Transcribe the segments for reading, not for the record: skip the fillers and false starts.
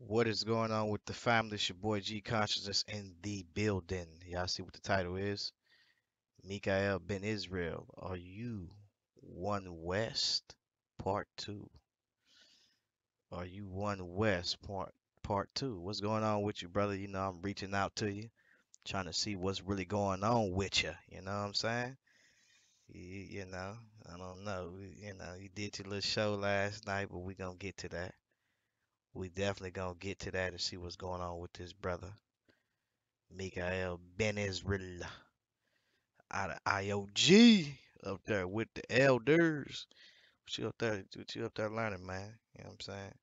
What is going on with the family? It's your boy G Consciousness in the building. Y'all see what the title is? Mika'el Ben Israel. Are you one West? Part two. Are you one West? Part two. What's going on with you, brother? You know, I'm reaching out to you, trying to see what's really going on with you. You know what I'm saying? You know, I don't know. You know, you did your little show last night, but we gonna get to that. We definitely gonna get to that and see what's going on with this brother. Mika'el Ben Israel out of IOG up there with the elders. What you up there learning, man? You know what I'm saying?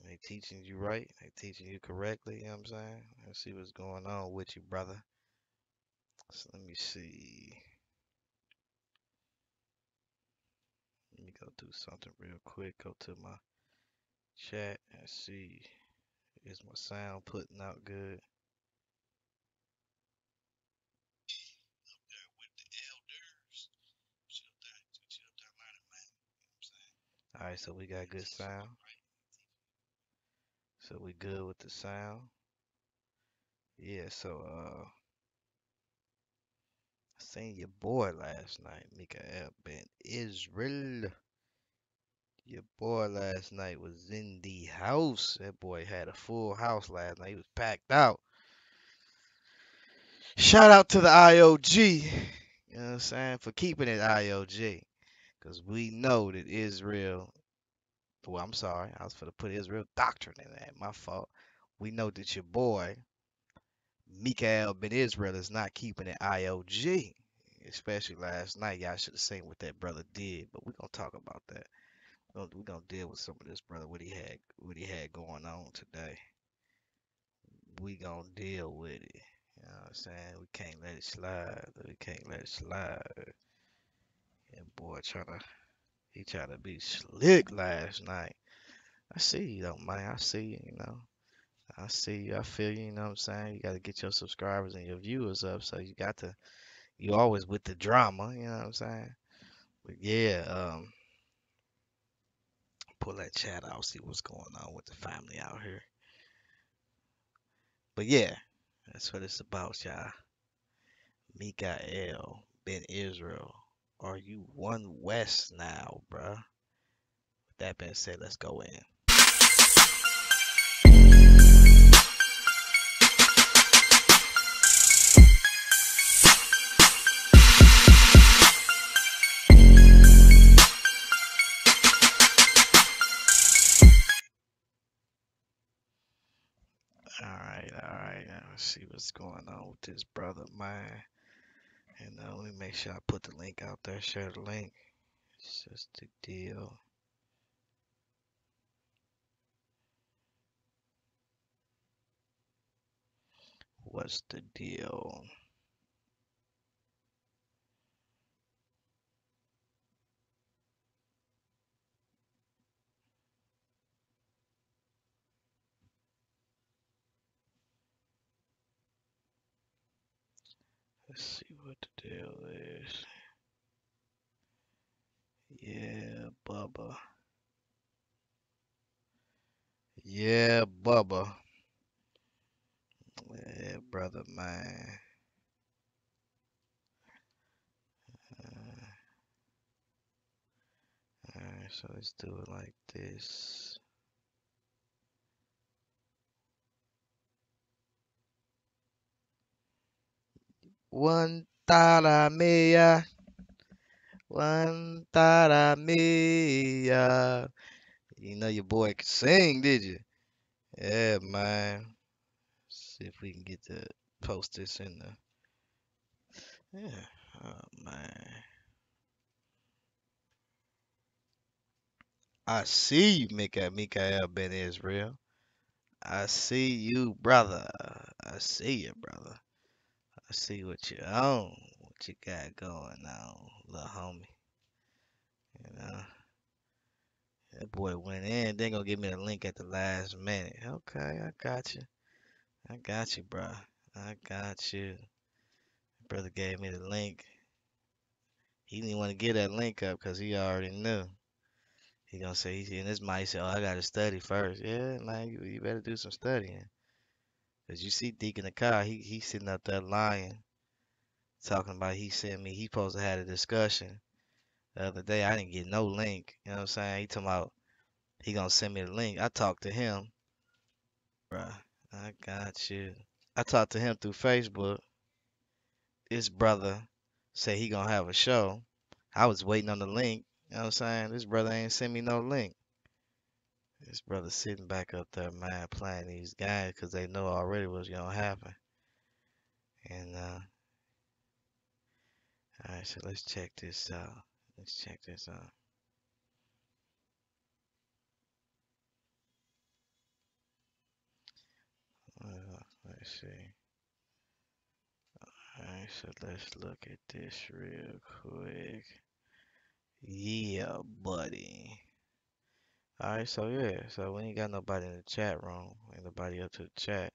They teaching you right. They teaching you correctly. You know what I'm saying? Let's see what's going on with you, brother. So let me see. Let me go do something real quick. Go to my chat and see is my sound putting out good. All right, so we got good sound. So we good with the sound. Yeah, so I seen your boy last night, Mika'el Ben Israel. Your boy last night was in the house. That boy had a full house last night. He was packed out. Shout out to the IOG, you know what I'm saying, for keeping it IOG. Because we know that Israel, well, I'm sorry, I was for to put Israel doctrine in that. My fault. We know that your boy, Mika'el Ben Israel, is not keeping it IOG. Especially last night. Y'all should have seen what that brother did. But we're going to talk about that. We're gonna deal with some of this, brother. What he had going on today. We gonna deal with it. You know what I'm saying? We can't let it slide. We can't let it slide. And boy, he trying to be slick last night. I see you though, man. I see you. You know. I see you. I feel you. You know what I'm saying? You got to get your subscribers and your viewers up. So you got to. You always with the drama. You know what I'm saying? But yeah. Pull that chat out. See what's going on with the family out here. But yeah, that's what it's about, y'all. Mika'el Ben Israel. Are you one West now, bruh? With that being said, let's go in. All right. Let's see what's going on with this brother, man. And let me make sure I put the link out there. Share the link. It's just the deal. What's the deal? Let's see what the deal is. Yeah, Bubba. Yeah, Bubba. Yeah, brother, man. Uh, Alright, so let's do it like this. One tara mia, one tara mia. You know your boy can sing, did you? Yeah, man. See if we can get to post this in the. Yeah. Oh man. I see you, Mika'el Ben Israel. I see you, brother. I see you, brother. I see what you own. What you got going on, little homie. You know. That boy went in. They gonna give me the link at the last minute. Okay, I got you. I got you, bro. I got you. Brother gave me the link. He didn't want to get that link up because he already knew. He gonna say, and this might say, oh, I gotta study first. Yeah, man, you better do some studying. Cause you see Deacon the car, he sitting up there lying, talking about he sent me, he supposed to have a discussion. The other day, I didn't get no link. You know what I'm saying? He talking about he gonna send me the link. I talked to him, bruh. I got you. I talked to him through Facebook. His brother said he gonna have a show. I was waiting on the link. You know what I'm saying? This brother ain't send me no link. This brother sitting back up there, man, playing these games because they know already what's gonna happen. And all right, so let's check this out. Let's check this out. Let's see. All right, so let's look at this real quick. Yeah, buddy. All right, so yeah, so we ain't got nobody in the chat room. Ain't nobody up to the chat.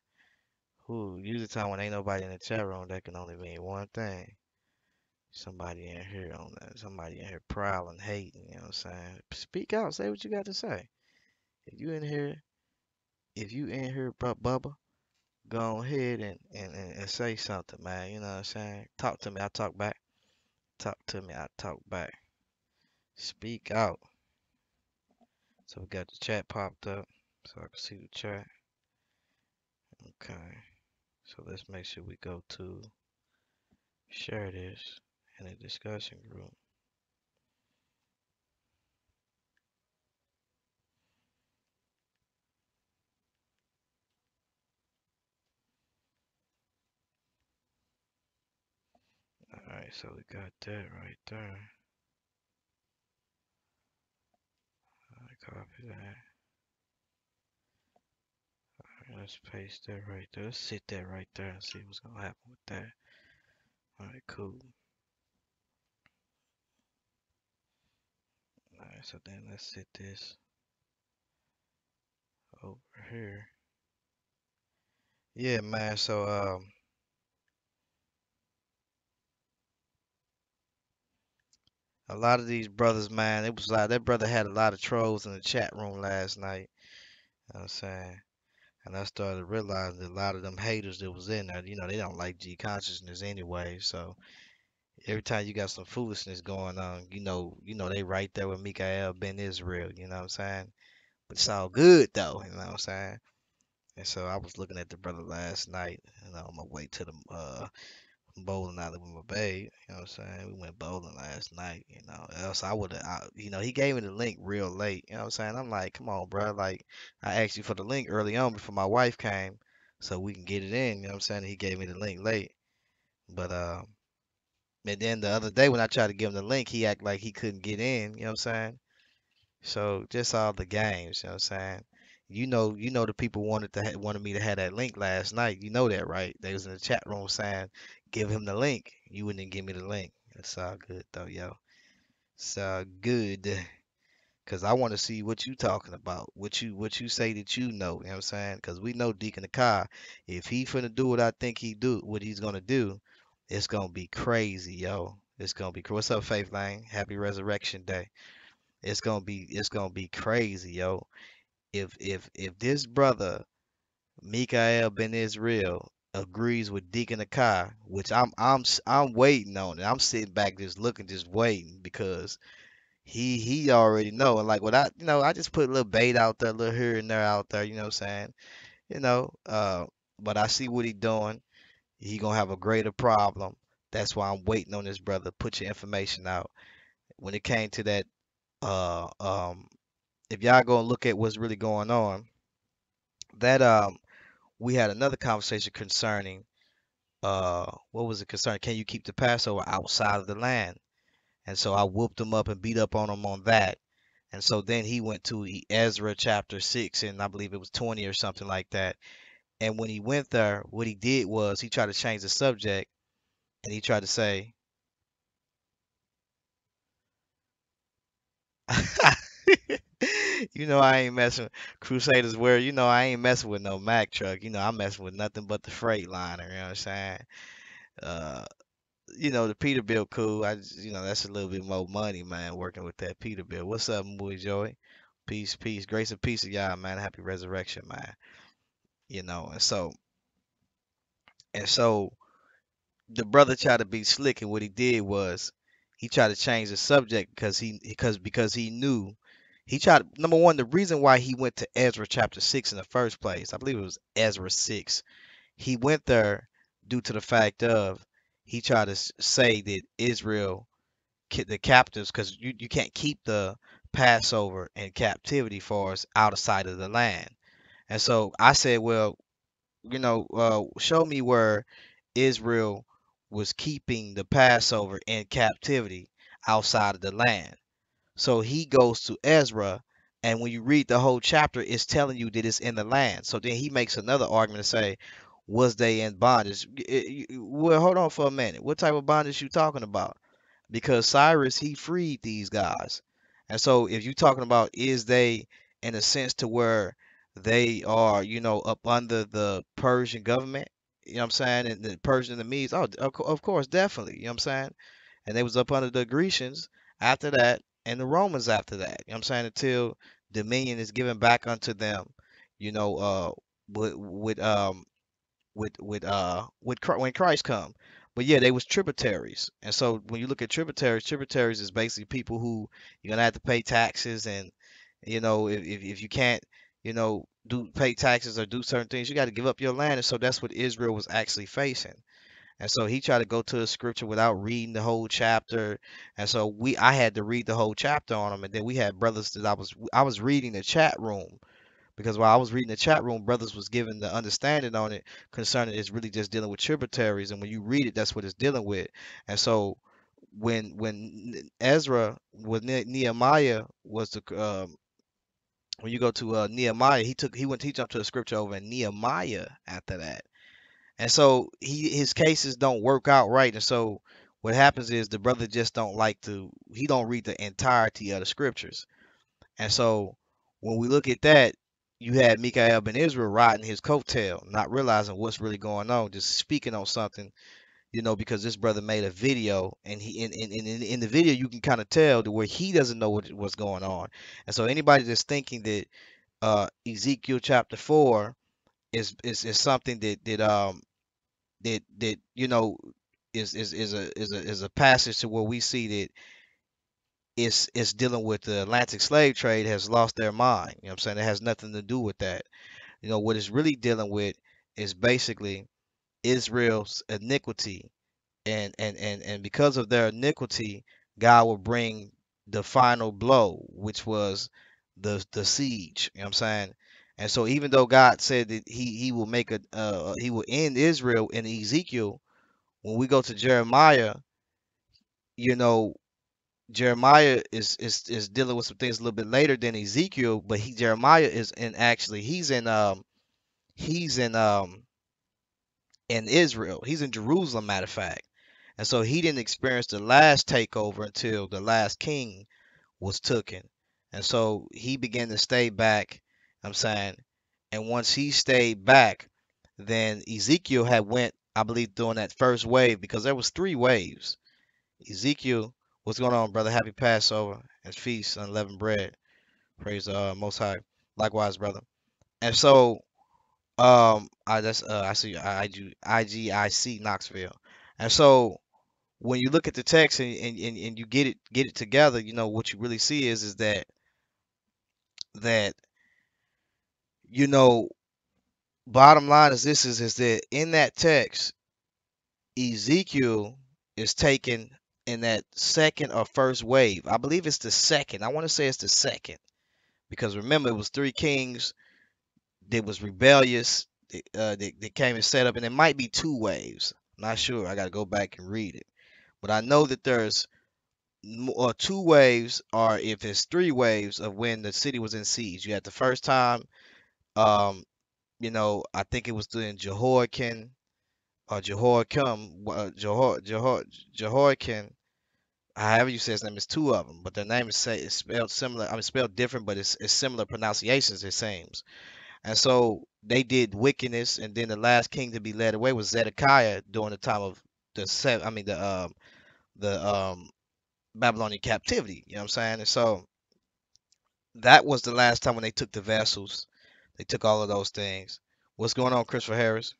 Who? Usually time when ain't nobody in the chat room, that can only mean one thing. Somebody in here on that. Somebody in here prowling, hating. You know what I'm saying? Speak out. Say what you got to say. If you in here, if you in here, Bubba, go ahead and say something, man. You know what I'm saying? Talk to me. I talk back. Talk to me. I talk back. Speak out. So we got the chat popped up, so I can see the chat. Okay. So let's make sure we go to share this in a discussion group. Alright, so we got that right there. Alright, copy that. Alright, let's paste that right there. Let's sit that right there and see what's gonna happen with that. Alright, cool. Alright, so then let's sit this over here. Yeah, man, so a lot of these brothers, man, it was like that brother had a lot of trolls in the chat room last night. You know what I'm saying? And I started realizing that a lot of them haters that was in there, you know, they don't like G consciousness anyway. So every time you got some foolishness going on, you know they right there with Mika'el ben Israel, you know what I'm saying? But it's all good though, you know what I'm saying? And so I was looking at the brother last night, you know, on my way to the bowling alley with my babe, you know what I'm saying? We went bowling last night, you know. Else I would have, you know, he gave me the link real late, you know what I'm saying? I'm like, come on, bro. Like, I asked you for the link early on before my wife came so we can get it in, you know what I'm saying? He gave me the link late. But, and then the other day when I tried to give him the link, he act like he couldn't get in, you know what I'm saying? So just all the games, you know what I'm saying? You know the people wanted me to have that link last night. You know that, right? They was in the chat room saying, "Give him the link." You wouldn't give me the link. It's all good though, yo. It's all good. Cause I want to see what you talking about. What you say that you know. You know what I'm saying? Cause we know Deacon the Car. If he finna do what I think what he's gonna do, it's gonna be crazy, yo. It's gonna be. What's up, Faith Lane? Happy Resurrection Day. It's gonna be crazy, yo. If this brother Mika'el ben Israel agrees with Deacon Akai, which I'm waiting on it. I'm sitting back just looking, just waiting because he already know. And like what I just put a little bait out there, a little here and there out there, you know what I'm saying? You know, but I see what he doing. He gonna have a greater problem. That's why I'm waiting on this brother. Put your information out. When it came to that, uh, um, if y'all gonna look at what's really going on, that we had another conversation concerning what was it concerning? Can you keep the Passover outside of the land? And so I whooped him up and beat up on him on that. And so then he went to Ezra chapter 6 and I believe it was 20 or something like that. And when he went there, what he did was he tried to change the subject and he tried to say, you know, I ain't messing with Crusaders where, I ain't messing with no Mack truck. I'm messing with nothing but the Freightliner, you know what I'm saying? Uh, the Peterbilt cool. That's a little bit more money, man, working with that Peterbilt. What's up, boy Joey? Peace, peace, grace and peace to y'all, man. Happy resurrection, man. And so the brother tried to be slick, and what he did was he tried to change the subject because he knew he tried number one, the reason why he went to Ezra chapter 6 in the first place, I believe it was Ezra 6. He went there due to the fact of he tried to say that Israel the captives, because you can't keep the Passover in captivity for us out of sight of the land. And so I said, well, show me where Israel was keeping the Passover in captivity outside of the land. So he goes to Ezra, and when you read the whole chapter, it's telling you that it's in the land. So then he makes another argument to say, was they in bondage? Well, hold on for a minute. What type of bondage you talking about? Because Cyrus, he freed these guys. And so if you're talking about, is they in a sense to where they are, up under the Persian government, you know what I'm saying? And the Persian and the Medes, oh, of course, definitely, you know what I'm saying? And they was up under the Grecians after that, and the Romans after that, you know what I'm saying? Until dominion is given back unto them, you know, with when Christ come. But yeah, they was tributaries. And so when you look at tributaries is basically people who you're gonna have to pay taxes, and if you can't, do pay taxes or do certain things, you got to give up your land. And so that's what Israel was actually facing. And so he tried to go to the scripture without reading the whole chapter. And so I had to read the whole chapter on him. And then we had brothers that I was reading the chat room, because while I was reading the chat room, brothers was giving the understanding on it concerning it's really just dealing with tributaries, and when you read it, that's what it's dealing with. And so when Ezra with Nehemiah was the when you go to Nehemiah, he went to jump to the scripture over in Nehemiah after that, and so his cases don't work out right, and so what happens is the brother just don't like to he don't read the entirety of the scriptures. And so when we look at that, you had Mika'el ben Israel riding his coattail, not realizing what's really going on, just speaking on something, because this brother made a video, and he in the video you can kind of tell to where he doesn't know what's going on. And so anybody that's thinking that Ezekiel chapter 4 is something that is a passage to where we see that it's dealing with the Atlantic slave trade has lost their mind. You know what I'm saying? It has nothing to do with that. What it's really dealing with is basically Israel's iniquity. And because of their iniquity, God will bring the final blow, which was the siege. You know what I'm saying? And so even though God said that he will make he will end Israel in Ezekiel, when we go to Jeremiah, you know, Jeremiah is dealing with some things a little bit later than Ezekiel, but Jeremiah is in actually he's in Israel. He's in Jerusalem, matter of fact. And so he didn't experience the last takeover until the last king was taken. And so he began to stay back, I'm saying. And once he stayed back, then Ezekiel had went, I believe, during that first wave, because there was three waves. Ezekiel, what's going on, brother? Happy Passover and feast on unleavened bread. Praise the Most High. Likewise, brother. And so, I see IGIC Knoxville. And so, when you look at the text and you get it together, what you really see is that you know bottom line is that in that text, Ezekiel is taken in that second or first wave. I believe it's the second. I want to say it's the second. Because remember, it was three kings that was rebellious, that came and set up, and it might be two waves. I'm not sure. I got to go back and read it. But I know that there's two waves, or if it's three waves of when the city was in siege. You had the first time, um, I think it was in Jehoiakim or Jehoiakim, Jehoiakim. However you say his name, is two of them, but their name is spelled similar. I mean, spelled different, but it's similar pronunciations. It seems. And so they did wickedness, and then the last king to be led away was Zedekiah during the time of the Babylonian captivity. You know what I'm saying? And so That was the last time when they took the vessels. They took all of those things. What's going on, Christopher Harris?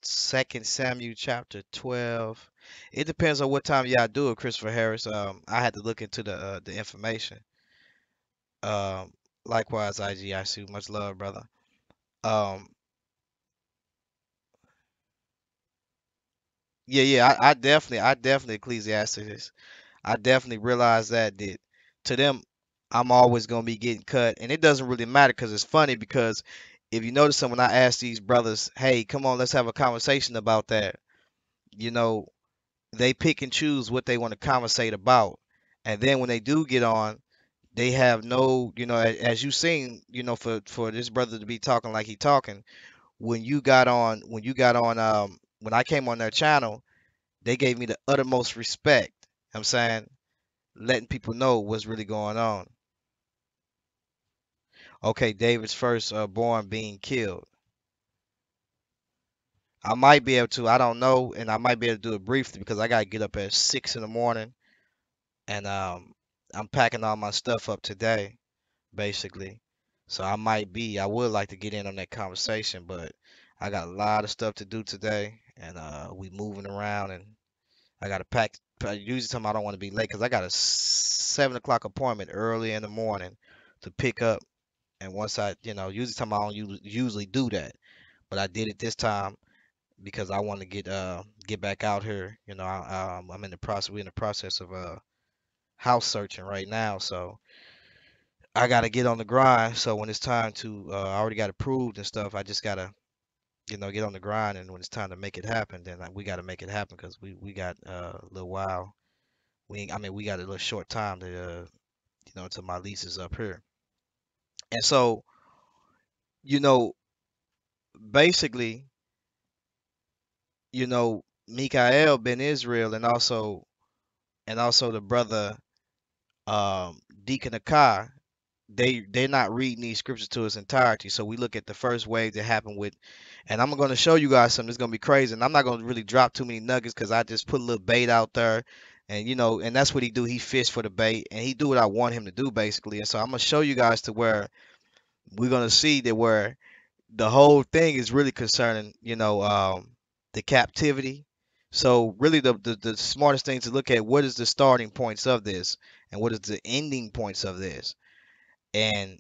Second Samuel chapter 12. It depends on what time y'all do it, Christopher Harris. I had to look into the information. Um, Likewise, IGIC, much love, brother. Um, yeah, I definitely Ecclesiastes. I definitely realize that to them, I'm always gonna be getting cut, and it doesn't really matter because it's funny because if you notice, when I ask these brothers, "Hey, come on, let's have a conversation about that," you know, they pick and choose what they want to conversate about, and then when they do get on, they have no, as you seen, for this brother to be talking like he talking. When I came on their channel, they gave me the uttermost respect. I'm saying, letting people know what's really going on. Okay, David's first born being killed. I might be able to, I don't know, and I might be able to do it briefly because I gotta get up at 6 in the morning, and I'm packing all my stuff up today, basically. So I would like to get in on that conversation, but I got a lot of stuff to do today, and we moving around, and I gotta pack. Usually, time I don't want to be late because I got a 7 o'clock appointment early in the morning to pick up. And once usually time I don't usually do that, but I did it this time because I want to get back out here. I'm in the process. We're in the process of house searching right now, so I gotta get on the grind. So when it's time to, I already got approved and stuff. I just gotta, get on the grind. And when it's time to make it happen, then we gotta make it happen because we got a little while. I mean, we got a little short time to, until my lease is up here. And so, you know, basically, Mika'el ben Israel, and also the brother Deacon Akai, they're not reading these scriptures to its entirety. So we look at the first wave that happened with, and I'm gonna show you guys something that's gonna be crazy. And I'm not gonna really drop too many nuggets because I just put a little bait out there, and and that's what he do. He fish for the bait, and he do what I want him to do basically. And so I'm gonna show you guys to where we're gonna see that where the whole thing is really concerning, the captivity. So really the smartest thing to look at, what is the starting points of this and what is the ending points of this. And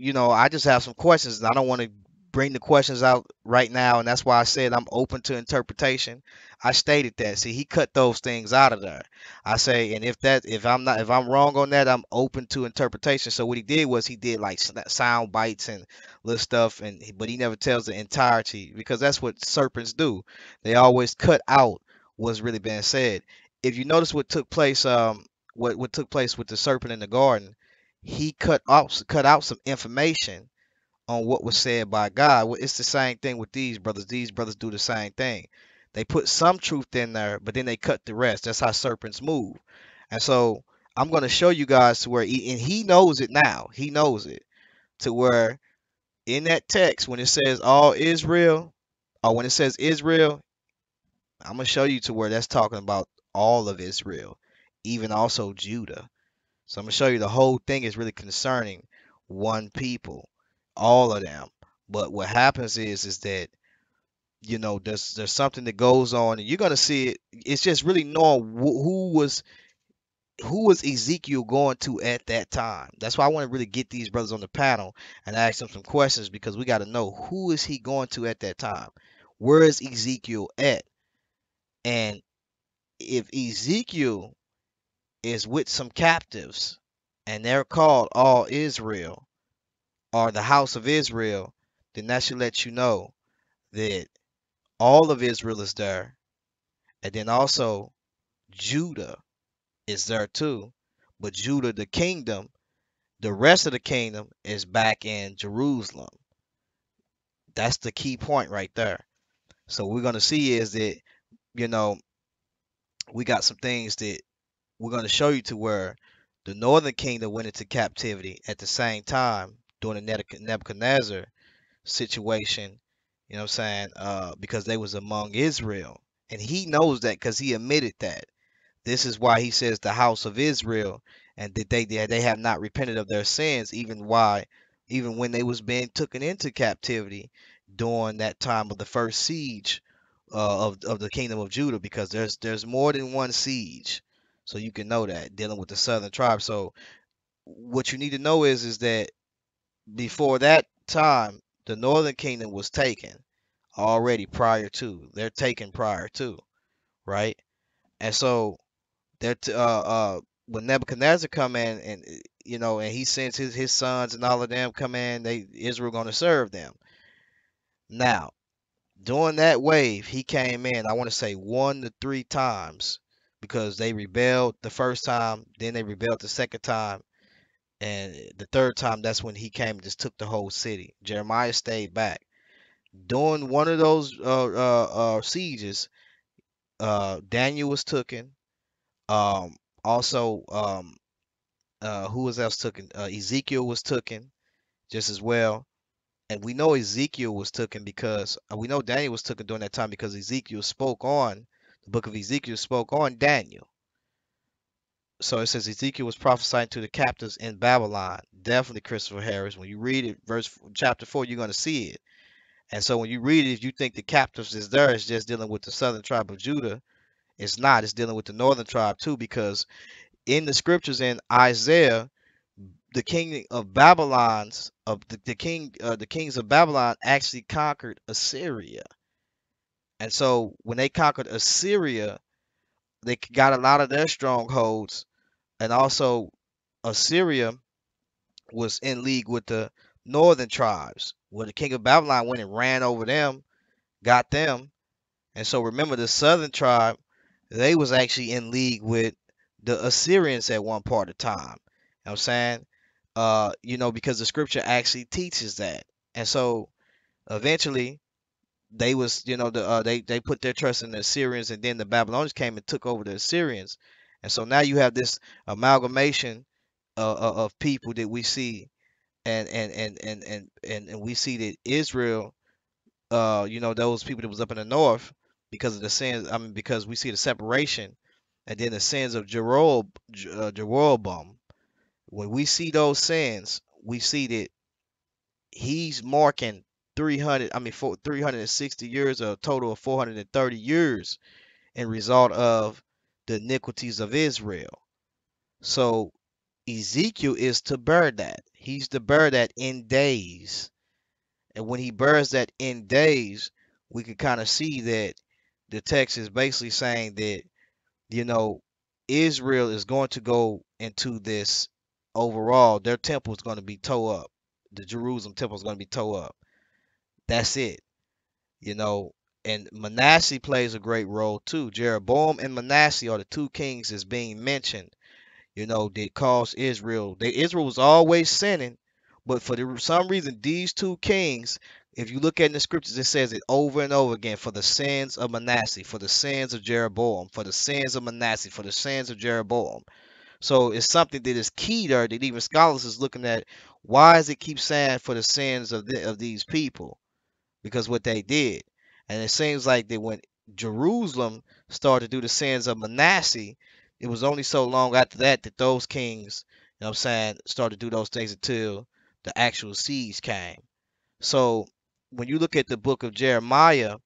I just have some questions, and I don't want to bring the questions out right now, and that's why I said I'm open to interpretation. I stated that. See, he cut those things out of there. I say, and if I'm wrong on that, I'm open to interpretation. So what he did was he did like sound bites and little stuff, but he never tells the entirety because that's what serpents do. They always cut out what's really being said. If you notice what took place with the serpent in the garden, he cut out some information on what was said by God. Well, it's the same thing with these brothers. These brothers do the same thing. They put some truth in there, but then they cut the rest. That's how serpents move. And so I'm going to show you guys to where and he knows it now. He knows it to where in that text when it says all Israel, or when it says Israel, I'm going to show you to where that's talking about all of Israel, even also Judah. So I'm gonna show you the whole thing is really concerning one people, all of them. But what happens is that there's something that goes on, and you're gonna see it. It's just really knowing who was Ezekiel going to at that time. That's why I want to really get these brothers on the panel and ask them some questions because we got to know who is he going to at that time. Where is Ezekiel at? And if Ezekiel is with some captives and they're called all Israel or the house of Israel, then that should let you know that all of Israel is there. And then also Judah is there too. But Judah, the kingdom, the rest of the kingdom is back in Jerusalem. That's the key point right there. So what we're going to see is that, you know, we got some things that we're going to show you to where the northern kingdom went into captivity at the same time during the Nebuchadnezzar situation. You know what I'm saying? Because they was among Israel. And he knows that because he admitted that. This is why he says the house of Israel, and that they have not repented of their sins, even when they was being taken into captivity during that time of the first siege of the kingdom of Judah, because there's more than one siege. So you can know that dealing with the southern tribe. So what you need to know is that before that time, the northern kingdom was taken already prior to. They're taken prior to, right? And so when Nebuchadnezzar come in and and he sends his sons and all of them come in, Israel gonna serve them. Now, during that wave, he came in, I want to say 1 to 3 times, because they rebelled the first time, then they rebelled the second time, and the third time that's when he came and just took the whole city. Jeremiah stayed back. During one of those sieges, Daniel was taken. Also, who was else taken? Ezekiel was taken just as well. And we know Ezekiel was taken because we know Daniel was taken during that time, because Ezekiel spoke on the book of Ezekiel spoke on Daniel. So it says Ezekiel was prophesying to the captives in Babylon. Definitely Christopher Harris. When you read it, chapter 4, you're going to see it. And so when you read it, if you think the captives is there, it's just dealing with the southern tribe of Judah. It's not. It's dealing with the northern tribe too, because in the scriptures in Isaiah, the king of the kings of Babylon actually conquered Assyria. And so when they conquered Assyria, they got a lot of their strongholds, and also Assyria was in league with the northern tribes, where the king of Babylon went and ran over them, got them. And so remember, the southern tribe, they was actually in league with the Assyrians at one part of time. You know what I'm saying? Because the scripture actually teaches that. And so eventually they was, they put their trust in the Assyrians, and then the Babylonians came and took over the Assyrians. And so now you have this amalgamation of people that we see, and we see that Israel, those people that was up in the north, because of the sins. I mean, because we see the separation, and then the sins of Jeroboam. When we see those sins, we see that he's marking 300. I mean, for 360 years, a total of 430 years, in result of the iniquities of Israel. So Ezekiel is to bear that. He's to bear that in days. And when he bears that in days, we can kind of see that the text is basically saying that, you know, Israel is going to go into this overall. Their temple is going to be tore up. The Jerusalem temple is going to be tore up. That's it. You know, and Manasseh plays a great role too. Jeroboam and Manasseh are the two kings that's being mentioned, that caused Israel. Israel was always sinning, but for some reason, these two kings, if you look at the scriptures, it says it over and over again: for the sins of Manasseh, for the sins of Jeroboam, for the sins of Manasseh, for the sins of Jeroboam. So it's something that is key there that even scholars is looking at. Why does it keep saying for the sins of these people? Because what they did. And it seems like that when Jerusalem started to do the sins of Manasseh, it was only so long after that that those kings, you know what I'm saying, started to do those things until the actual siege came. So when you look at the book of Jeremiah,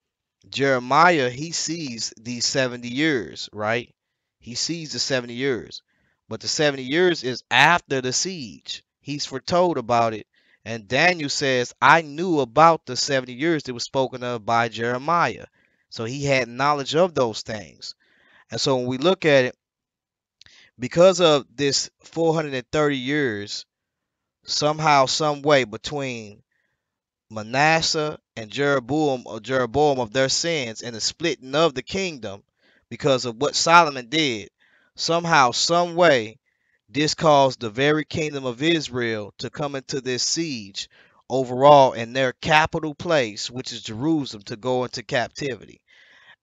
he sees these 70 years, right? He sees the 70 years. But the 70 years is after the siege. He's foretold about it. And Daniel says, I knew about the 70 years that was spoken of by Jeremiah. So he had knowledge of those things. And so when we look at it, because of this 430 years, somehow, some way between Manasseh and Jeroboam of their sins and the splitting of the kingdom, because of what Solomon did, somehow, some way, this caused the very kingdom of Israel to come into this siege overall in their capital place, which is Jerusalem, to go into captivity.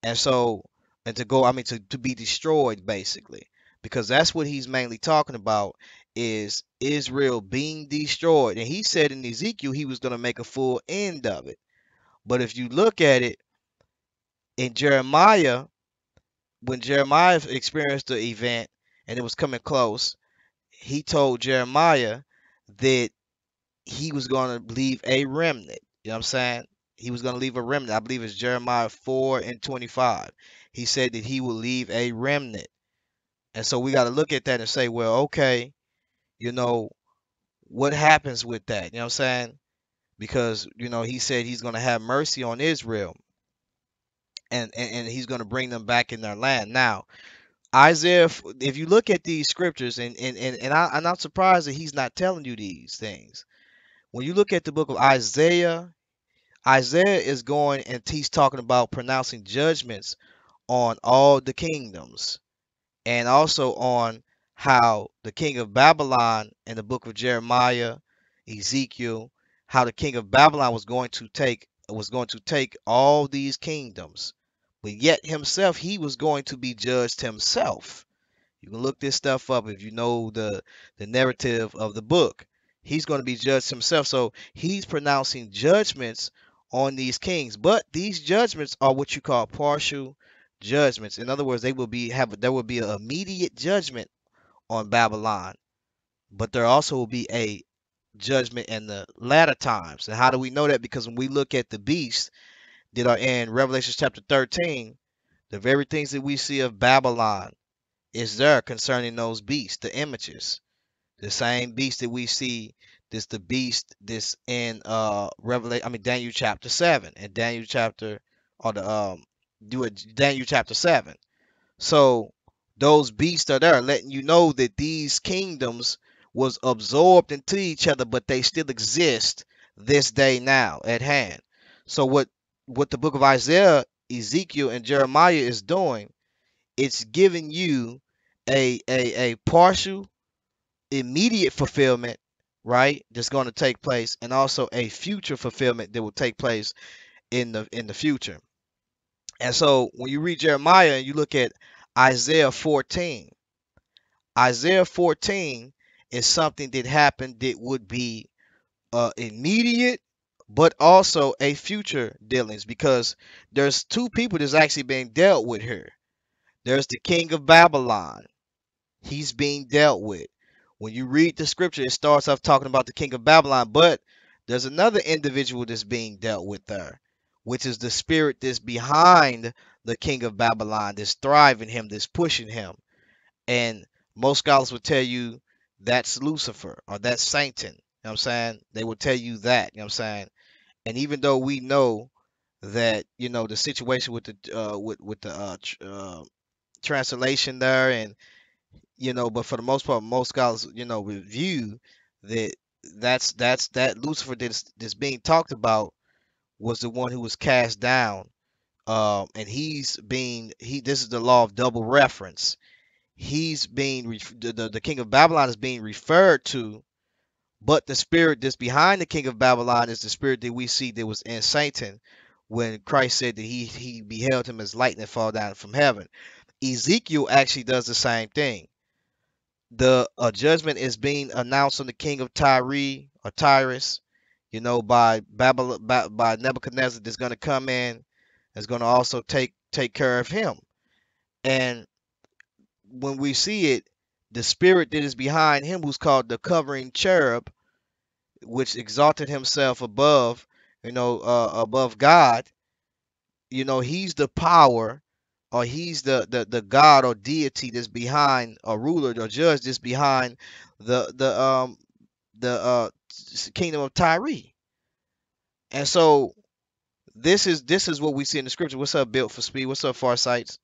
And so, and to go, I mean, to be destroyed, basically, because that's what he's mainly talking about, is Israel being destroyed. And he said in Ezekiel he was going to make a full end of it. But if you look at it in Jeremiah, when Jeremiah experienced the event and it was coming close, he told Jeremiah that he was going to leave a remnant. You know what I'm saying? He was going to leave a remnant. I believe it's Jeremiah 4 and 25. He said that he will leave a remnant. And so we got to look at that and say, well, okay, you know, what happens with that? You know what I'm saying? Because, he said he's going to have mercy on Israel and he's going to bring them back in their land. Now, Isaiah, if you look at these scriptures, I'm not surprised that he's not telling you these things. When you look at the book of Isaiah, Isaiah is going and he's talking about pronouncing judgments on all the kingdoms and also on how the king of Babylon in the book of Jeremiah, Ezekiel, how the king of Babylon was going to take all these kingdoms, but yet himself he was going to be judged himself. You can look this stuff up if you know the narrative of the book. He's going to be judged himself. So he's pronouncing judgments on these kings. But these judgments are what you call partial judgments. In other words, there will be an immediate judgment on Babylon, but there also will be a judgment in the latter times. And how do we know that? Because when we look at the beasts that are in Revelation chapter 13, the very things that we see of Babylon is there concerning those beasts, the images. The same beast that we see, this the beast this in Revelation, I mean Daniel chapter 7 and Daniel chapter or the do it Daniel chapter 7. So those beasts are there letting you know that these kingdoms was absorbed into each other, but they still exist this day now at hand. So what the book of Isaiah, Ezekiel, and Jeremiah is doing, it's giving you a partial immediate fulfillment, right? That's going to take place, and also a future fulfillment that will take place in the future. And so when you read Jeremiah and you look at Isaiah 14, Isaiah 14 is something that happened that would be immediate, but also a future dealings, because there's two people that's actually being dealt with here. There's the king of Babylon. He's being dealt with. When you read the scripture, it starts off talking about the king of Babylon, but there's another individual that's being dealt with there, which is the spirit that's behind the king of Babylon, that's thriving him, that's pushing him. And most scholars would tell you that's Lucifer or that's Satan. You know what I'm saying? They would tell you that. You know what I'm saying? And even though we know that, the situation with the translation there, and but for the most part, most scholars, review that that Lucifer that's being talked about was the one who was cast down. And this is the law of double reference. He's being the king of Babylon is being referred to, but the spirit that's behind the king of Babylon is the spirit that we see that was in Satan when Christ said that he beheld him as lightning fall down from heaven. Ezekiel actually does the same thing. The judgment is being announced on the king of Tyre or Tyrus, by Babylon, by Nebuchadnezzar, that's going to come in, is going to also take care of him. And when we see it, the spirit that is behind him, who's called the covering cherub, which exalted himself above, above God, he's the power, or he's the god or deity that's behind, a ruler or judge that's behind the kingdom of Tyre. And so this is what we see in the scripture. What's up, Built for Speed? What's up, Far Sights?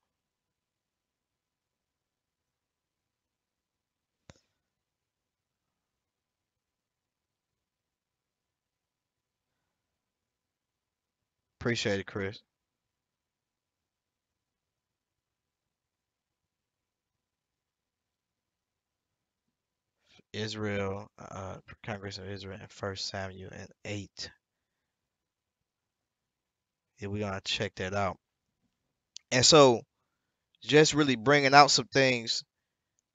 Appreciate it, Chris. Israel, Congress of Israel, and First Samuel and 8. Yeah, we gotta check that out. And so, just really bringing out some things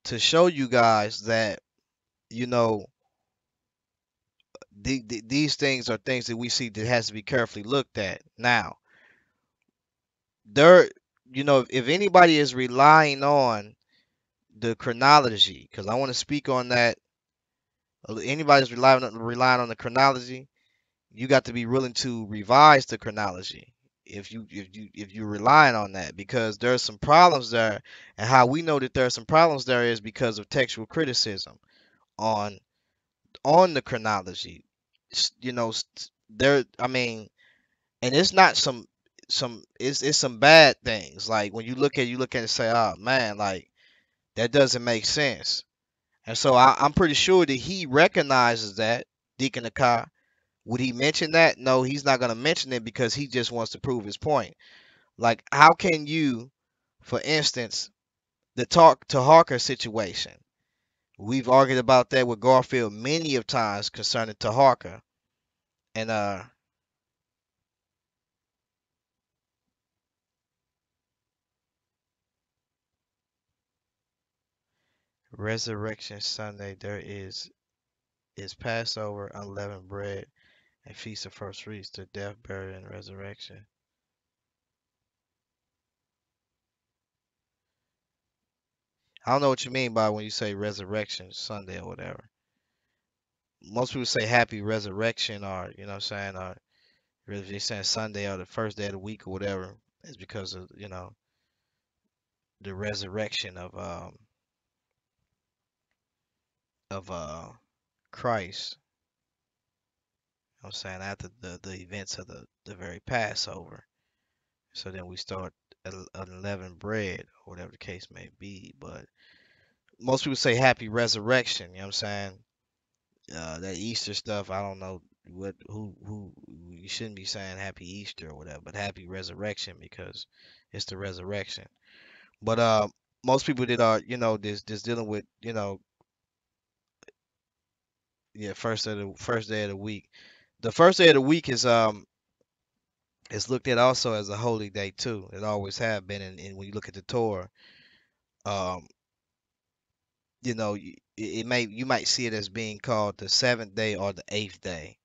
to show you guys that, you know these things are things that we see that has to be carefully looked at. Now, there, if anybody is relying on the chronology, because I want to speak on that. Anybody's relying on the chronology, you got to be willing to revise the chronology if you're relying on that, because there's some problems there. And how we know that there are some problems there is because of textual criticism on the chronology. There, I mean, and it's not some it's some bad things. Like when you look at it and say, oh man, like that doesn't make sense. And so I'm pretty sure that he recognizes that, Deacon Akai. Would he mention that? No, he's not going to mention it because he just wants to prove his point. Like, how can you, for instance, the talk to Harker situation? We've argued about that with Garfield many of times concerning to Harker. And Resurrection Sunday, there is Passover, unleavened bread, and Feast of First Fruits, the death, burial, and resurrection. I don't know what you mean by when you say Resurrection Sunday or whatever. Most people say Happy Resurrection, or what I'm saying, or if they're saying Sunday or the first day of the week or whatever, it's because of the resurrection of Christ. I'm saying after the events of the very Passover. So then we start at unleavened bread or whatever the case may be. But most people say Happy Resurrection. You know what I'm saying? That Easter stuff, I don't know who you shouldn't be saying Happy Easter or whatever, but Happy Resurrection because it's the resurrection. But most people that are this dealing with yeah, first day of the week. The first day of the week is looked at also as a holy day too. It always have been, and when you look at the Torah, um, you might see it as being called the seventh day or the eighth day.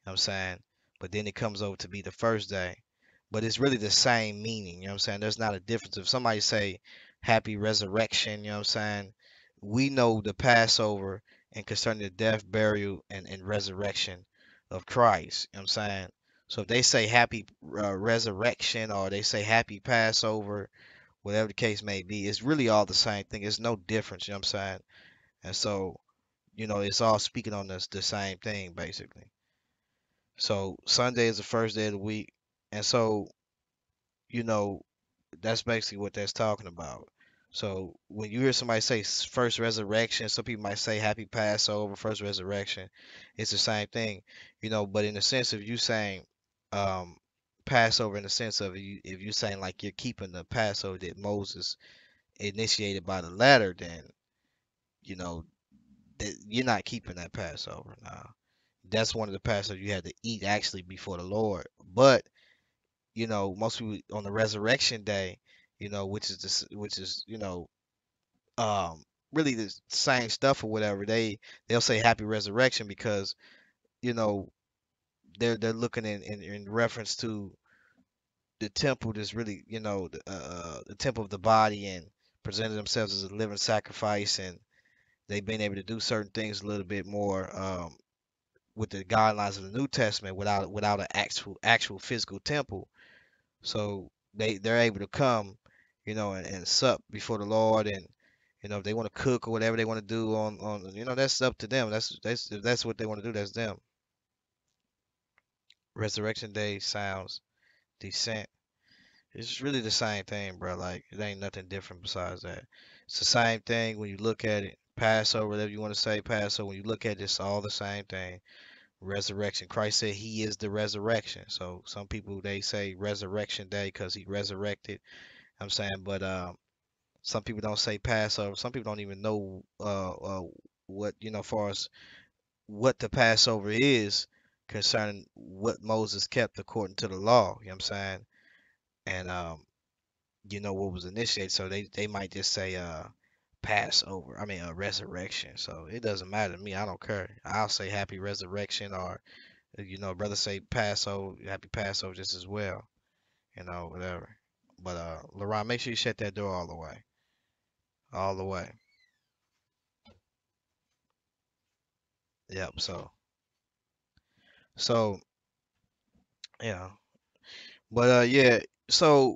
Know what I'm saying? But then it comes over to be the first day. But it's really the same meaning, you know what I'm saying? There's not a difference. If somebody say happy resurrection, you know what I'm saying? We know the Passover and concerning the death, burial, and resurrection of Christ, you know what I'm saying? So if they say happy resurrection or they say happy Passover, whatever the case may be, it's really all the same thing. It's no difference, you know what I'm saying? And so, it's all speaking on the same thing basically. So Sunday is the first day of the week. And so, you know, that's basically what that's talking about. So when you hear somebody say first resurrection, some people might say happy Passover, first resurrection. It's the same thing, but in the sense of you saying um Passover in the sense of you if you're saying like you're keeping the Passover that Moses initiated by the letter, then you know that you're not keeping that Passover now. That's one of the Passover you had to eat actually before the Lord. But most people on the resurrection day, which is which is um, really the same stuff or whatever. They'll say happy resurrection because you know they're looking in reference to the temple that's really the temple of the body and presented themselves as a living sacrifice, and they've been able to do certain things a little bit more with the guidelines of the New Testament without an actual physical temple. So they're able to come, and sup before the Lord, and if they want to cook or whatever they want to do on that's up to them. That's if that's what they want to do. That's them. Resurrection Day sounds decent. It's really the same thing, bro. Like it ain't nothing different besides that. It's the same thing when you look at it. Passover, whatever you want to say, Passover. When you look at it, it's all the same thing. Resurrection. Christ said He is the resurrection. So some people they say Resurrection Day because He resurrected. I'm saying, but some people don't say Passover. Some people don't even know what far as what the Passover is concerning what Moses kept according to the law. You know what I'm saying? And what was initiated. So they might just say Passover. I mean, a resurrection. So it doesn't matter to me. I don't care. I'll say happy resurrection, or brother say Passover, happy Passover just as well. Whatever. But LaRon, make sure you shut that door all the way. All the way. Yep. So yeah. But yeah. So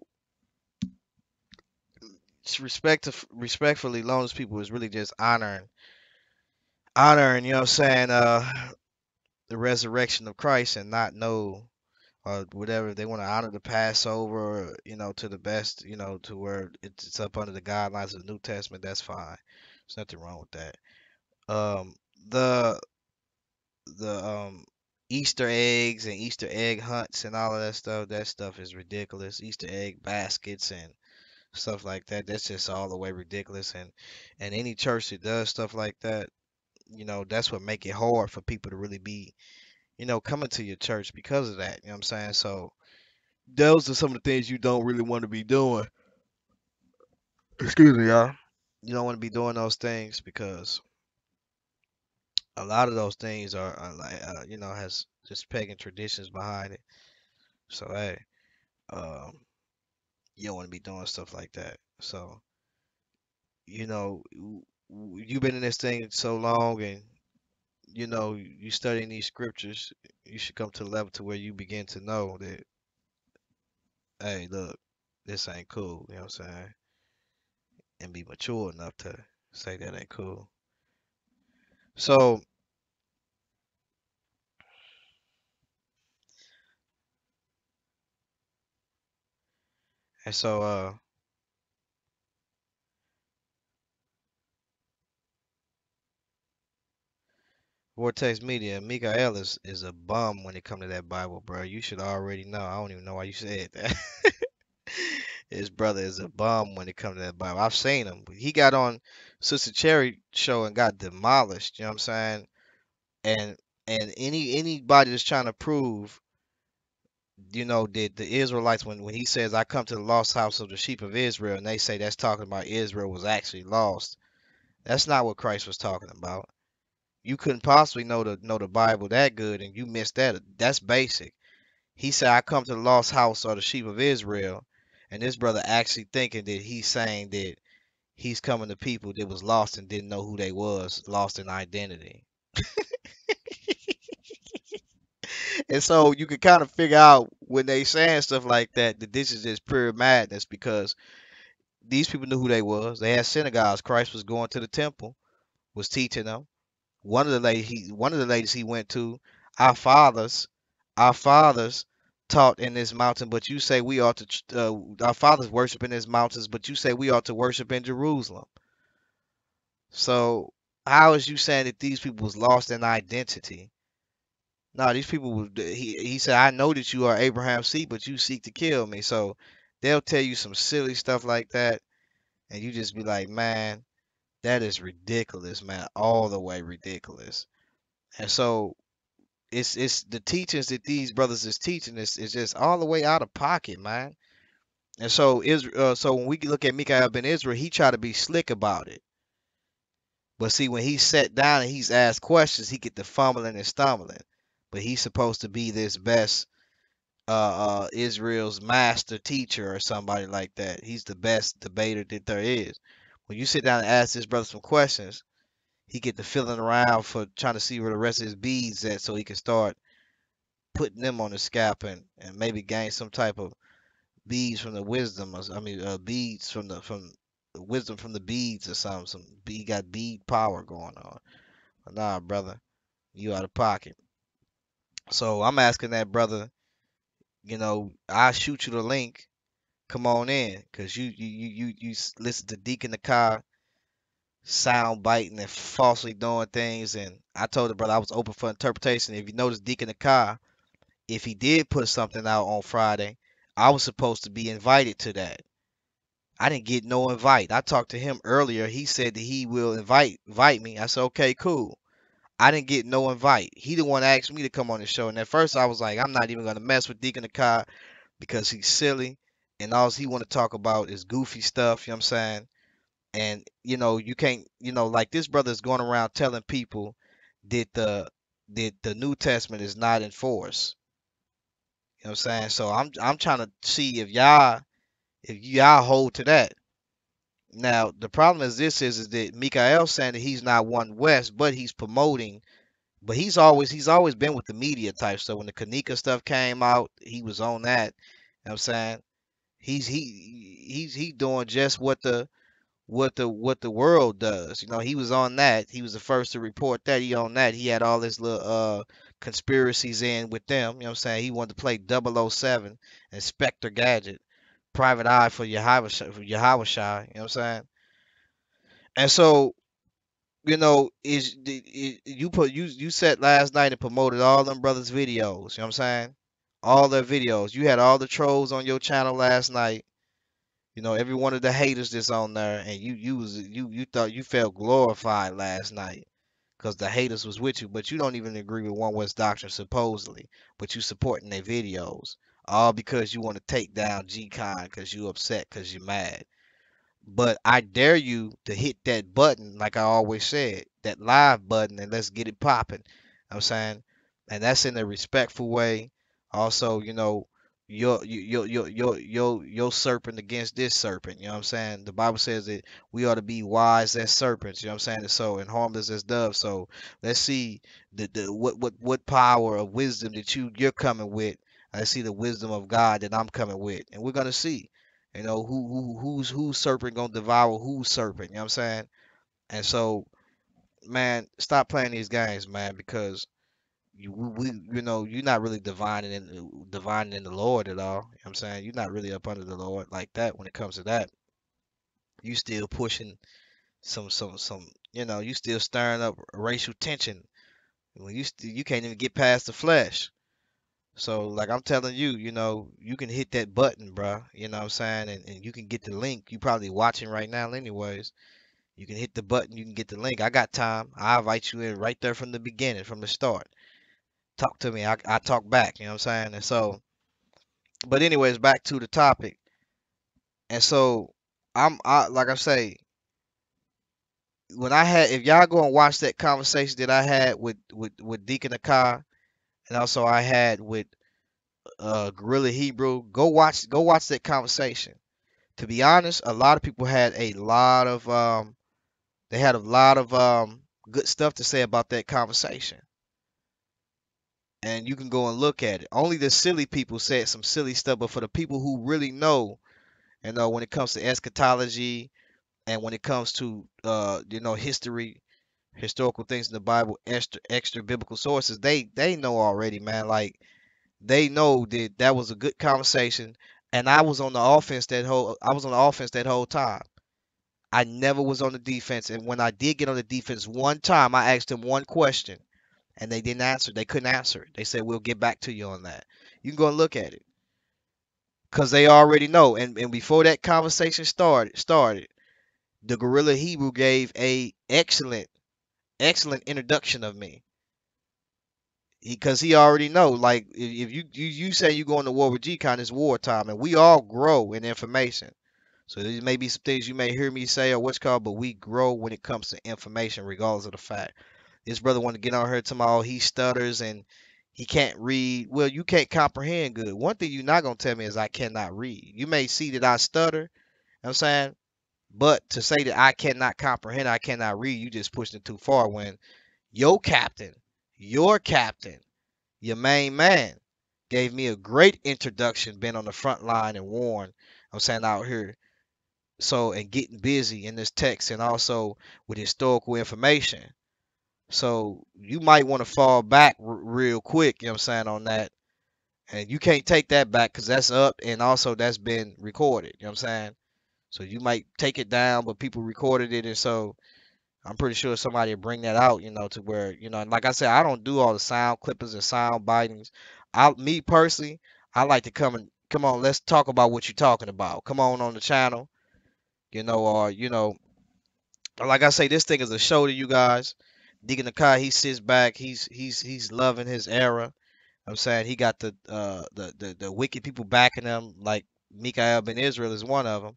respectfully, Lone's people is really just honoring. You know what I'm saying? The resurrection of Christ, and not know, or whatever, they want to honor the Passover, to the best, to where it's up under the guidelines of the New Testament. That's fine. There's nothing wrong with that. Um, the the Easter eggs and Easter egg hunts and all of that stuff is ridiculous. Easter egg baskets and stuff like that. That's just all the way ridiculous. And any church that does stuff like that, that's what make it hard for people to really be, coming to your church because of that. You know what I'm saying? So those are some of the things you don't really want to be doing. Excuse me, y'all. You don't want to be doing those things because a lot of those things are like, has just pagan traditions behind it. So hey, um, you don't want to be doing stuff like that. So you've been in this thing so long, and you studying these scriptures. You should come to the level to where you begin to know that, hey, look, this ain't cool. You know what I'm saying? And be mature enough to say that ain't cool. So and so Vortex Media, Mika'el is a bum when it come to that Bible, bro. You should already know. I don't even know why you said that. His brother is a bum when it comes to that Bible. I've seen him. He got on Sister Cherry show and got demolished. You know what I'm saying? And anybody that's trying to prove, that the Israelites, when he says, "I come to the lost house of the sheep of Israel," and they say that's talking about Israel was actually lost. That's not what Christ was talking about. You couldn't possibly know the Bible that good, and you missed that. That's basic. He said, "I come to the lost house or the sheep of Israel," and this brother actually thinking that he's saying that he's coming to people that was lost and didn't know who they was, lost in identity. And so you can kind of figure out when they saying stuff like that this is just pure madness, because these people knew who they was. They had synagogues. Christ was going to the temple, was teaching them. One of the ladies he went to, our fathers, our fathers taught in this mountain, but you say we ought to. Our fathers worship in these mountains, but you say we ought to worship in Jerusalem. So how is you saying that these people was lost in identity? No, these people was. He said, "I know that you are Abraham's seed, but you seek to kill me." So they'll tell you some silly stuff like that, and you just be like, "Man, that is ridiculous, man, all the way ridiculous." And so it's the teachings that these brothers is teaching is just all the way out of pocket, man. And so so when we look at Mika'el ben Israel, he tried to be slick about it. But see, when he sat down and he's asked questions, he get the fumbling and stumbling. But he's supposed to be this best Israel's master teacher or somebody like that. He's the best debater that there is. When you sit down and ask this brother some questions, he get the feeling around for trying to see where the rest of his beads at, so he can start putting them on the scalp, and maybe gain some type of beads from the wisdom. I mean, beads from the wisdom from the beads or something. He got bead power going on. But nah, brother, you out of pocket. So I'm asking that brother. I shoot you the link. Come on in, cause you listen to Deacon the car sound biting and falsely doing things, and I told the brother I was open for interpretation. If you notice, Deacon the car, if he did put something out on Friday, I was supposed to be invited to that. I didn't get no invite. I talked to him earlier. He said that he will invite me. I said, okay, cool. I didn't get no invite. He the one asked me to come on the show. And at first I was like, I'm not even gonna mess with Deacon Akai because he's silly and all he want to talk about is goofy stuff, you know what I'm saying? And you can't, like this brother's going around telling people that the New Testament is not enforced. You know what I'm saying? So I'm trying to see if y'all hold to that. Now the problem is that Mika'el saying that he's not one West, but he's promoting. But he's always been with the media type. So when the Kanika stuff came out, he was on that. You know what I'm saying? He's doing just what the world does. He was on that. He was the first to report that. He on that. He had all his little conspiracies in with them. You know what I'm saying? He wanted to play 007, Inspector Gadget, Private Eye for Yahweh Shai. You know what I'm saying? And so, you sat last night and promoted all them brothers' videos. You know what I'm saying? All their videos. You had all the trolls on your channel last night. Every one of the haters that's on there, and you thought you felt glorified last night because the haters was with you, but you don't even agree with One West doctrine supposedly, but you supporting their videos all because you want to take down G-Con because you upset because you're mad. But I dare you to hit that button, like I always said, that live button, and let's get it popping. You know what I'm saying, and that's in a respectful way. Also, your serpent against this serpent. You know what I'm saying? The Bible says that we ought to be wise as serpents. You know what I'm saying? And so, and harmless as doves. So let's see what power of wisdom that you're coming with. Let's see the wisdom of God that I'm coming with, and we're gonna see. Who's serpent gonna devour who's serpent? You know what I'm saying? And so, man, stop playing these games, man, because you're not really divining in the Lord at all. You know what I'm saying? You're not really up under the Lord like that when it comes to that. You still pushing some. You still stirring up racial tension when you can't even get past the flesh. So, like I'm telling you, you can hit that button, bruh. You know what I'm saying? And you can get the link. You probably watching right now, anyways. You can hit the button. You can get the link. I got time. I invite you in right there from the beginning, from the start. Talk to me. I talk back. You know what I'm saying? And so, but anyways, back to the topic. And so, like I say, if y'all go and watch that conversation that I had with Deacon Akai, and also I had with Gorilla Hebrew, go watch that conversation. To be honest, a lot of people had a lot of good stuff to say about that conversation. And you can go and look at it. Only the silly people said some silly stuff, but for the people who really know, when it comes to eschatology and when it comes to historical things in the Bible, extra biblical sources, they know already, man. Like they know that that was a good conversation, and I was on the offense that whole time. I never was on the defense, and when I did get on the defense one time, I asked them one question, and they didn't answer. They couldn't answer it. They said, "We'll get back to you on that." You can go and look at it, cause they already know. And before that conversation started, the Gorilla Hebrew gave a excellent introduction of me, because he already know. Like if you say you going to war with GCon, it's wartime, and we all grow in information. So there may be some things you may hear me say or what's called, but we grow when it comes to information, regardless of the fact. This brother want to get on here tomorrow. He stutters and he can't read. Well, you can't comprehend good. One thing you're not gonna tell me is I cannot read. You may see that I stutter. You know what I'm saying, but to say that I cannot comprehend, I cannot read, you just pushed it too far. When your captain, your captain, your main man, gave me a great introduction, been on the front line and warned. I'm saying out here, so and getting busy in this text and also with historical information. So you might want to fall back real quick, you know what I'm saying, on that. And you can't take that back because that's up and also that's been recorded, you know what I'm saying? So you might take it down, but people recorded it, and so I'm pretty sure somebody will bring that out, to where, and like I said, I don't do all the sound clippings and sound bitings. Me personally, I like to come on, let's talk about what you're talking about. Come on the channel, or like I say, this thing is a show to you guys. Deacon Nakai, he sits back, he's loving his era. I'm saying he got the wicked people backing him, like Mika'el ben Israel is one of them.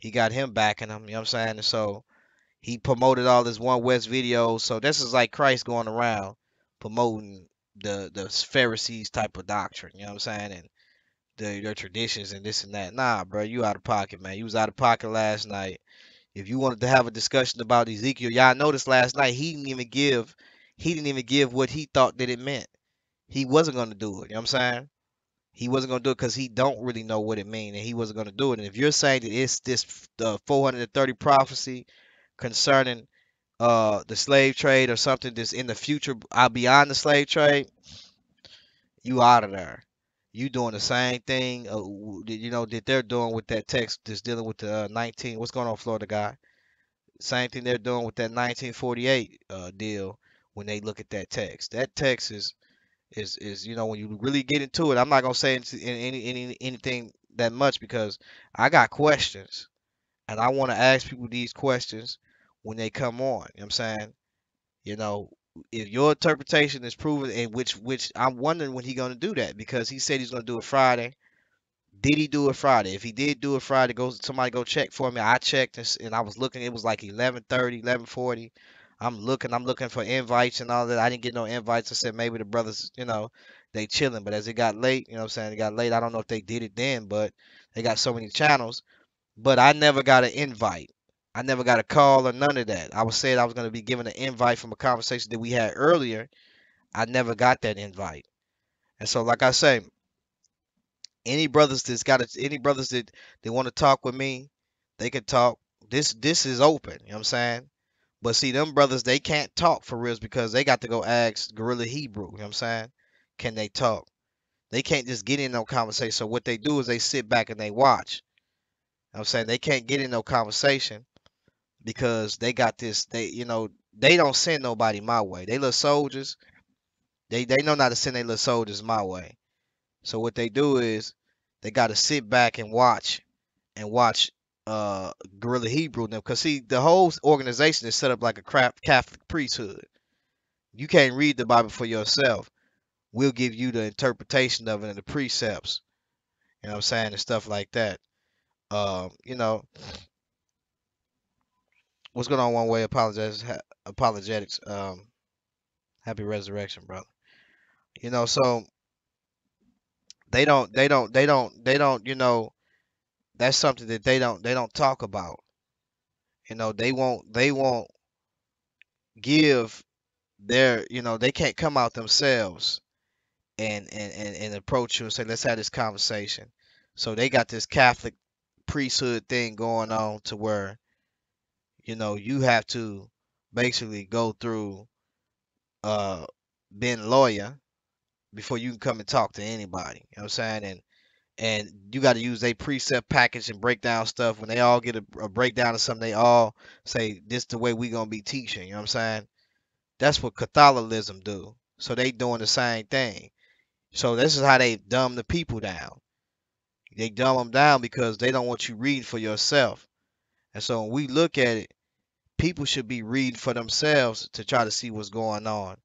He got him backing him. You know what I'm saying? And so he promoted all his One West videos. So this is like Christ going around promoting the Pharisees type of doctrine. You know what I'm saying? And their traditions and this and that. Nah, bro, you out of pocket, man. You was out of pocket last night. If you wanted to have a discussion about Ezekiel, y'all noticed last night he didn't even give what he thought that it meant. He wasn't gonna do it. You know what I'm saying? He wasn't gonna do it because he don't really know what it means, and he wasn't gonna do it. And if you're saying that it's this 430 prophecy concerning the slave trade or something that's in the future beyond the slave trade, you out of there. You doing the same thing, that they're doing with that text that's dealing with the 19. What's going on, Florida guy? Same thing they're doing with that 1948 deal when they look at that text. That text is when you really get into it. I'm not gonna say anything that much because I got questions and I want to ask people these questions when they come on. You know what I'm saying? You know, if your interpretation is proven, and which I'm wondering when he gonna do that because he said he's gonna do it Friday. Did he do it Friday? If he did do it Friday, somebody go check for me. I checked and I was looking. It was like 11:30, 11:40. I'm looking for invites and all that. I didn't get no invites. I said maybe the brothers, they chilling. But as it got late, you know what I'm saying? It got late. I don't know if they did it then, but they got so many channels. But I never got an invite. I never got a call or none of that. I was said I was going to be given an invite from a conversation that we had earlier. I never got that invite. And so, like I say, any brothers that they want to talk with me, they can talk. This is open, you know what I'm saying? But see, them brothers, they can't talk for reals because they got to go ask Gorilla Hebrew, you know what I'm saying? Can they talk? They can't just get in no conversation. So what they do is they sit back and they watch. You know what I'm saying? They can't get in no conversation because they got this, they don't send nobody my way. They little soldiers, they know not to send their little soldiers my way. So what they do is they got to sit back and watch Guerrilla Hebrew them because see the whole organization is set up like a Catholic priesthood. You can't read the Bible for yourself. We'll give you the interpretation of it and the precepts. You know what I'm saying and stuff like that. You know what's going on? One way apologetics. Happy resurrection, brother. So they don't. That's something that they don't talk about. They won't give they can't come out themselves and approach you and say, let's have this conversation. So they got this Catholic priesthood thing going on to where, you have to basically go through uh being a lawyer before you can come and talk to anybody. You know what I'm saying? And you got to use a precept package and break down stuff. When they all get a breakdown of something, they all say this the way we gonna be teaching. You know what I'm saying? That's what Catholicism do. So they doing the same thing. So this is how they dumb the people down. They dumb them down because they don't want you reading for yourself. And so when we look at it, people should be reading for themselves to try to see what's going on,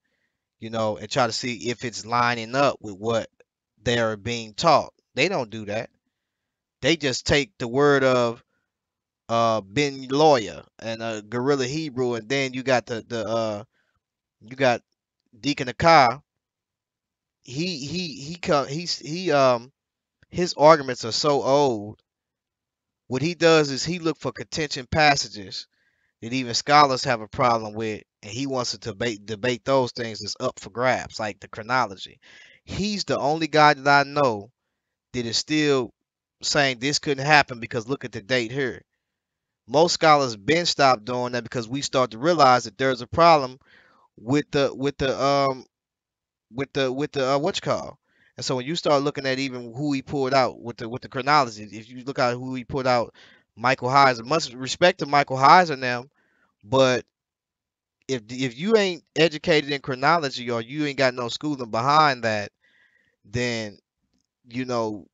and try to see if it's lining up with what they're being taught. They don't do that. They just take the word of Ben Lawyer and Gorilla Hebrew, and then you got you got Deacon Akai. He come he his arguments are so old. What he does is he look for contention passages that even scholars have a problem with, and he wants to debate those things that's up for grabs, like the chronology. He's the only guy that I know that is still saying this couldn't happen because look at the date here. Most scholars been stopped doing that because we start to realize that there's a problem with the what you call. And so when you start looking at even who he pulled out with the chronology, if you look at who he pulled out, Michael Heiser, much respect to Michael Heiser now, but if you ain't educated in chronology or you ain't got no schooling behind that, then you know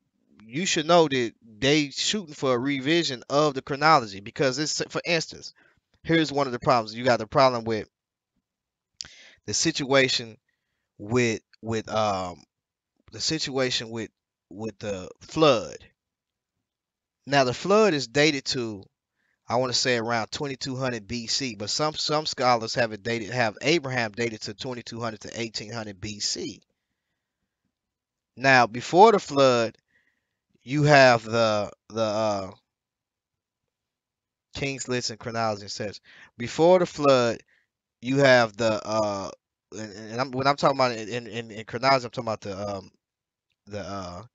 you should know that they shooting for a revision of the chronology because it's for instance, here's one of the problems. You got the problem with the situation with the situation with the flood. Now the flood is dated to I want to say around 2200 BC, but some scholars have Abraham dated to 2200 to 1800 BC. Now, before the flood, you have the King's List and Chronology says before the flood, you have when I'm talking about in chronology, I'm talking about the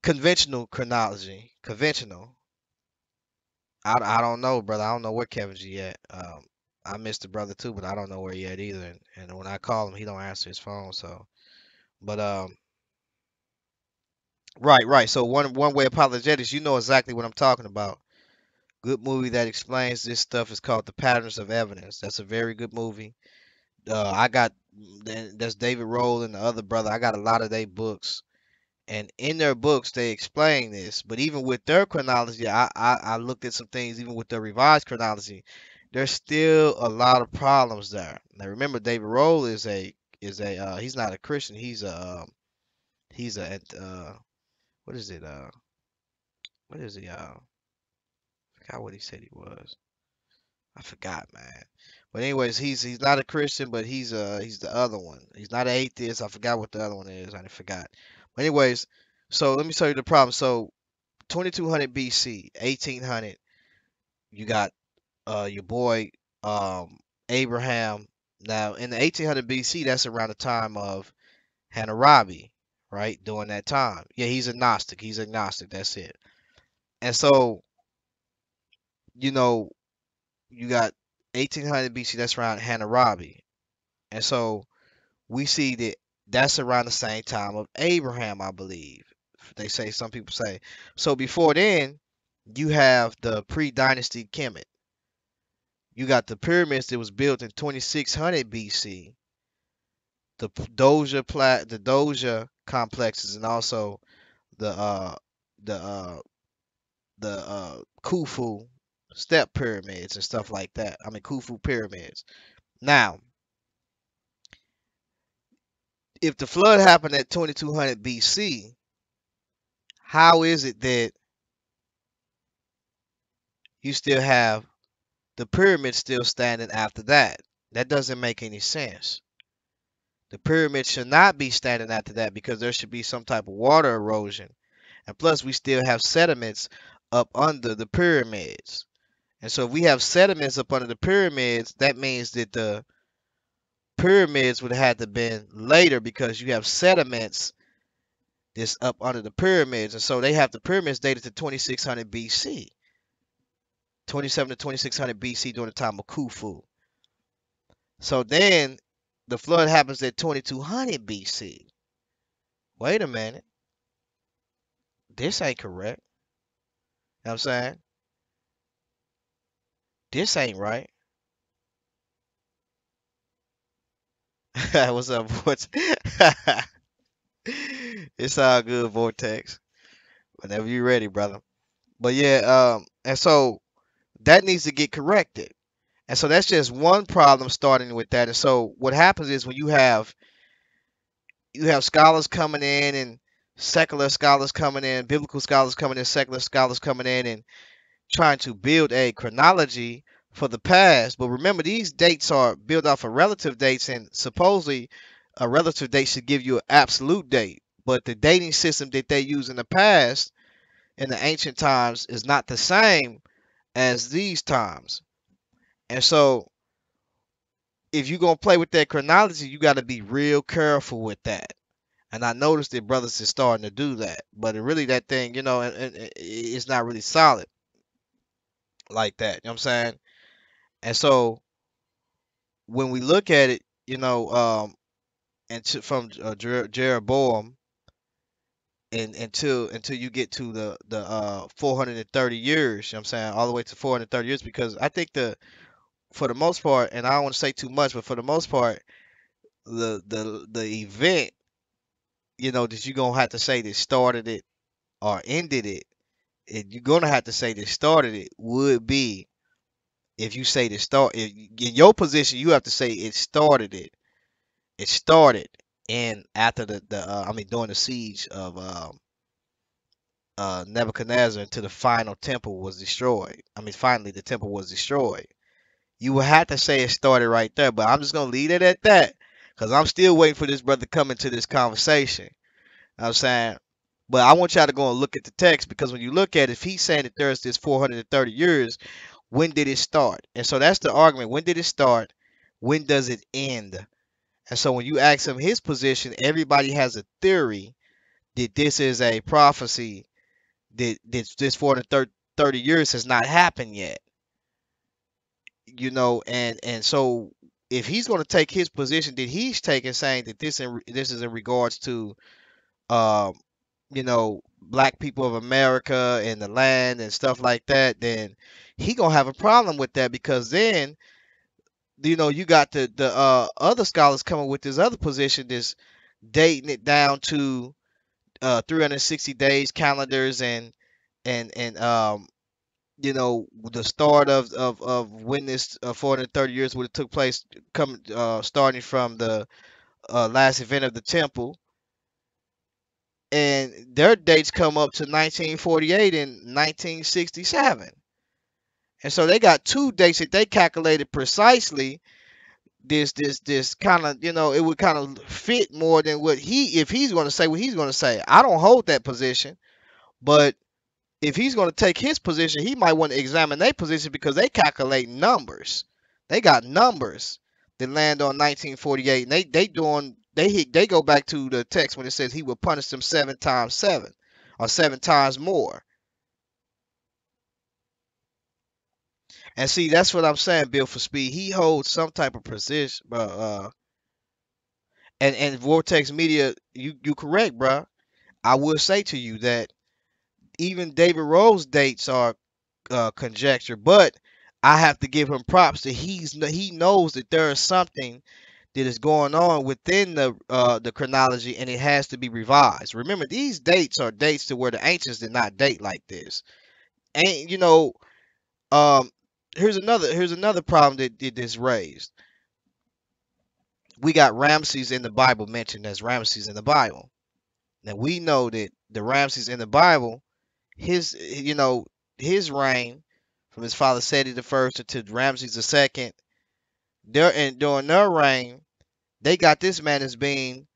conventional chronology, conventional. I don't know, brother. I don't know where Kevin G at. I missed the brother too, but I don't know where he at either. And when I call him, he don't answer his phone. So, but right, right. So one way apologetics, you know exactly what I'm talking about. Good movie that explains this stuff is called The Patterns of Evidence. That's a very good movie. I got that's David Roll and the other brother. I got a lot of their books, and in their books they explain this. But even with their chronology, I looked at some things. Even with their revised chronology, there's still a lot of problems there. Now remember, David Roll is a he's not a Christian. He's a what is it what is he forgot what he said he was. I forgot, man. But anyways, he's not a Christian, but he's the other one. He's not an atheist. I forgot what the other one is. I forgot. But anyways, so let me tell you the problem. So 2200 BC, 1800, you got your boy Abraham. Now in the 1800 BC, that's around the time of Hammurabi, right? During that time, yeah, he's agnostic. He's agnostic. That's it. And so you know you got 1800 BC. That's around Hammurabi. And so we see that that's around the same time of Abraham, I believe. They say some people say. So before then, you have the pre-dynasty Kemet. You got the pyramids that was built in 2600 BC, the Doja complexes, and also the the uh Khufu step pyramids and stuff like that. I mean Khufu pyramids. Now, if the flood happened at 2200 BC, how is it that you still have the pyramid still standing after that? That doesn't make any sense. The pyramid should not be standing after that because there should be some type of water erosion. And plus, we still have sediments up under the pyramids. And so, if we have sediments up under the pyramids, that means that the pyramids would have had to been later because you have sediments that's up under the pyramids. And so, they have the pyramids dated to 2600 BC, 27 to 2600 BC during the time of Khufu. So then the flood happens at 2200 BC. Wait a minute. This ain't correct. You know what I'm saying? This ain't right. What's up, Vortex? It's all good, Vortex. Whenever you're ready, brother. But yeah, and so that needs to get corrected. And so that's just one problem starting with that. And so what happens is when you have scholars coming in and secular scholars coming in, biblical scholars coming in, secular scholars coming in and trying to build a chronology for the past. But remember, these dates are built off of relative dates, and supposedly a relative date should give you an absolute date. But the dating system that they use in the past, in the ancient times, is not the same as these times. And so, if you're going to play with that chronology, you got to be real careful with that. And I noticed that brothers is starting to do that. But really, that thing, it's not really solid like that. You know what I'm saying? And so, when we look at it, from Jeroboam and until you get to the 430 years, you know what I'm saying, all the way to 430 years, because I think for the most part, and I don't want to say too much, but for the most part, the event, that you're gonna have to say that started it or ended it, and you're gonna have to say that started it would be if you say that in your position, you have to say it started it. It started and after I mean during the siege of Nebuchadnezzar until the final temple was destroyed. I mean, finally the temple was destroyed. You would have to say it started right there, but I'm just gonna leave it at that because I'm still waiting for this brother to come into this conversation. You know what I'm saying, but I want y'all to go and look at the text because when you look at it, if he's saying that there's this 430 years, when did it start? And so that's the argument. When did it start? When does it end? And so when you ask him his position, everybody has a theory that this is a prophecy that this 430 years has not happened yet. You know, and so if he's going to take his position that he's taking, saying that this is in regards to um you know, black people of America and the land and stuff like that, then he gonna have a problem with that because then you know you got the other scholars coming with this other position that's dating it down to 360 days calendars and you know the start of when this 430 years would have took place come starting from the last event of the temple, and their dates come up to 1948 and 1967. And so they got two dates that they calculated precisely. This kind of, you know, it would kind of fit more than what if he's going to say what he's going to say. I don't hold that position, but if he's going to take his position, he might want to examine their position because they calculate numbers. They got numbers that land on 1948, and they go back to the text when it says he will punish them 7 times 7, or 7 times more. And see, that's what I'm saying, Bill for Speed. He holds some type of position, and Vortex Media, you correct, bro. I will say to you that even David Rose dates are conjecture, but I have to give him props that he knows that there is something that is going on within the chronology, and it has to be revised. Remember, these dates are dates to where the ancients did not date like this. And you know, um, here's another problem that is raised. We got Ramses in the Bible mentioned as Ramses in the Bible. Now we know that the Ramses in the Bible, his reign from his father Seti the first to Ramses the second, during their reign, they got this man as being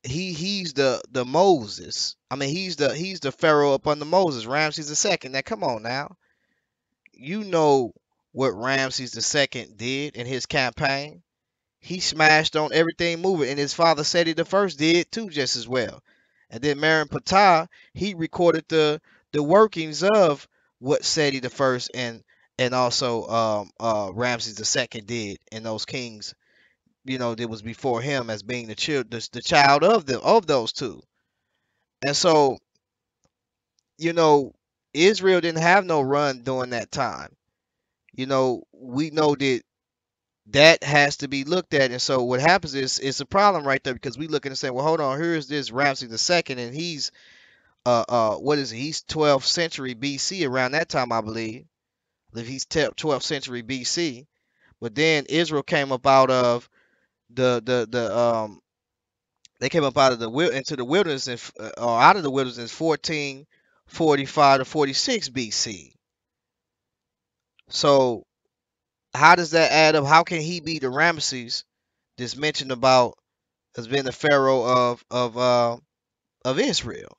he's the Moses. I mean he's the Pharaoh up under Moses, Ramses the second. Now come on now. You know what Ramses the second did in his campaign. He smashed on everything moving, and his father Seti the first did too just as well. And then Marin Ptah, he recorded the workings of what Seti the first and also Ramses the second did, and those kings, you know, that was before him as being the child of those two. And so, you know, Israel didn't have no run during that time. You know, we know that has to be looked at. And so what happens is it's a problem right there because we look and say, well, hold on, here is this Ramses the second, and he's what is he? He's 12th century BC around that time, I believe. I believe he's 12th century BC. But then Israel came up out of the they came up out of into the wilderness or out of the wilderness in 1445 to 46 BC. So how does that add up? How can he be the Ramses that's mentioned about as being the pharaoh of Israel?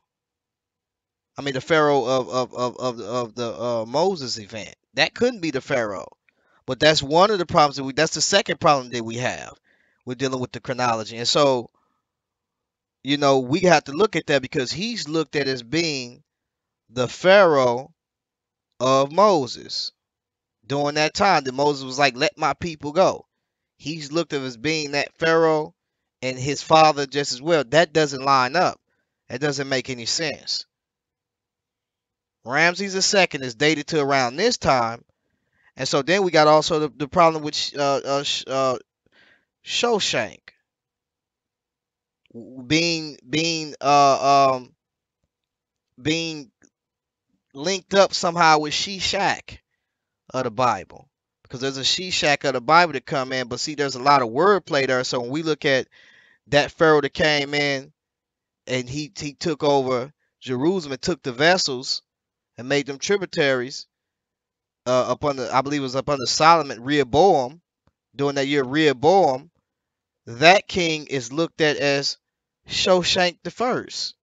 I mean, the pharaoh of the Moses event. That couldn't be the pharaoh. But that's one of the problems that's the second problem that we have. We're dealing with the chronology. And so, you know, we have to look at that because he's looked at as being the pharaoh of Moses during that time that Moses was like, let my people go. He's looked at as being that pharaoh and his father just as well. That doesn't line up. That doesn't make any sense. Ramses II is dated to around this time. And so then we got also the problem with Shoshank being linked up somehow with Shishak of the Bible, because there's a Shishak of the Bible that come in, but see, there's a lot of wordplay there. So when we look at that pharaoh that came in and he took over Jerusalem and took the vessels and made them tributaries up under, I believe it was up under Solomon, Rehoboam, during that year Rehoboam. That king is looked at as Shoshank the first.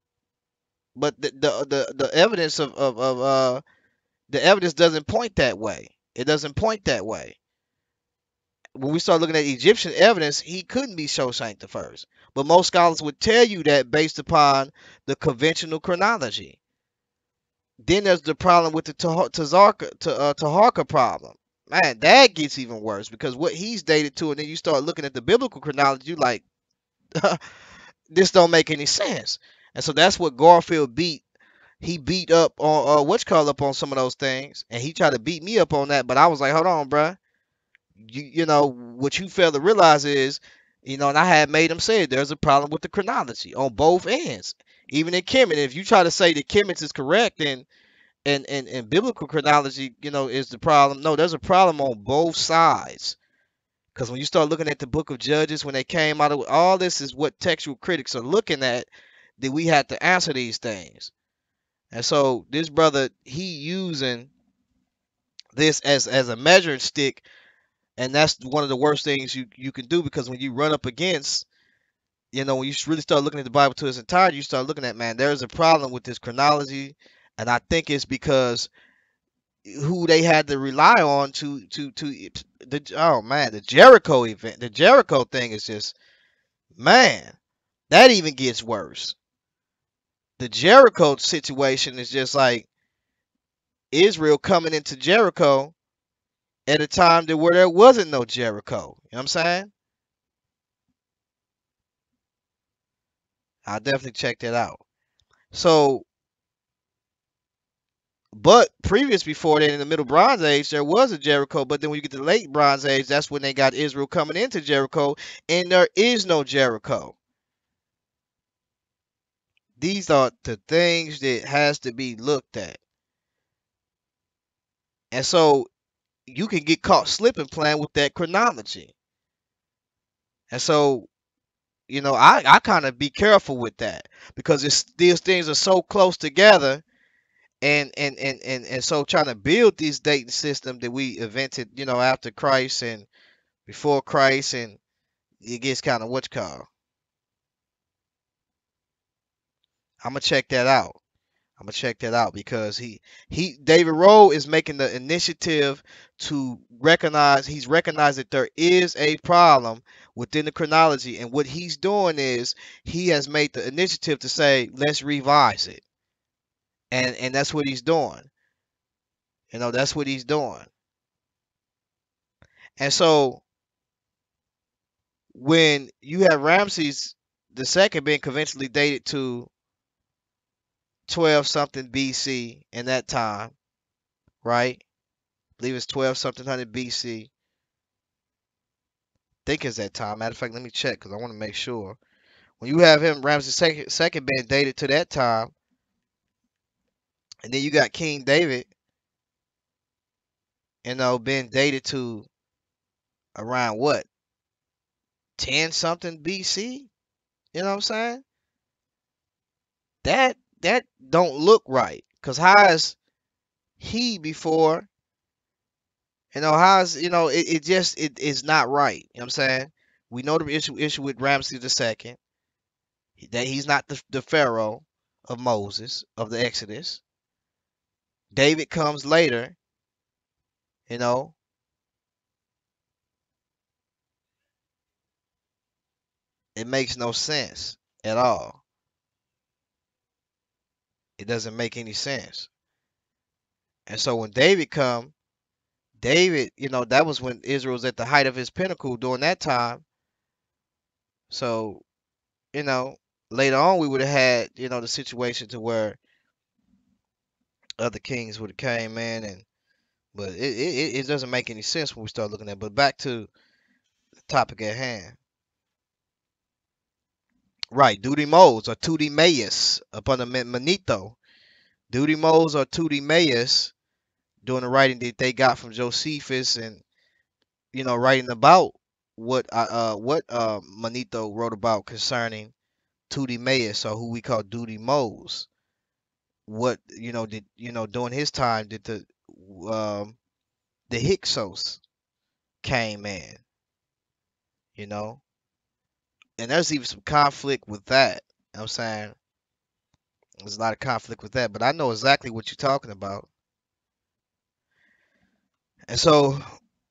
But the evidence of the evidence doesn't point that way. It doesn't point that way. When we start looking at Egyptian evidence, he couldn't be Shoshank the first. But most scholars would tell you that based upon the conventional chronology. Then there's the problem with the Taharka problem. Man, that gets even worse because what he's dated to, and then you start looking at the biblical chronology, you like, this don't make any sense. And so that's what Garfield beat. He beat up on up on some of those things, and he tried to beat me up on that. But I was like, hold on, bruh. You know what you fail to realize is, and I had made him say it, there's a problem with the chronology on both ends. Even in Kemet, if you try to say that Kemet is correct and biblical chronology, is the problem. No, there's a problem on both sides. Because when you start looking at the book of Judges, when they came out of all this is what textual critics are looking at, that we had to answer these things. And so this brother, he using this as a measuring stick, and that's one of the worst things you can do, because when you run up against, when you really start looking at the Bible to its entirety, you start looking at, man, there's a problem with this chronology, and I think it's because who they had to rely on the Jericho event. The Jericho thing is just, man, that even gets worse. The Jericho situation is just like Israel coming into Jericho at a time where there wasn't no Jericho. You know what I'm saying? I'll definitely check that out. So, but previous before that, in the Middle Bronze Age, there was a Jericho. But then when you get to the Late Bronze Age, that's when they got Israel coming into Jericho, and there is no Jericho. These are the things that has to be looked at. And so you can get caught slipping playing with that chronology. And so, I kind of be careful with that, because these things are so close together, and so trying to build this dating system that we invented, after Christ and before Christ, and it gets kind of what's called. I'm gonna check that out. I'm gonna check that out because David Rowe is making the initiative to recognize. He's recognized that there is a problem within the chronology, and what he's doing is he has made the initiative to say, let's revise it, and that's what he's doing. That's what he's doing. And so when you have Ramses the second being conventionally dated to 12 something BC in that time, right? I believe it's 12 something hundred BC. Think it's that time. Matter of fact, let me check because I want to make sure. When you have him, Ramses second being dated to that time, and then you got King David, being dated to around what, 10 something BC. You know what I'm saying? That don't look right. Cause how is he before? How's it is not right. You know what I'm saying? We know the issue with Ramses the second, that he's not the Pharaoh of Moses of the Exodus. David comes later, you know. It makes no sense at all. It doesn't make any sense. And so when David come, David, that was when Israel was at the height of his pinnacle during that time. So, you know, later on we would have had, the situation to where other kings would have came in, but it doesn't make any sense when we start looking at it. But back to the topic at hand. Right, Duty Moles or Tuti Mayas upon the Manito. Duty Moles or Tuti Mayas doing the writing that they got from Josephus, and writing about what Manito wrote about concerning Tuti Mayas, or who we call Duty Moles. what did during his time did um the Hyksos came in, you know, and there's even some conflict with that. You know what I'm saying there's a lot of conflict with that, but I know exactly what you're talking about. And so,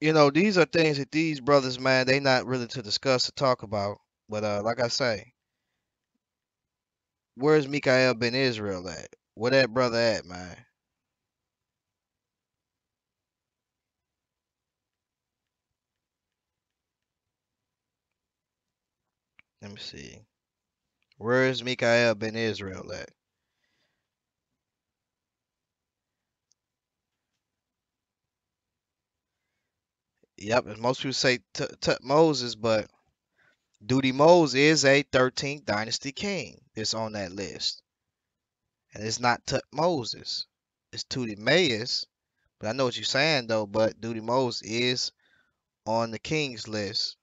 these are things that these brothers, man, they not really to discuss or talk about. But like I say, where's Mika'el ben Israel at? Where that brother at, man? Let me see. Where is Mika'el ben Israel at? Yep, and most people say Moses, but Duty Moses is a 13th dynasty king that's on that list. And it's not Moses. It's Tutmosis. But I know what you're saying though, but Duty Moses is on the king's list.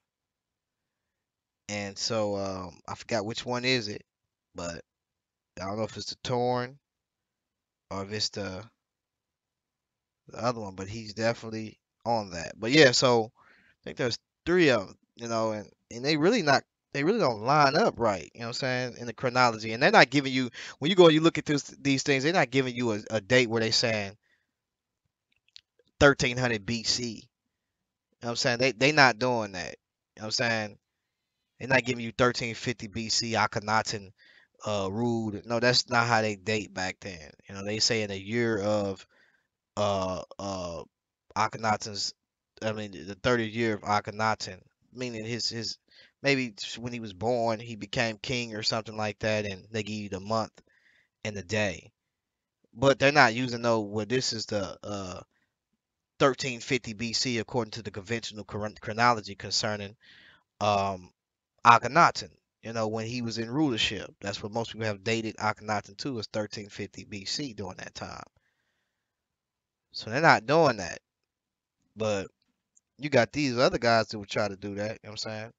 And so I forgot which one is it, but I don't know if it's the Torn or if it's the other one, but he's definitely on that. But yeah, so I think there's three of them, and they really don't line up right, you know what I'm saying, in the chronology. And they're not giving you when you go and you look at these things, they're not giving you a date where they saying 1300 BC. You know what I'm saying? They not doing that. You know what I'm saying? They're not giving you 1350 BC Akhenaten ruled. No, that's not how they date back then. They say in a year of Akhenaten's, I mean the 30th year of Akhenaten, meaning his maybe when he was born he became king or something like that, and they give you the month and the day. But they're not using no, well, this is the 1350 BC according to the conventional chronology concerning um Akhenaten. When he was in rulership, that's what most people have dated Akhenaten to, is 1350 BC during that time. So they're not doing that. But you got these other guys that would try to do that. You know what I'm saying?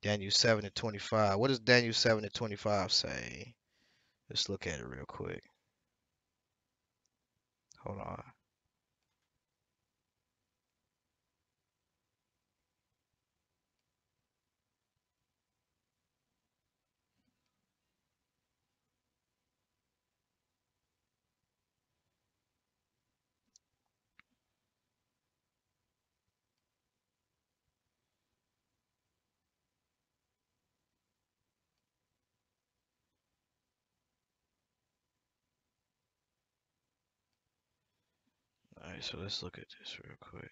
Daniel 7 and 25. What does Daniel 7 and 25 say? Let's look at it real quick. Hold on. All right, so let's look at this real quick.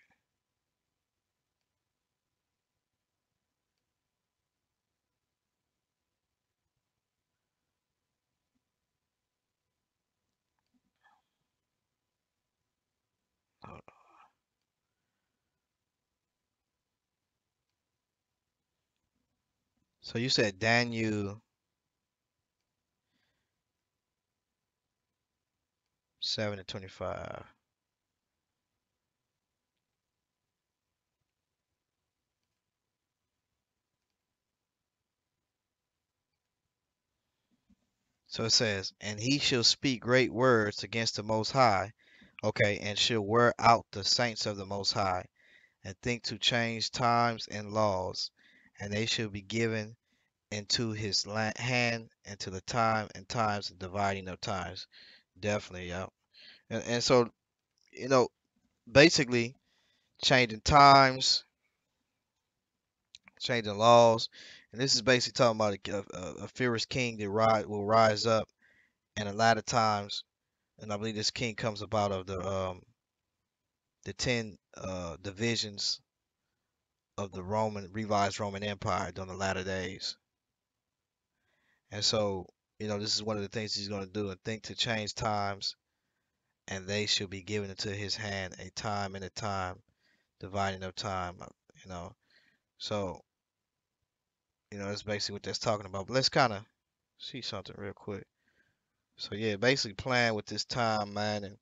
Hold on. So you said Daniel 7 and 25. So it says, and he shall speak great words against the Most High. Okay, and shall wear out the saints of the Most High, and think to change times and laws, and they shall be given into his hand, and to the time and times and dividing of times. Definitely, yeah. And so, you know, basically changing times, changing laws, and this is basically talking about a fierce king that will rise up, and a lot of times, and I believe this king comes about of the 10 divisions of the Roman revised Roman Empire during the latter days. And so, this is one of the things he's going to do, and think to change times, and they shall be given into his hand a time and a time, dividing of time, you know. So, that's basically what that's talking about. But let's kind of see something real quick. So yeah, basically playing with this time, man, and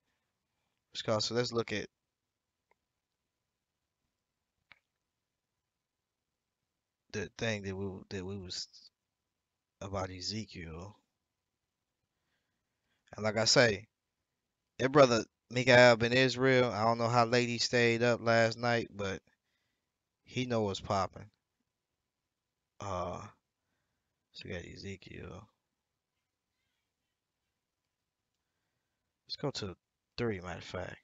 so let's look at the thing that we was about Ezekiel. And like I say, that brother Mika'el been Israel. I don't know how late he stayed up last night, but he know what's popping. So we got Ezekiel. Let's go to 3, matter of fact.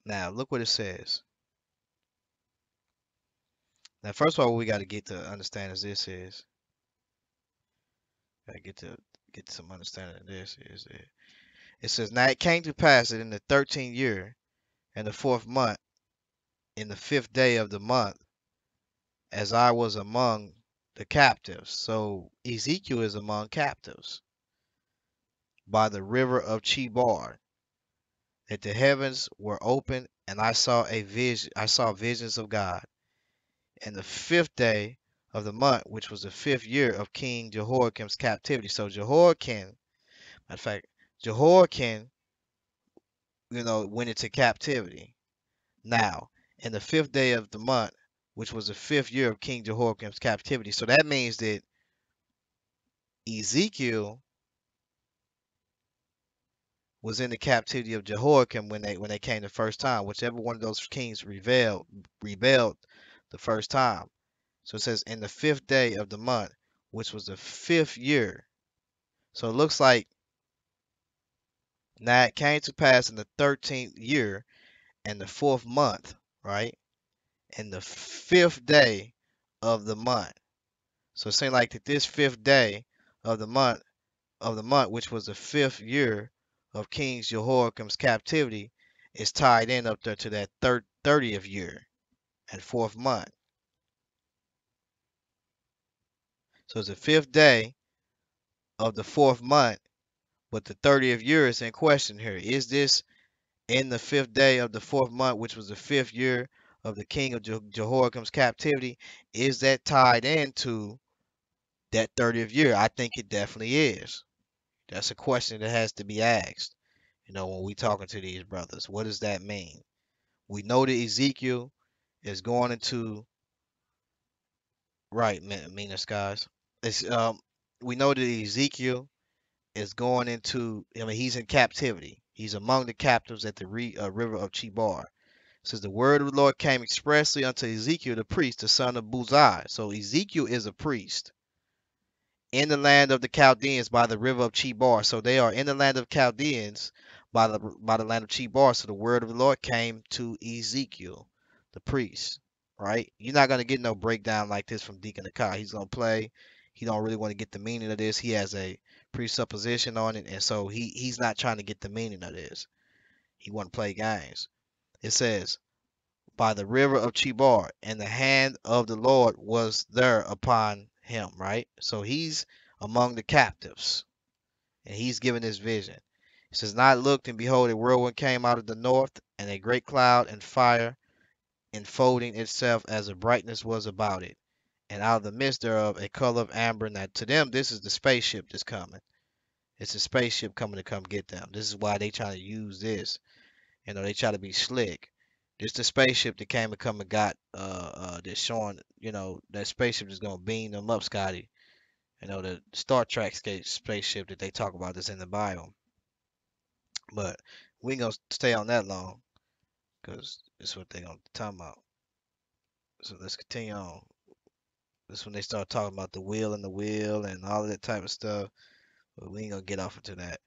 Now look what it says. Now, first of all, what we got to get to understand is this is gotta get some understanding of this is it says, now it came to pass that in the 13th year and the 4th month, in the 5th day of the month, as I was among the captives. So Ezekiel is among captives by the river of Chebar, that the heavens were open, and I saw a vision. I saw visions of God. And the 5th day of the month, which was the 5th year of King Jehoiakim's captivity. So Jehoiakim, matter of fact, Jehoiakim, went into captivity. Now, in the 5th day of the month, which was the 5th year of King Jehoiakim's captivity. So that means that Ezekiel was in the captivity of Jehoiakim when they came the first time. Whichever one of those kings rebelled the first time. So it says in the 5th day of the month, which was the 5th year. So it looks like now it came to pass in the 13th year and the 4th month, right? And the 5th day of the month. So it seemed like that this 5th day of the month, which was the 5th year of King Jehoiakim's captivity, is tied in up there to that 30th year and 4th month. So it's the 5th day of the 4th month, but the 30th year is in question here. Is this in the 5th day of the 4th month, which was the 5th year of the king of Jehoiakim's captivity? Is that tied into that 30th year? I think it definitely is. That's a question that has to be asked. When we talking to these brothers, what does that mean? We know that Ezekiel is going into right, meanest guys. It's we know that Ezekiel is going into. I mean, he's in captivity. He's among the captives at the river of Chebar. It says the word of the Lord came expressly unto Ezekiel the priest, the son of Buzi. So Ezekiel is a priest in the land of the Chaldeans by the river of Chebar. So they are in the land of Chaldeans by the land of Chebar. So the word of the Lord came to Ezekiel, the priest. Right? You're not gonna get no breakdown like this from Deacon Akai. He's gonna play. He don't really want to get the meaning of this. He has a presupposition on it, and so he's not trying to get the meaning of this. He want to play games. It says, by the river of Chebar, and the hand of the Lord was there upon him, right? So he's among the captives, and he's given this vision. It says, and I looked, and behold, a whirlwind came out of the north, and a great cloud and fire enfolding itself as a brightness was about it. And out of the midst thereof a color of amber. Now to them, this is the spaceship that's coming. It's a spaceship coming to come get them. This is why they trying to use this. They try to be slick. This the spaceship that came and come and got that's showing, that spaceship is gonna beam them up, Scotty. The Star Trek spaceship that they talk about that's in the bio. But we ain't gonna stay on that long because it's what they gonna talk about. So let's continue on. This when they start talking about the wheel and the wheel and all of that type of stuff. But we ain't gonna get off into that.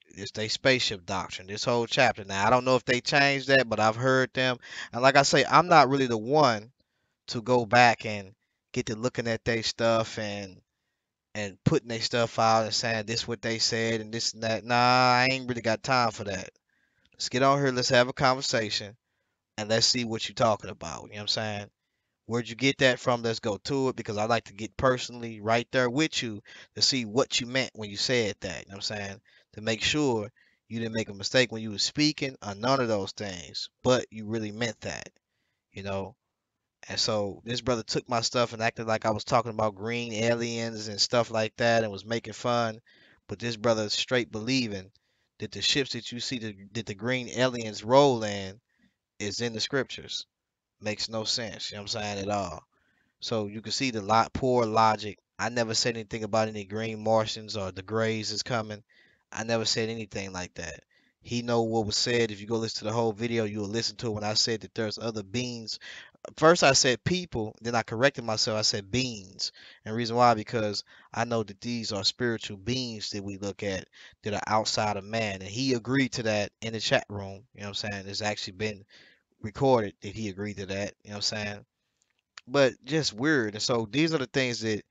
It's they spaceship doctrine. This whole chapter. Now I don't know if they changed that, but I've heard them. And like I say, I'm not really the one to go back and get to looking at their stuff and putting their stuff out and saying this what they said and this and that. Nah, I ain't really got time for that. Let's get on here. Let's have a conversation and let's see what you're talking about. You know what I'm saying? Where'd you get that from? Let's go to it because I like to get personally right there with you to see what you meant when you said that. You know what I'm saying? To make sure you didn't make a mistake when you were speaking or none of those things, but you really meant that, you know? And so this brother took my stuff and acted like I was talking about green aliens and stuff like that and was making fun. But this brother is straight believing that the ships that you see that the green aliens roll in is in the scriptures. Makes no sense, you know what I'm saying, at all. So you can see the poor logic I never said anything about any green Martians or the Greys is coming. I never said anything like that. He know what was said. If you go listen to the whole video, you will listen to it when I said that there's other beings. First I said people, then I corrected myself. I said beings. And the reason why, because I know that these are spiritual beings that we look at that are outside of man. And he agreed to that in the chat room. You know what I'm saying? It's actually been recorded that he agreed to that. You know what I'm saying? But just weird. And so these are the things that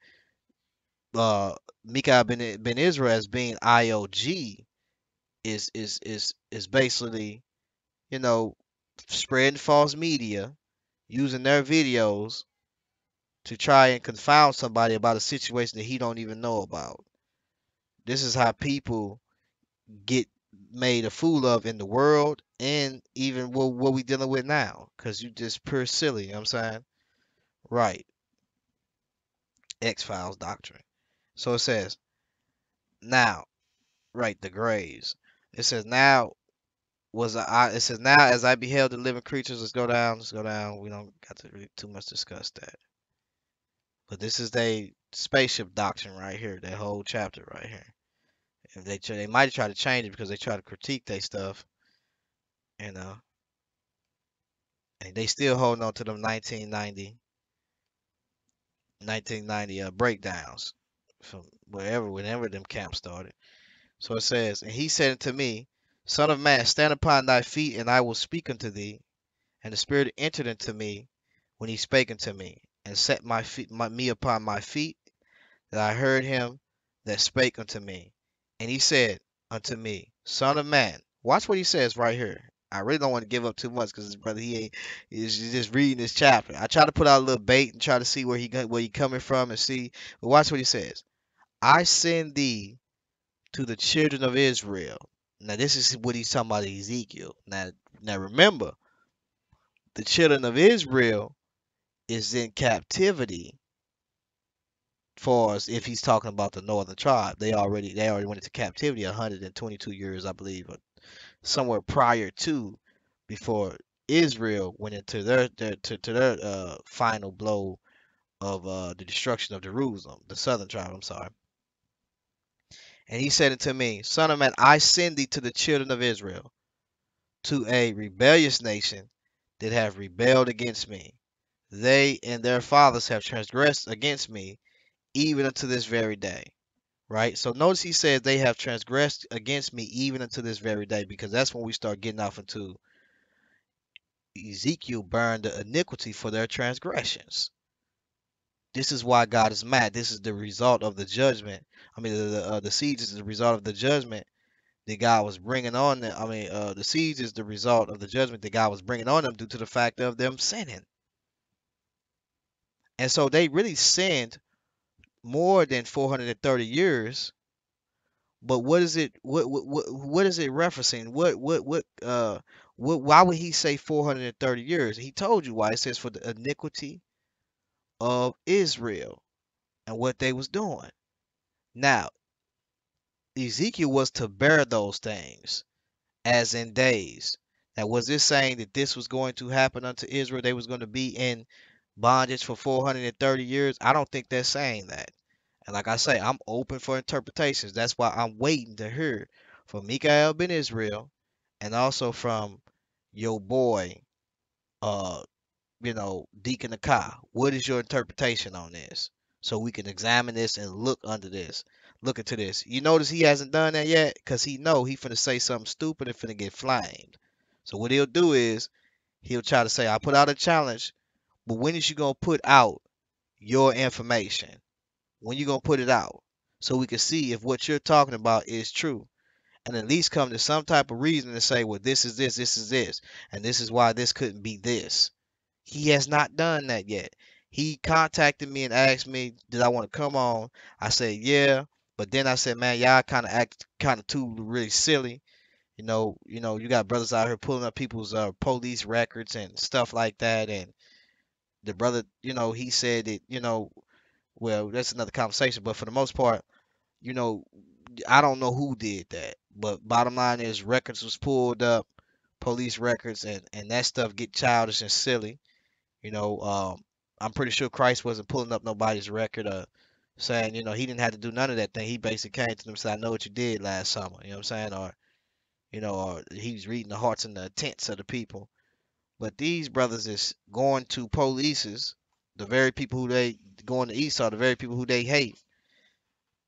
uh Mika'el ben Israel as being IOG is basically, you know, spreading false media, using their videos to try and confound somebody about a situation that he don't even know about. This is how people get made a fool of in the world and even what we dealing with now. Cause you just pure silly, you know what I'm saying? Right. X-Files doctrine. So it says, now, right, the graves. It says now it says now as I beheld the living creatures, let's go down. We don't got to really too much discuss that. But this is the spaceship doctrine right here, that whole chapter right here. And they might try to change it because they try to critique their stuff, you know, and they still holding on to them 1990 breakdowns from whenever them camps started. So it says, and he said unto me, Son of man, stand upon thy feet, and I will speak unto thee. And the Spirit entered into me when he spake unto me, and set me upon my feet, that I heard him that spake unto me. And he said unto me, Son of man, watch what he says right here. I really don't want to give up too much because his brother he's just reading this chapter. I try to put out a little bait and try to see where he coming from and see. But watch what he says. I send thee to the children of Israel. Now this is what he's talking about Ezekiel. Now remember, the children of Israel is in captivity for us if he's talking about the northern tribe. They already went into captivity 122 years, I believe, or somewhere prior to before Israel went into their final blow of the destruction of Jerusalem, the southern tribe, I'm sorry. And he said unto me, Son of man, I send thee to the children of Israel, to a rebellious nation that have rebelled against me. They and their fathers have transgressed against me, even unto this very day. Right? So notice he says they have transgressed against me even unto this very day, because that's when we start getting off into Ezekiel burned the iniquity for their transgressions. This is why God is mad. This is the result of the judgment. I mean, the siege is the result of the judgment that God was bringing on them. I mean, the siege is the result of the judgment that God was bringing on them due to the fact of them sinning. And so they really sinned more than 430 years. But what is it? What is it referencing? Why would he say 430 years? He told you why. It says for the iniquity of Israel and what they was doing. Now, Ezekiel was to bear those things, as in days. Now, was this saying that this was going to happen unto Israel? They was going to be in bondage for 430 years? I don't think they're saying that. And like I say, I'm open for interpretations. That's why I'm waiting to hear from Mika'el ben Israel and also from your boy, uh, Deacon Akai. What is your interpretation on this? So we can examine this and look into this. You notice he hasn't done that yet because he know he finna say something stupid and finna get flamed. So what he'll do is he'll try to say, I put out a challenge, but when is you gonna put out your information? When you gonna put it out? So we can see if what you're talking about is true. And at least come to some type of reason to say, well, this is this, and this is why this couldn't be this. He has not done that yet. He contacted me and asked me, did I want to come on? I said, yeah. But then I said, man, y'all kind of act kind of too really silly. You got brothers out here pulling up people's police records and stuff like that. And the brother, he said that, well, that's another conversation. But for the most part, you know, I don't know who did that. But bottom line is records was pulled up, police records, and that stuff get childish and silly. You know, I'm pretty sure Christ wasn't pulling up nobody's record. saying, you know, he didn't have to do none of that thing. He basically came to them and said, I know what you did last summer. You know what I'm saying? Or, you know, or he's reading the hearts and the intents of the people. But these brothers is going to polices, the very people who they going to Esau, the very people who they hate,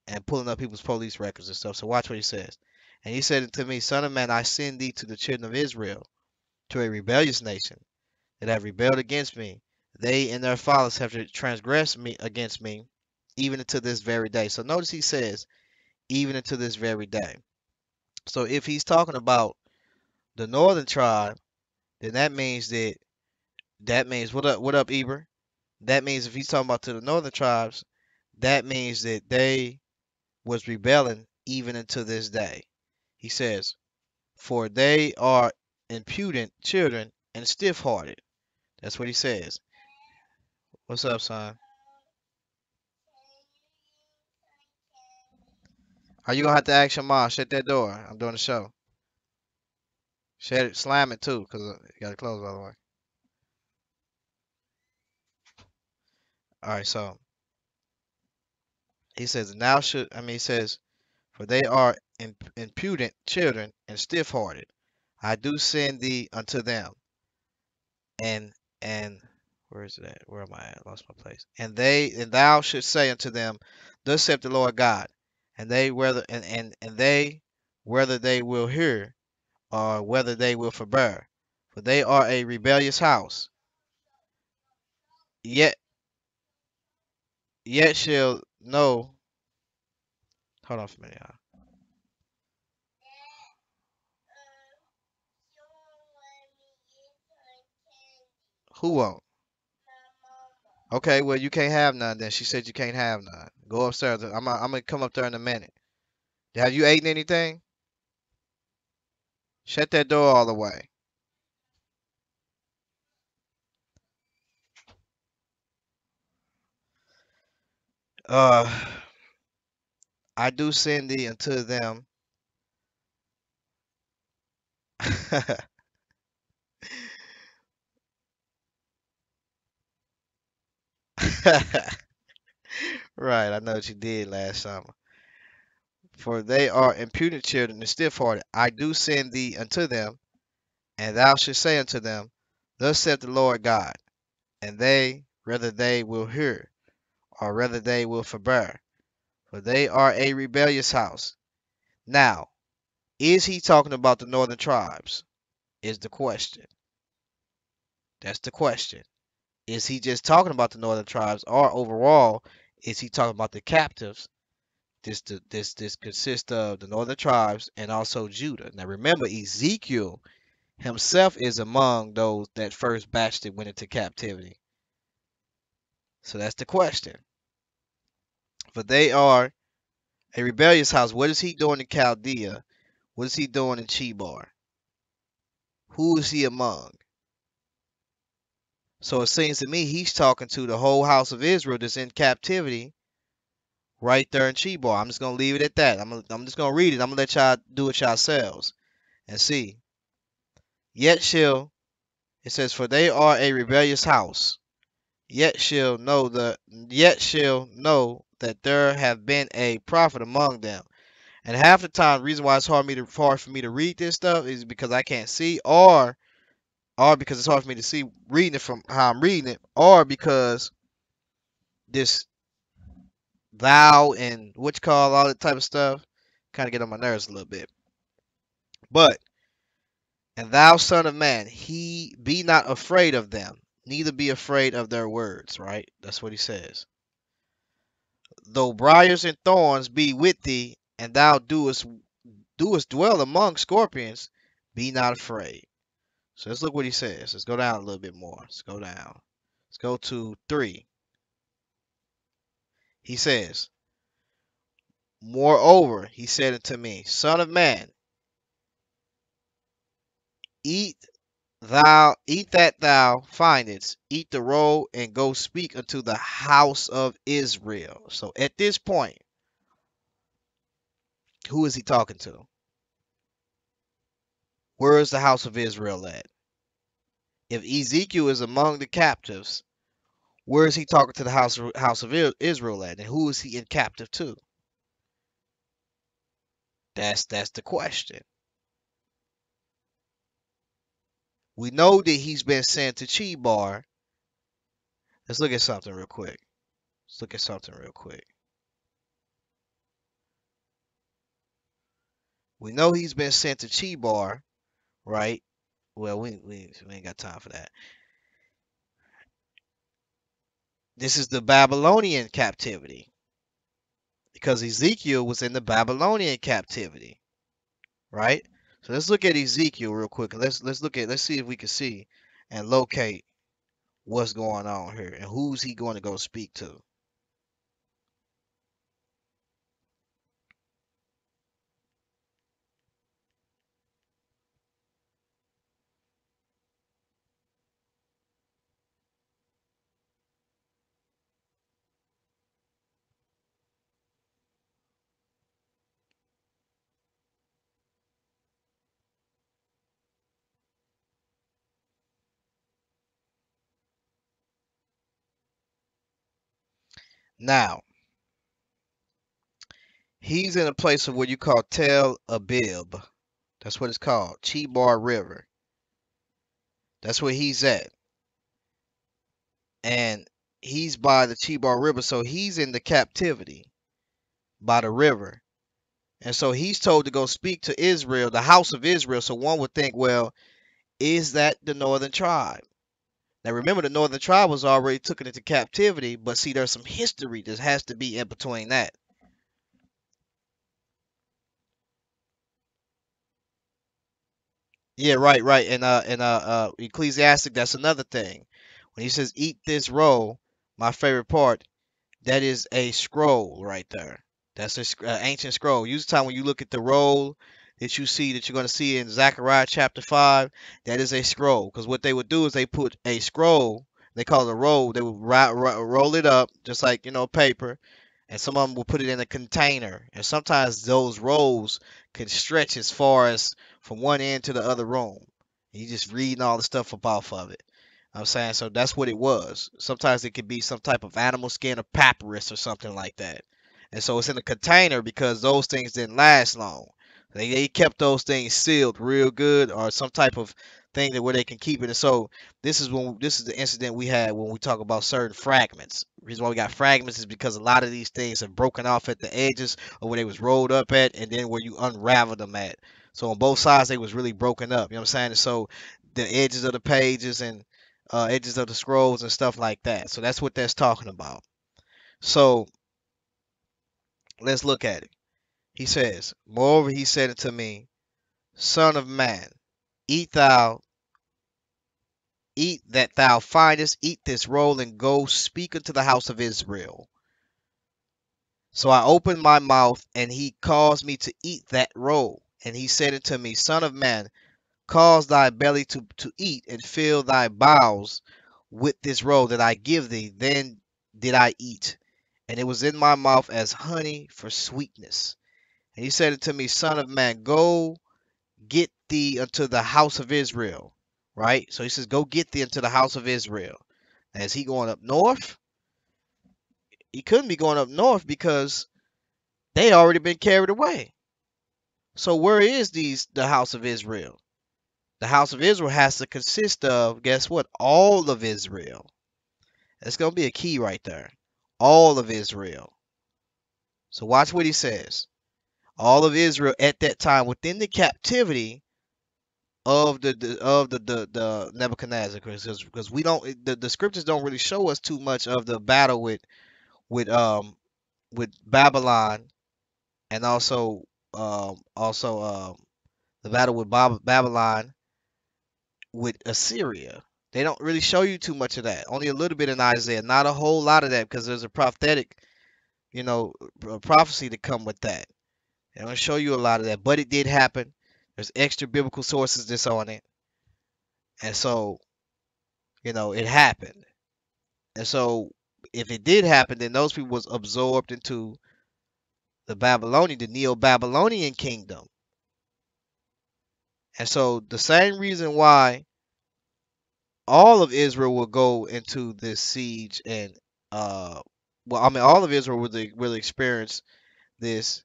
and pulling up people's police records and stuff. So watch what he says. And he said to me, Son of man, I send thee to the children of Israel, to a rebellious nation that have rebelled against me. They and their fathers have transgressed me against me, even unto this very day. So notice he says, even unto this very day. So if he's talking about the northern tribe, then that means what up, Eber? That means if he's talking about to the northern tribes, that means that they was rebelling even unto this day. He says, for they are impudent children and stiff-hearted. That's what he says. What's up, son? Are you gonna have to ask your mom? Shut that door. I'm doing the show. Shut it, slam it too, cause you gotta close by the way. All right, so he says, now should I mean he says, for they are impudent children and stiff-hearted. I do send thee unto them, and and where is it at? Where am I at? Lost my place. And thou should say unto them, thus saith the Lord God, and they whether and they whether they will hear or whether they will forbear, for they are a rebellious house. Yet yet shall know. Hold on for a minute, y'all. Who won't? Okay, well you can't have none. Then she said you can't have none. Go upstairs. I'm gonna come up there in a minute. Have you eaten anything? Shut that door all the way. Uh, I do send thee unto them. Right, I know what you did last summer. For they are impudent children and stiff-hearted. I do send thee unto them, and thou shalt say unto them, thus saith the Lord God, and they, whether they will hear, or whether they will forbear, for they are a rebellious house. Now, is he talking about the northern tribes? Is the question. That's the question. Is he just talking about the northern tribes, or overall, is he talking about the captives? This consists of the northern tribes and also Judah. Now remember, Ezekiel himself is among those that first batch that went into captivity. So that's the question. For they are a rebellious house. What is he doing in Chaldea? What is he doing in Chebar? Who is he among? So it seems to me he's talking to the whole house of Israel that's in captivity right there in Chebar. I'm just gonna leave it at that. I'm just gonna read it. I'm gonna let y'all do it yourselves and see. Yet shall It says, for they are a rebellious house. Yet shall know that there have been a prophet among them. And half the time, the reason why it's hard for me to read this stuff is because I can't see, or because it's hard for me to see reading it from how I'm reading it, or because this thou and what you call all that type of stuff kind of get on my nerves a little bit. But and thou son of man, he be not afraid of them, neither be afraid of their words. Right? That's what he says. Though briars and thorns be with thee, and thou doest dwell among scorpions, be not afraid. So let's look what he says. Let's go down a little bit more. Let's go down. Let's go to 3. He says, moreover, he said unto me, Son of man, eat eat that thou findest, eat the roll, and go speak unto the house of Israel. So at this point, who is he talking to? Where is the house of Israel at? If Ezekiel is among the captives, Where is he talking to the house of Israel at, and who is he in captive to? That's the question. We know that he's been sent to Chebar. Let's look at something real quick. Let's look at something real quick. We know he's been sent to Chebar, right? Well, we ain't got time for that. This is the Babylonian captivity because Ezekiel was in the Babylonian captivity, right? So let's look at Ezekiel real quick and let's see if we can see and locate what's going on here and who's he going to go speak to. Now, he's in a place of what you call Tel Abib. That's what it's called, Chebar River. That's where he's at. And he's by the Chebar River, so he's in the captivity by the river. And so he's told to go speak to Israel, the house of Israel. So one would think, well, is that the northern tribe? Now remember, the northern tribe was already taken into captivity, but see, there's some history that has to be in between that. Yeah, right, right. And Ecclesiastic, that's another thing. When he says, "Eat this roll," my favorite part, that is a scroll right there. That's an ancient scroll. Usually, time when you look at the roll that you see that you're going to see in Zechariah chapter 5, that is a scroll. Because what they would do is they put a scroll, they call it a roll, they would roll it up just like, paper, and some of them will put it in a container. And sometimes those rolls can stretch as far as from one end to the other room. You just reading all the stuff up off of it. I'm saying, so that's what it was. Sometimes it could be some type of animal skin or papyrus or something like that. And so it's in a container because those things didn't last long. They kept those things sealed real good or some type of thing that where they can keep it. And so this is the incident we had when we talk about certain fragments. The reason why we got fragments is because a lot of these things have broken off at the edges or where they was rolled up at and then where you unravel them at. So on both sides they was really broken up. You know what I'm saying? And so the edges of the pages and edges of the scrolls and stuff like that. So that's what that's talking about. So let's look at it. He says, "Moreover, he said unto me, Son of man, eat thou, eat that thou findest, eat this roll, and go speak unto the house of Israel. So I opened my mouth, and he caused me to eat that roll. And he said unto me, Son of man, cause thy belly to eat, and fill thy bowels with this roll that I give thee. Then did I eat, and it was in my mouth as honey for sweetness. And he said unto me, Son of man, go get thee unto the house of Israel. Right? So he says, go get thee unto the house of Israel. Now, is he going up north? He couldn't be going up north because they already been carried away. So where is the house of Israel? The house of Israel has to consist of, guess what? All of Israel. That's going to be a key right there. All of Israel. So watch what he says. All of Israel at that time within the captivity of the Nebuchadnezzar, because we don't the scriptures don't really show us too much of the battle with um with Babylon and also the battle with Babylon with Assyria. They don't really show you too much of that. Only a little bit in Isaiah, not a whole lot of that because there's a prophetic, prophecy to come with that. They don't show you a lot of that, but it did happen. There's extra biblical sources that's on it, and so it happened. And so if it did happen, then those people was absorbed into the Neo-Babylonian kingdom. And so the same reason why all of Israel will go into this siege, and well, I mean, all of Israel will experience this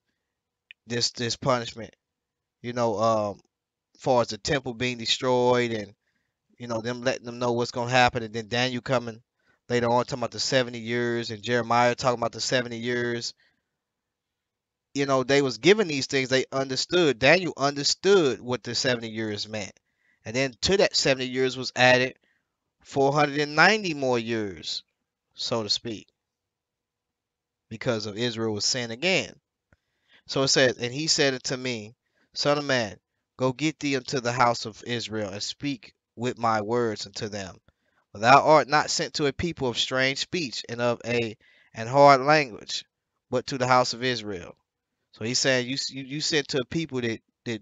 this punishment. You know, far as the temple being destroyed, and them letting them know what's gonna happen, and then Daniel coming later on talking about the 70 years, and Jeremiah talking about the 70 years. They was given these things. They understood. Daniel understood what the 70 years meant, and then to that 70 years was added 490 more years, so to speak, because of Israel's sin again. So it says, and he said unto me, Son of man, go get thee unto the house of Israel, and speak with my words unto them. For thou art not sent to a people of strange speech and of an hard language, but to the house of Israel. So he's saying you sent to a people that they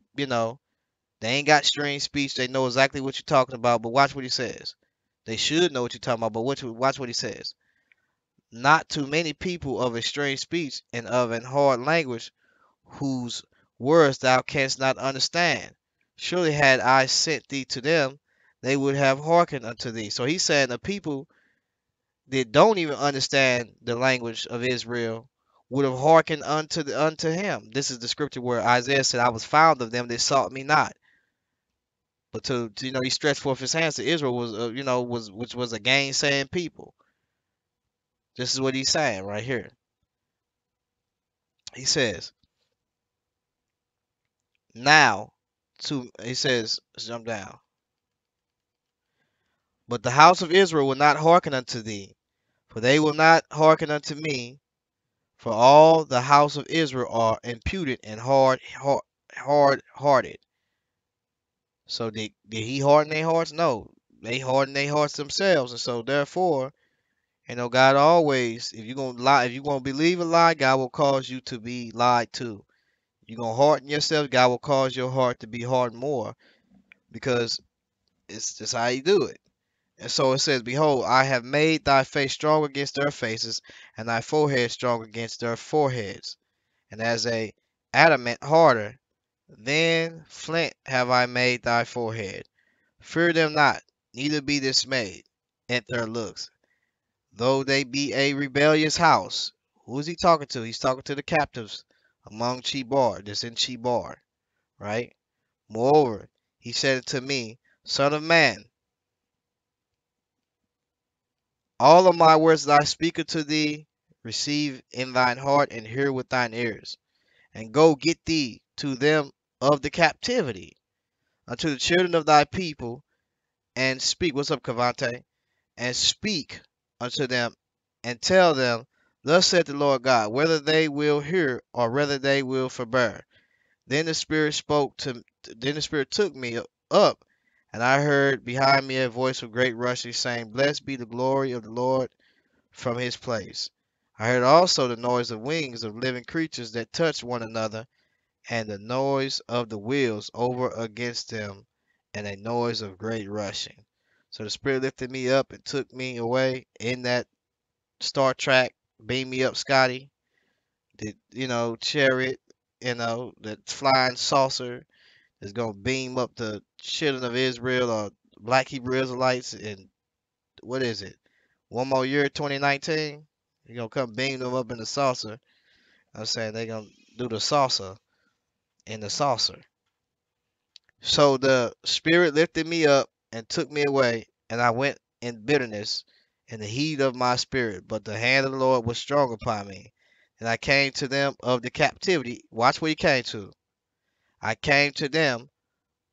ain't got strange speech. They know exactly what you're talking about. But watch what he says. They should know what you're talking about. But watch what he says. Not too many people of a strange speech and of an hard language, whose words thou canst not understand. Surely had I sent thee to them, they would have hearkened unto thee. So he's saying the people that don't even understand the language of Israel would have hearkened unto him. This is the scripture where Isaiah said, I was found of them that sought me not. But he stretched forth his hands to Israel was which was a gainsaying people. This is what he's saying right here. He says, now he says, let's jump down. But the house of Israel will not hearken unto thee, for they will not hearken unto me, for all the house of Israel are imputed and hard-hearted. So did he harden their hearts? No, they harden their hearts themselves, and so therefore, God always, if you're gonna lie, if you're gonna believe a lie, God will cause you to be lied to. You're gonna harden yourself, God will cause your heart to be hardened more, because it's just how you do it. And so it says, Behold, I have made thy face strong against their faces, and thy forehead strong against their foreheads. And as a adamant harder than flint have I made thy forehead. Fear them not, neither be dismayed at their looks, though they be a rebellious house. Who is he talking to? He's talking to the captives among Chebar, that's in Chebar, right? Moreover, he said to me, Son of man, all of my words that I speak unto thee, receive in thine heart and hear with thine ears, and go get thee to them of the captivity, unto the children of thy people, and speak. What's up, Cavante? And speak unto them, and tell them, Thus saith the Lord God, whether they will hear or whether they will forbear. Then the Spirit took me up, and I heard behind me a voice of great rushing, saying, Blessed be the glory of the Lord from his place. I heard also the noise of wings of living creatures that touched one another, and the noise of the wheels over against them, and a noise of great rushing. So the Spirit lifted me up and took me away in that Star Trek, beam me up, Scotty, the chariot, the flying saucer is gonna beam up the children of Israel or Black Hebrew Israelites in what is it? One more year, 2019. You're gonna come beam them up in the saucer. I'm saying they're gonna do the saucer in the saucer. So the Spirit lifted me up and took me away, and I went in bitterness in the heat of my spirit. But the hand of the Lord was strong upon me, and I came to them of the captivity. Watch where he came to. I came to them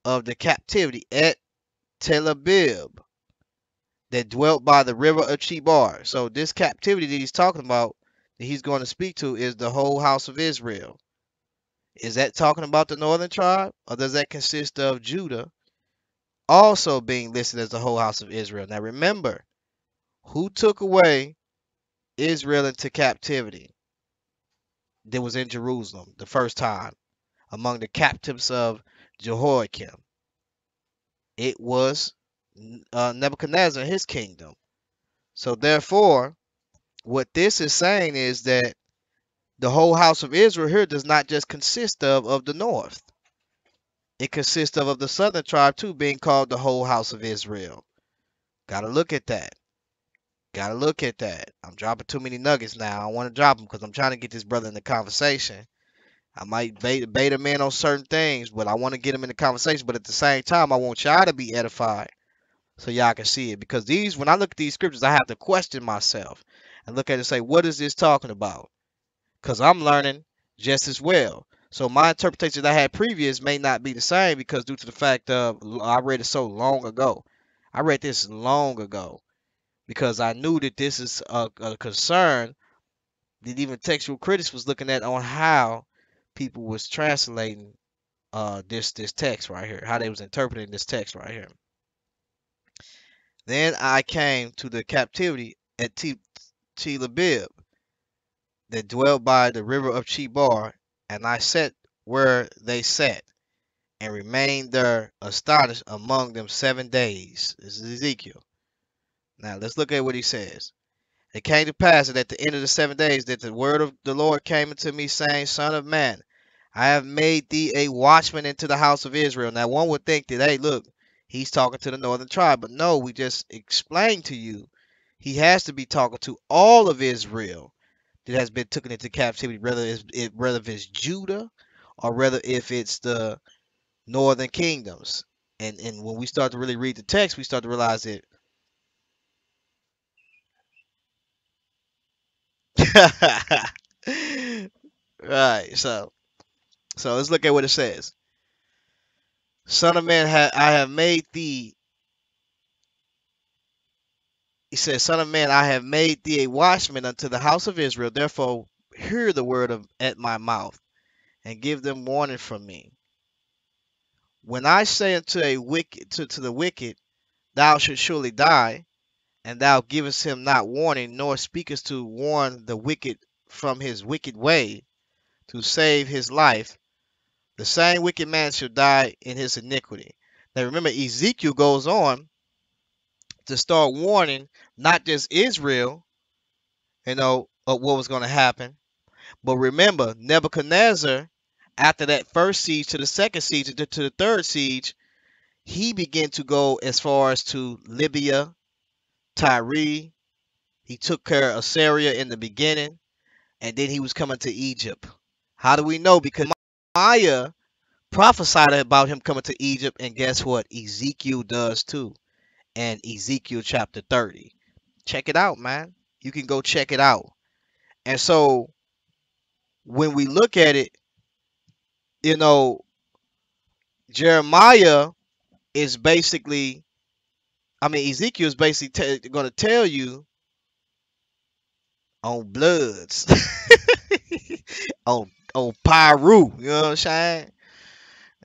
of the captivity at Tel Aviv, that dwelt by the river of Chebar. So this captivity that he's talking about, that he's going to speak to, is the whole house of Israel. Is that talking about the northern tribe, or does that consist of Judah also being listed as the whole house of Israel? Now remember, who took away Israel into captivity that was in Jerusalem the first time among the captives of Jehoiakim? It was Nebuchadnezzar and his kingdom. So therefore, what this is saying is that the whole house of Israel here does not just consist of the north. It consists of the southern tribe too, being called the whole house of Israel. Gotta look at that. Gotta look at that. I'm dropping too many nuggets now. I want to drop them because I'm trying to get this brother in the conversation. I might bait him in on certain things, but I want to get him in the conversation. But at the same time, I want y'all to be edified so y'all can see it. Because these, when I look at these scriptures, I have to question myself and look at it and say, what is this talking about? Because I'm learning just as well. So my interpretation that I had previous may not be the same because due to the fact of I read it so long ago. I read this long ago because I knew that this is a concern that even textual critics was looking at on how people was translating this text right here, how they was interpreting this text right here. Then I came to the captivity at Telabib that dwelt by the river of Chebar, and I sat where they sat, and remained there astonished among them 7 days. This is Ezekiel. Now let's look at what he says. It came to pass that at the end of the 7 days that the word of the Lord came unto me, saying, Son of man, I have made thee a watchman into the house of Israel. Now one would think that, hey, look, he's talking to the northern tribe. But no, we just explained to you he has to be talking to all of Israel that has been taken into captivity, whether if it's Judah or whether if it's the northern kingdoms. And when we start to really read the text, we start to realize it. Right. So let's look at what it says. Son of man, I have made thee. He says, Son of man, I have made thee a watchman unto the house of Israel. Therefore, hear the word of at my mouth, and give them warning from me. When I say unto a wicked to the wicked, thou shalt surely die, and thou givest him not warning, nor speakest to warn the wicked from his wicked way, to save his life, the same wicked man shall die in his iniquity. Now remember, Ezekiel goes on to start warning not just Israel, of what was going to happen, but remember, Nebuchadnezzar, after that first siege to the second siege to the third siege, he began to go as far as to Libya, Tyre. He took care of Syria in the beginning, and then he was coming to Egypt. How do we know? Because Maya prophesied about him coming to Egypt, and guess what? Ezekiel does too. And Ezekiel chapter 30. Check it out, man. You can go check it out. And so when we look at it, you know, Jeremiah is basically, Ezekiel is basically going to tell you on bloods, on Pyru. You know what I'm saying?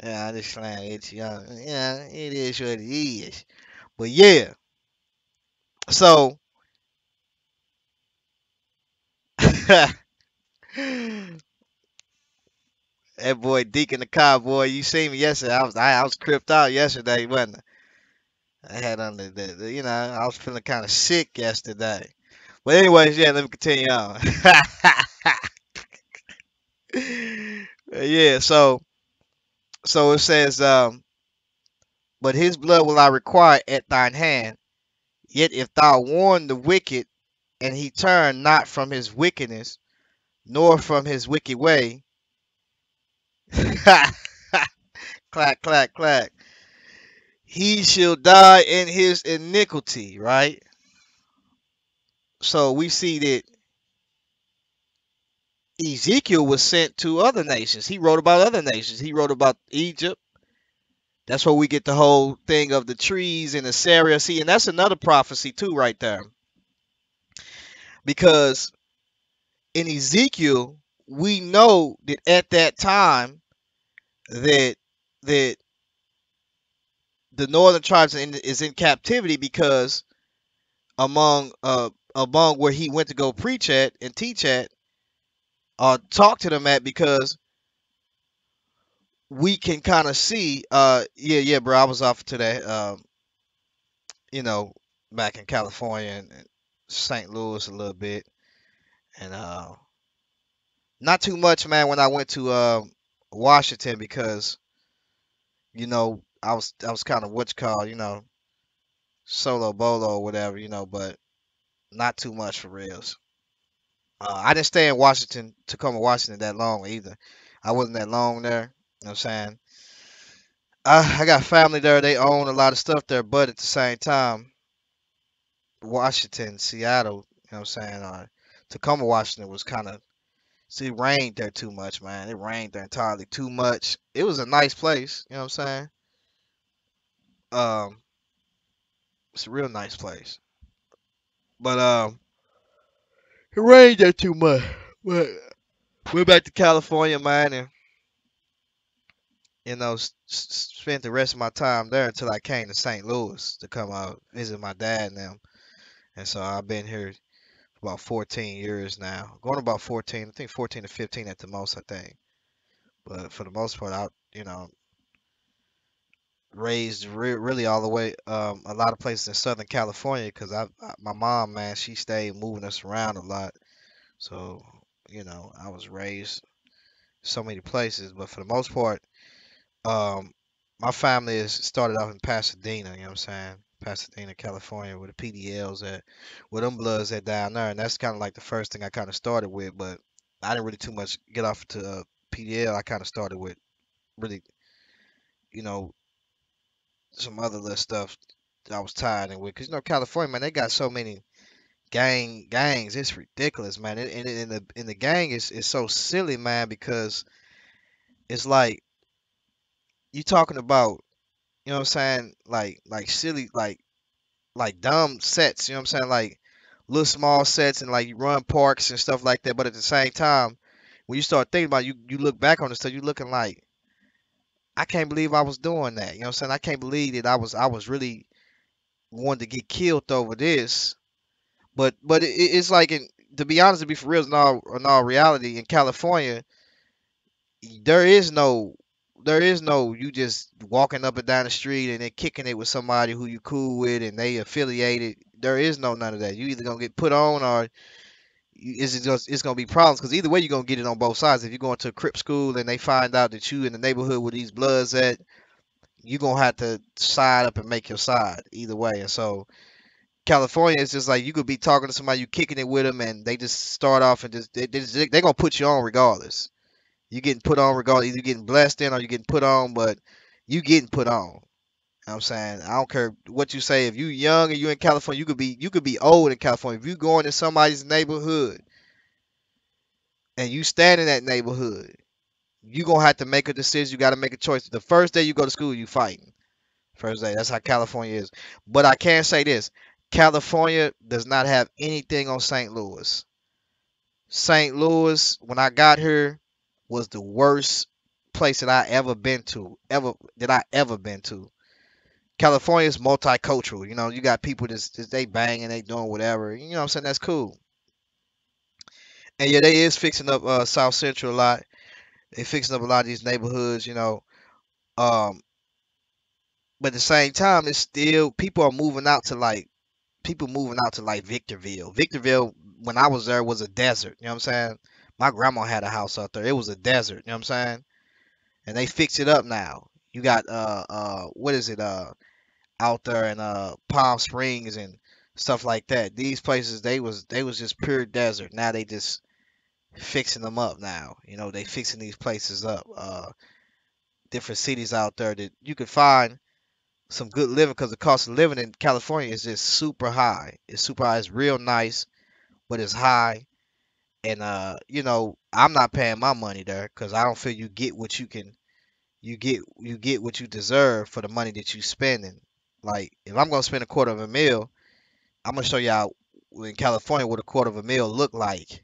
Yeah, I just slang it. Yeah, it is what it is. But yeah, so that boy Deacon the Cowboy, you see me yesterday. I was cripped out yesterday, wasn't I? I had on I was feeling kind of sick yesterday. But anyways, yeah, let me continue on. Yeah, so it says, but his blood will I require at thine hand. Yet if thou warn the wicked, and he turn not from his wickedness, nor from his wicked way, clack, clack, clack, he shall die in his iniquity, right? So we see that Ezekiel was sent to other nations. He wrote about other nations. He wrote about Egypt. That's where we get the whole thing of the trees in Assyria. See, and that's another prophecy too, right there. Because in Ezekiel, we know that at that time that that the northern tribes is in captivity because among where he went to go preach at and teach at or talk to them at, because we can kind of see yeah bro, I was off today, you know back in California and St. Louis a little bit, and not too much, man, when I went to Washington, because I was kind of what's called, solo bolo or whatever, but not too much for reals. I didn't stay in Washington, Tacoma, Washington that long either. I wasn't that long there. You know what I'm saying? I got family there. They own a lot of stuff there, but at the same time, Washington, Seattle, you know what I'm saying? Tacoma, Washington was kind of, see, it rained there too much, man. It rained there entirely too much. It was a nice place, you know what I'm saying? Um, it's a real nice place. But it rained there too much. But went back to California, man, and spent the rest of my time there until I came to St. Louis to come out visit my dad and them. And so I've been here for about 14 years now, going about 14, I think 14 to 15 at the most, I think. But for the most part, I, raised really all the way, a lot of places in Southern California, because my mom, man, she stayed moving us around a lot. So, I was raised so many places, but for the most part, Um, my family is started off in Pasadena, you know what I'm saying? Pasadena, California, where the PDLs at, where them bloods at down there, and that's kind of like the first thing I kind of started with. But I didn't really too much get off to PDL. I kind of started with really, you know, some other little stuff that I was tired and with, cause California, man, they got so many gangs. It's ridiculous, man. And the gang is so silly, man, because it's like you talking about, you know what I'm saying, like silly, like dumb sets, you know what I'm saying? Like little small sets and like you run parks and stuff like that. But at the same time, when you start thinking about it, you look back on the stuff, you looking like, I can't believe I was doing that. You know what I'm saying? I can't believe that I was really wanting to get killed over this. But it's like, to be honest, to be for real, in all reality, in California, there is no you just walking up and down the street and then kicking it with somebody who you cool with and they affiliated. There is no none of that. You either gonna get put on, or it's gonna be problems, because either way you're gonna get it on both sides. If you're going to a Crip school and they find out that you in the neighborhood where these bloods at, you're gonna have to side up and make your side either way. And so California is just like, you could be talking to somebody, you kicking it with them, and they just start off and they're gonna put you on regardless. You getting put on regardless. Either you getting blessed in or you getting put on, but you getting put on. You know what I'm saying? I don't care what you say. If you young and you in California, you could be old in California. If you go into somebody's neighborhood and you stand in that neighborhood, you gonna have to make a decision. You gotta make a choice. The first day you go to school, you fighting. First day. That's how California is. But I can say this. California does not have anything on St. Louis. St. Louis, when I got here, was the worst place that I ever been to. Ever been to. California is multicultural. You got people just they banging, they doing whatever. You know what I'm saying? That's cool. And yeah, they is fixing up South Central a lot. They fixing up a lot of these neighborhoods, Um, but at the same time, it's still people are moving out to like people moving out to like Victorville. Victorville, when I was there, was a desert. You know what I'm saying? My grandma had a house out there. It was a desert. You know what I'm saying? And they fix it up now. You got what is it out there in Palm Springs and stuff like that. These places, they was just pure desert. Now they just fixing them up now. They fixing these places up. Different cities out there that you could find some good living, because the cost of living in California is just super high. It's super high. It's real nice, but it's high. And I'm not paying my money there because I don't feel you get what you get what you deserve for the money that you spending. Like, if I'm gonna spend a quarter of a mil, I'm gonna show y'all in California what a quarter of a mil look like.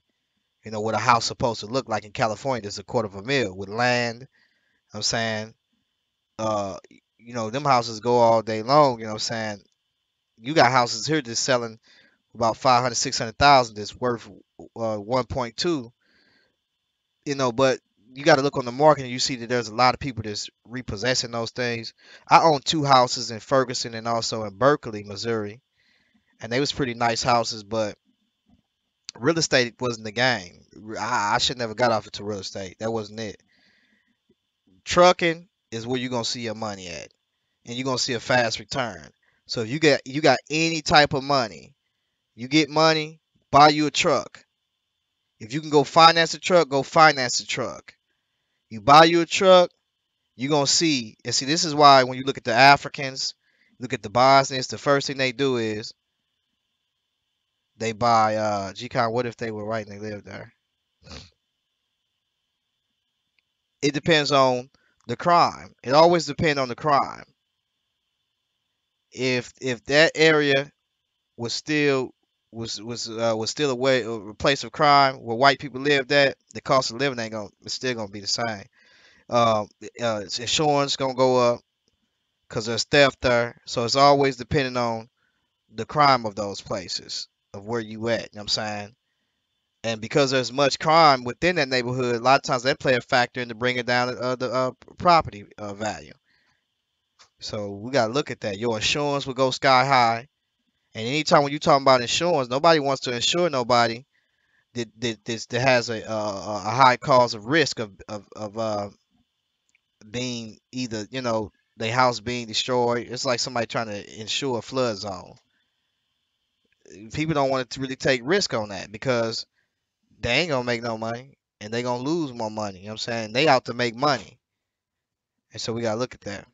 What a house supposed to look like in California. There's a quarter of a mil with land. I'm saying, uh, them houses go all day long. You know what I'm saying? You got houses here that's selling about 500, 600,000 that's worth 1.2. But you got to look on the market and you see that there's a lot of people that's repossessing those things. I own two houses in Ferguson and also in Berkeley, Missouri, and they was pretty nice houses, but real estate wasn't the game. I should never got off into real estate. That wasn't it. Trucking is where you're gonna see your money at, and you're gonna see a fast return. So if you got any type of money, you get money, buy you a truck. If you can go finance a truck, go finance a truck. You buy you a truck, you're gonna see, and see, this is why when you look at the Africans, look at the Bosnians, the first thing they do is they buy G-Con, what if they were white and they lived there? It depends on the crime. It always depends on the crime. If that area was still was still a place of crime where white people lived at, the cost of living ain't gonna it's still gonna be the same. Um, Insurance gonna go up because there's theft there. So it's always depending on the crime of those places of where you at. You know what I'm saying? And because there's much crime within that neighborhood, a lot of times that play a factor into bringing down the property value. So we gotta look at that. Your insurance will go sky high. And anytime when you talking about insurance, nobody wants to insure nobody that has a high cause of risk of being either their house being destroyed. It's like somebody trying to insure a flood zone. People don't want to really take risk on that because they ain't gonna make no money and they gonna lose more money. You know what I'm saying? They out to make money. And so we gotta look at that.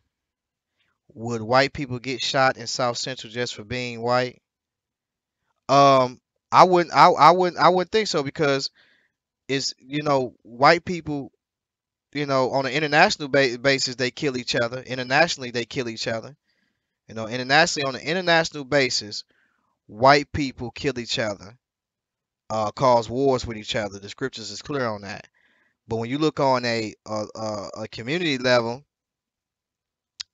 Would white people get shot in South Central just for being white? Um, I wouldn't think so because it's white people on an international basis they kill each other. Internationally they kill each other. Internationally on an international basis, white people kill each other, cause wars with each other. The scriptures is clear on that. But when you look on a community level,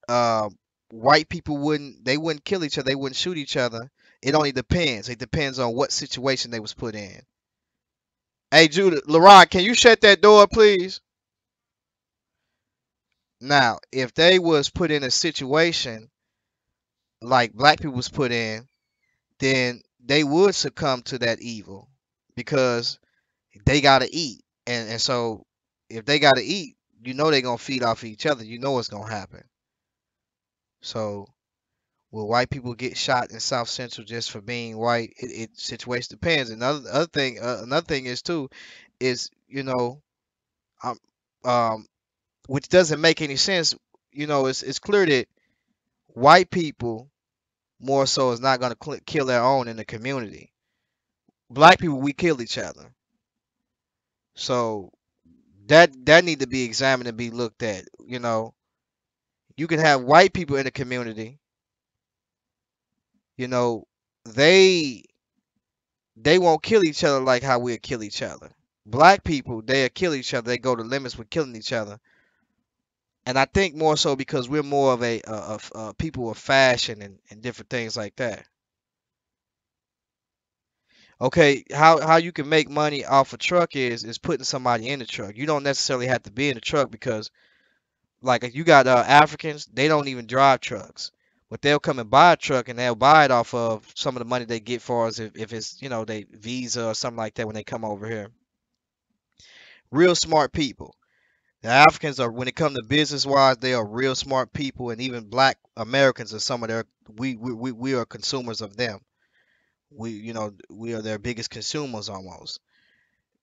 uh, white people wouldn't kill each other. They wouldn't shoot each other. It only depends. It depends on what situation they was put in. Hey, Judah, LaRon, can you shut that door, please? Now, if they was put in a situation like black people was put in, then they would succumb to that evil because they gotta eat. And so if they gotta eat, they're gonna feed off each other. You know what's gonna happen. So will white people get shot in South Central just for being white? It situation depends. Another thing is too, is um, um, which doesn't make any sense. It's clear that white people more so is not gonna kill their own in the community. Black people, we kill each other. So that need to be examined and be looked at. You can have white people in the community. You know, they they won't kill each other like how we'll kill each other. Black people, they'll kill each other. They go to limits with killing each other. And I think more so because we're more of a people of fashion and different things like that. Okay, how you can make money off a truck is putting somebody in the truck. You don't necessarily have to be in the truck because like if you got Africans, they don't even drive trucks. But they'll come and buy a truck and they'll buy it off of some of the money they get for us if it's, they visa or something like that when they come over here. Real smart people. The Africans are, when it comes to business wise, they are real smart people, and even Black Americans are some of their. We are consumers of them. We are their biggest consumers almost.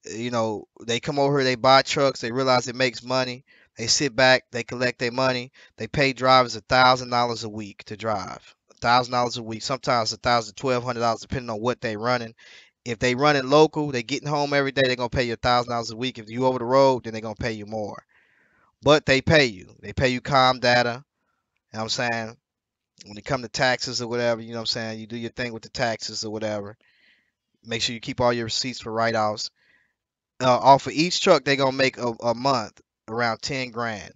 They come over here, they buy trucks, they realize it makes money. They sit back, they collect their money, they pay drivers $1,000 a week to drive. $1,000 a week, sometimes 1,000, $1,200 depending on what they running. If they running local, they getting home every day, they're gonna pay you $1,000 a week. If you over the road, then they're gonna pay you more. But they pay you. They pay you calm data. You know what I'm saying? When it come to taxes or whatever, you know what I'm saying? You do your thing with the taxes or whatever. Make sure you keep all your receipts for write-offs. Off of each truck, they gonna make a month around 10 grand.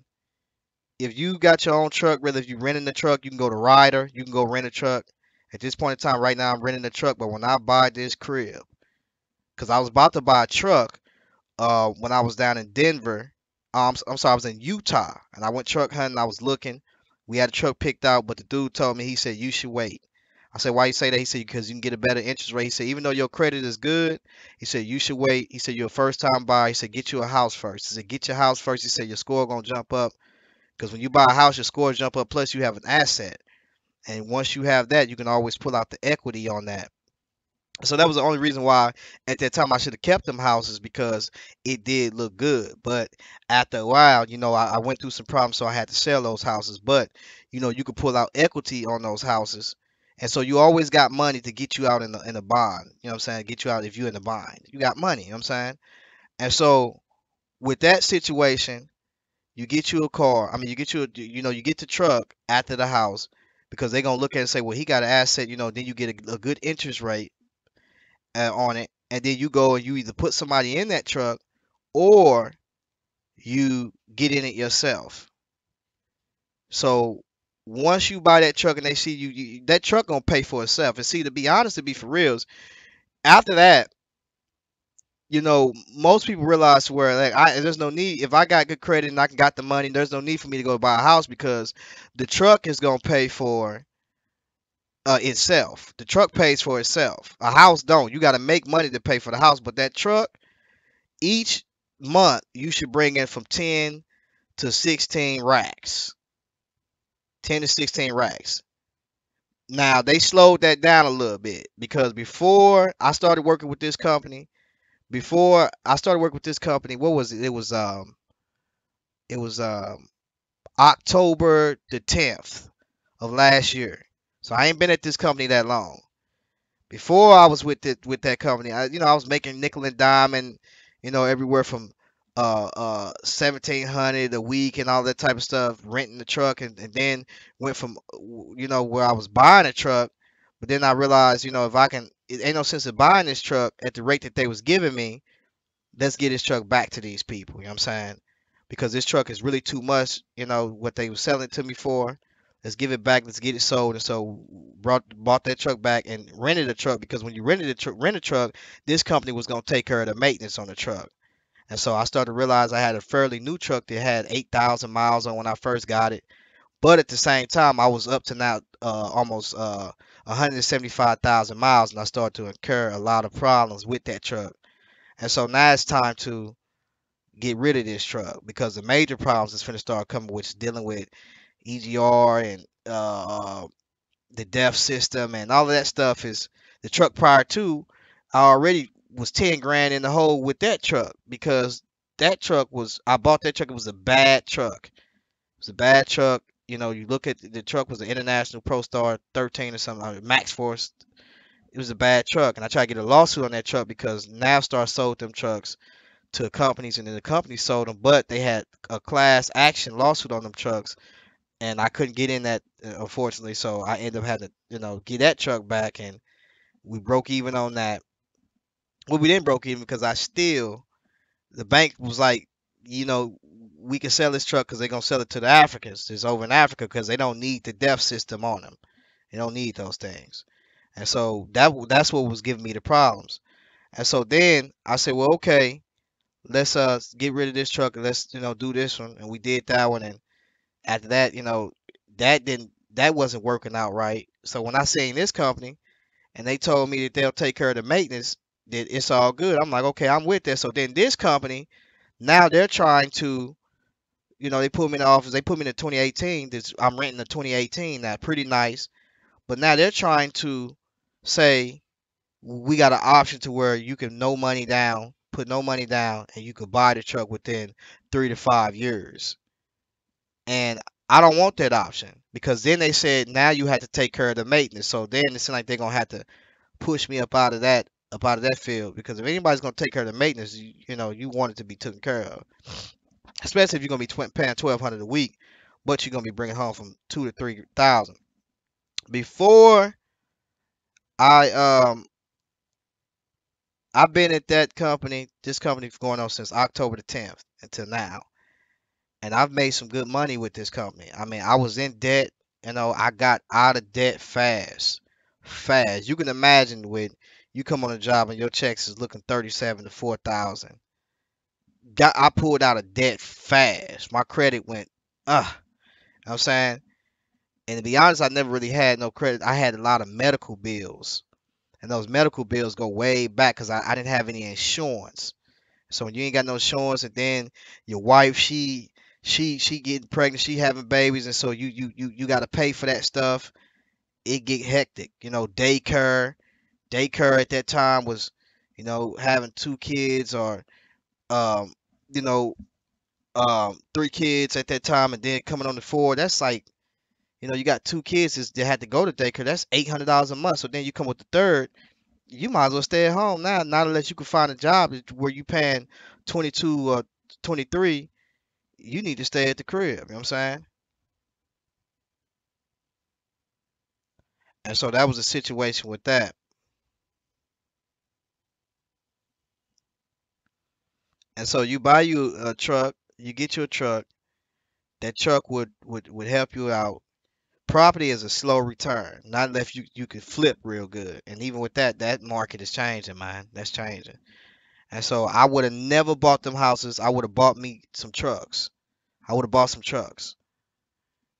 If you got your own truck, whether if you renting the truck, you can go to Ryder, you can go rent a truck. At this point in time, right now, I'm renting a truck, but when I buy this crib, because I was about to buy a truck, when I was down in Denver. I'm sorry, I was in Utah and I went truck hunting. I was looking. We had a truck picked out, but the dude told me, he said, you should wait. I said, why you say that? He said, because you can get a better interest rate. He said, even though your credit is good, he said, you should wait. He said, you're a first time buyer. He said, get you a house first. He said, get your house first. He said, your score gonna jump up because when you buy a house, your score jump up. Plus, you have an asset. And once you have that, you can always pull out the equity on that. So that was the only reason why at that time I should have kept them houses, because it did look good. But after a while, I went through some problems, so I had to sell those houses. But you could pull out equity on those houses, and so you always got money to get you out in a bond. You know what I'm saying? Get you out if you're in a bind. You got money. You know what I'm saying? And so with that situation, you get you a car. I mean, you get you get the truck after the house, because they're gonna look at it and say, well, he got an asset. Then you get a good interest rate on it, and then you go and you either put somebody in that truck or you get in it yourself. So once you buy that truck and they see that truck gonna pay for itself. And see, to be honest, to be for reals, after that, most people realize where, like, there's no need. If I got good credit and I got the money, there's no need for me to go buy a house, because the truck is gonna pay for itself. The truck pays for itself. A house don't. You got to make money to pay for the house, but that truck, each month you should bring in from 10 to 16 racks. 10 to 16 racks. Now they slowed that down a little bit, because before I started working with this company, what was it? It was October the 10th of last year. So I ain't been at this company that long. Before I was with that company, I was making nickel and dime, and everywhere from 1,700 a week and all that type of stuff, renting the truck, and then went from where I was buying a truck. But then I realized, if I can, it ain't no sense of buying this truck at the rate that they was giving me. Let's get this truck back to these people. You know what I'm saying? Because this truck is really too much. What they were selling it to me for. Let's give it back. Let's get it sold. And so bought that truck back and rented a truck, because when you rent a truck, this company was gonna take care of the maintenance on the truck. And so I started to realize I had a fairly new truck that had 8,000 miles on when I first got it. But at the same time, I was up to now almost 175,000 miles, and I started to incur a lot of problems with that truck. And so now it's time to get rid of this truck, because the major problems is finna start coming, which is dealing with EGR and the DEF system and all of that stuff. Is the truck prior to, I already was 10 grand in the hole with that truck, because I bought that truck, it was a bad truck. It was a bad truck. You look at the truck, was an International Pro Star 13 or something, Max Force. It was a bad truck, and I tried to get a lawsuit on that truck, because Navstar sold them trucks to companies, and then the companies sold them, but they had a class action lawsuit on them trucks, and I couldn't get in that, unfortunately. So I ended up having to, get that truck back, and we broke even on that. Well, we didn't broke even, because the bank was like, we can sell this truck because they're gonna sell it to the Africans. It's over in Africa, because they don't need the deaf system on them. They don't need those things, and so that's what was giving me the problems. And so then I said, well, okay, let's get rid of this truck, and let's do this one. And we did that one, and after that, that wasn't working out right. So when I seen this company and they told me that they'll take care of the maintenance, that it's all good, I'm like, okay, I'm with that. So then this company, now they're trying to, they put me in the office, they put me in the 2018. I'm renting the 2018 now, pretty nice. But now they're trying to say, we got an option to where you can put no money down, and you could buy the truck within 3 to 5 years. And I don't want that option, because then they said now you have to take care of the maintenance. So then it seems like they're gonna have to push me up out of that field, because if anybody's gonna take care of the maintenance, you want it to be taken care of, especially if you're gonna be paying 1,200 a week, but you're gonna be bringing home from 2 to 3 thousand. Before I I've been at this company going on since October the 10th until now, and I've made some good money with this company. I mean, I was in debt, I got out of debt fast. Fast. You can imagine when you come on a job and your checks is looking 37 to 4,000. I pulled out of debt fast. My credit went, you know what I'm saying? And to be honest, I never really had no credit. I had a lot of medical bills. And those medical bills go way back, because I didn't have any insurance. So when you ain't got no insurance, and then your wife, she getting pregnant, she having babies, and so you got to pay for that stuff. it get hectic. Daycare at that time was, having two kids or um, you know, 3 kids at that time, and then coming on the four. That's like, you got 2 kids that had to go to daycare. That's $800 a month. So then you come with the third, you might as well stay at home now. Not unless you can find a job where you paying 22 or 23, you need to stay at the crib. You know what I'm saying? And so that was a situation with that. And so you buy you a truck, you get you a truck. That truck would help you out. Property is a slow return, not unless you could flip real good. And even with that, that market is changing, man. That's changing. And so I would have never bought them houses. I would have bought me some trucks. I would have bought some trucks.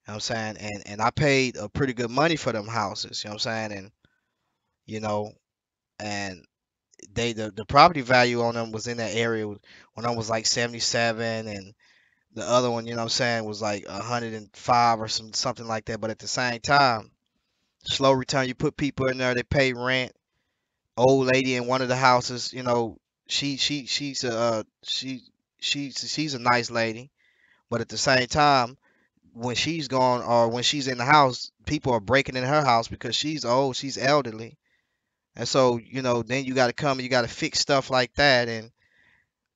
You know what I'm saying? And I paid a pretty good money for them houses. You know what I'm saying? And you know, and the property value on them was in that area when I was like 77, and the other one, you know what I'm saying, was like 105 or something like that. But at the same time, slow return. You put people in there, they pay rent. Old lady in one of the houses, she's a nice lady, but at the same time, when she's gone or when she's in the house, people are breaking in her house because she's old, she's elderly, and so then you got to come and you got to fix stuff like that. And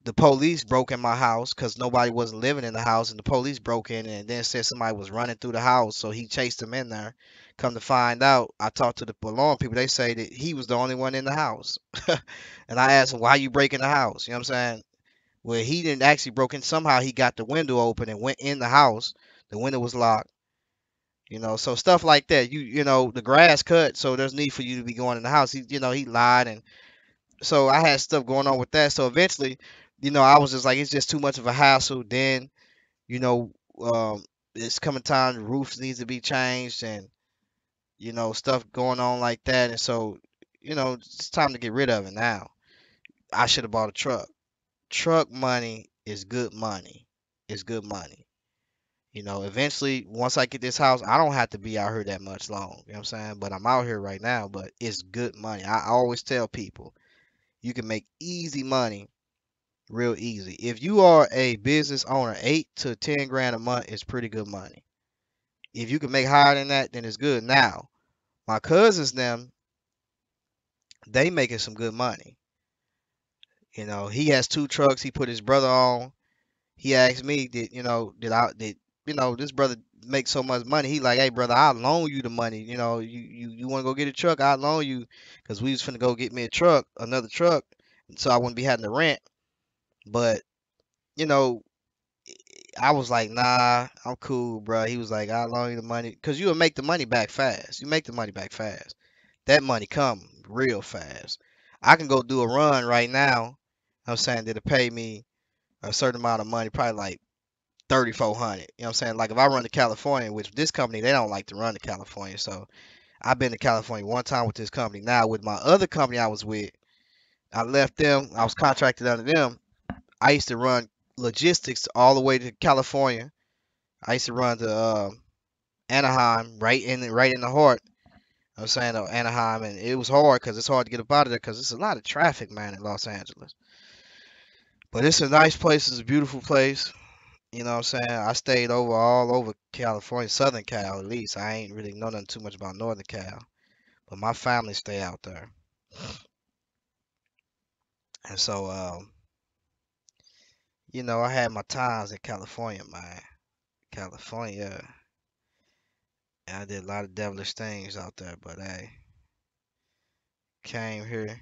the police broke in my house because nobody wasn't living in the house, and the police broke in and then said somebody was running through the house, so he chased them in there. Come to find out, I talked to the alarm people. They say that he was the only one in the house, and I asked him, "Why you breaking the house?" You know what I'm saying? Well, he didn't actually broke in. Somehow he got the window open and went in the house. The window was locked. So stuff like that. The grass cut, so there's need for you to be going in the house. He lied, and so I had stuff going on with that. So eventually, I was just like, it's just too much of a hassle. Then, you know, it's coming time, the roofs needs to be changed, and stuff going on like that. And so, it's time to get rid of it now. I should have bought a truck. Truck money is good money. It's good money. Eventually, once I get this house, I don't have to be out here that much long. You know what I'm saying? But I'm out here right now, but it's good money. I always tell people you can make easy money real easy. If you are a business owner, 8 to 10 grand a month is pretty good money. If you can make higher than that, then it's good. Now, my cousins, them, they making some good money. He has 2 trucks. He put his brother on. He asked me, did this brother make so much money? He like, hey brother, I'll loan you the money. You want to go get a truck? I'll loan you, because we was finna go get me a truck, another truck, so I wouldn't be having to rent. But you know, I was like, nah, I'm cool, bro. He was like, I'll loan you the money, because you'll make the money back fast. You make the money back fast. That money come real fast. I can go do a run right now. I'm saying that'll pay me a certain amount of money, probably like 3,400. You know what I'm saying? Like if I run to California, which this company, they don't like to run to California. So I've been to California one time with this company. Now with my other company I was with, I left them. I was contracted under them. I used to run logistics all the way to California. I used to run to Anaheim, right in the heart. I'm saying Anaheim, and it was hard because it's hard to get up out of there because it's a lot of traffic, man, in Los Angeles. But it's a nice place. It's a beautiful place. You know what I'm saying? I stayed all over California, Southern Cal at least. I ain't really know nothing too much about Northern Cal, but my family stay out there. And so, I had my times in California, man. California, and I did a lot of devilish things out there, but hey, came here.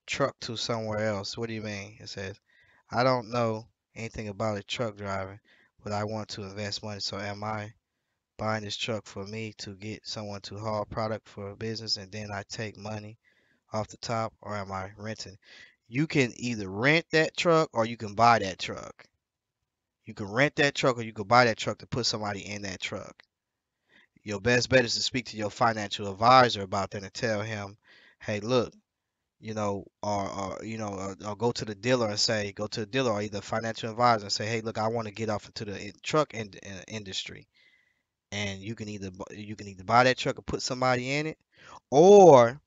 Truck to somewhere else. What do you mean? It says, I don't know anything about a truck driving, but I want to invest money. So am I buying this truck for me to get someone to haul product for a business and then I take money off the top, or am I renting? You can either rent that truck or you can buy that truck. You can rent that truck or you can buy that truck to put somebody in that truck. Your best bet is to speak to your financial advisor about that and tell him, hey, look, or go to the dealer and say, go to the dealer or either financial advisor and say, hey, look, I want to get off into the truck industry, and you can either buy that truck or put somebody in it, or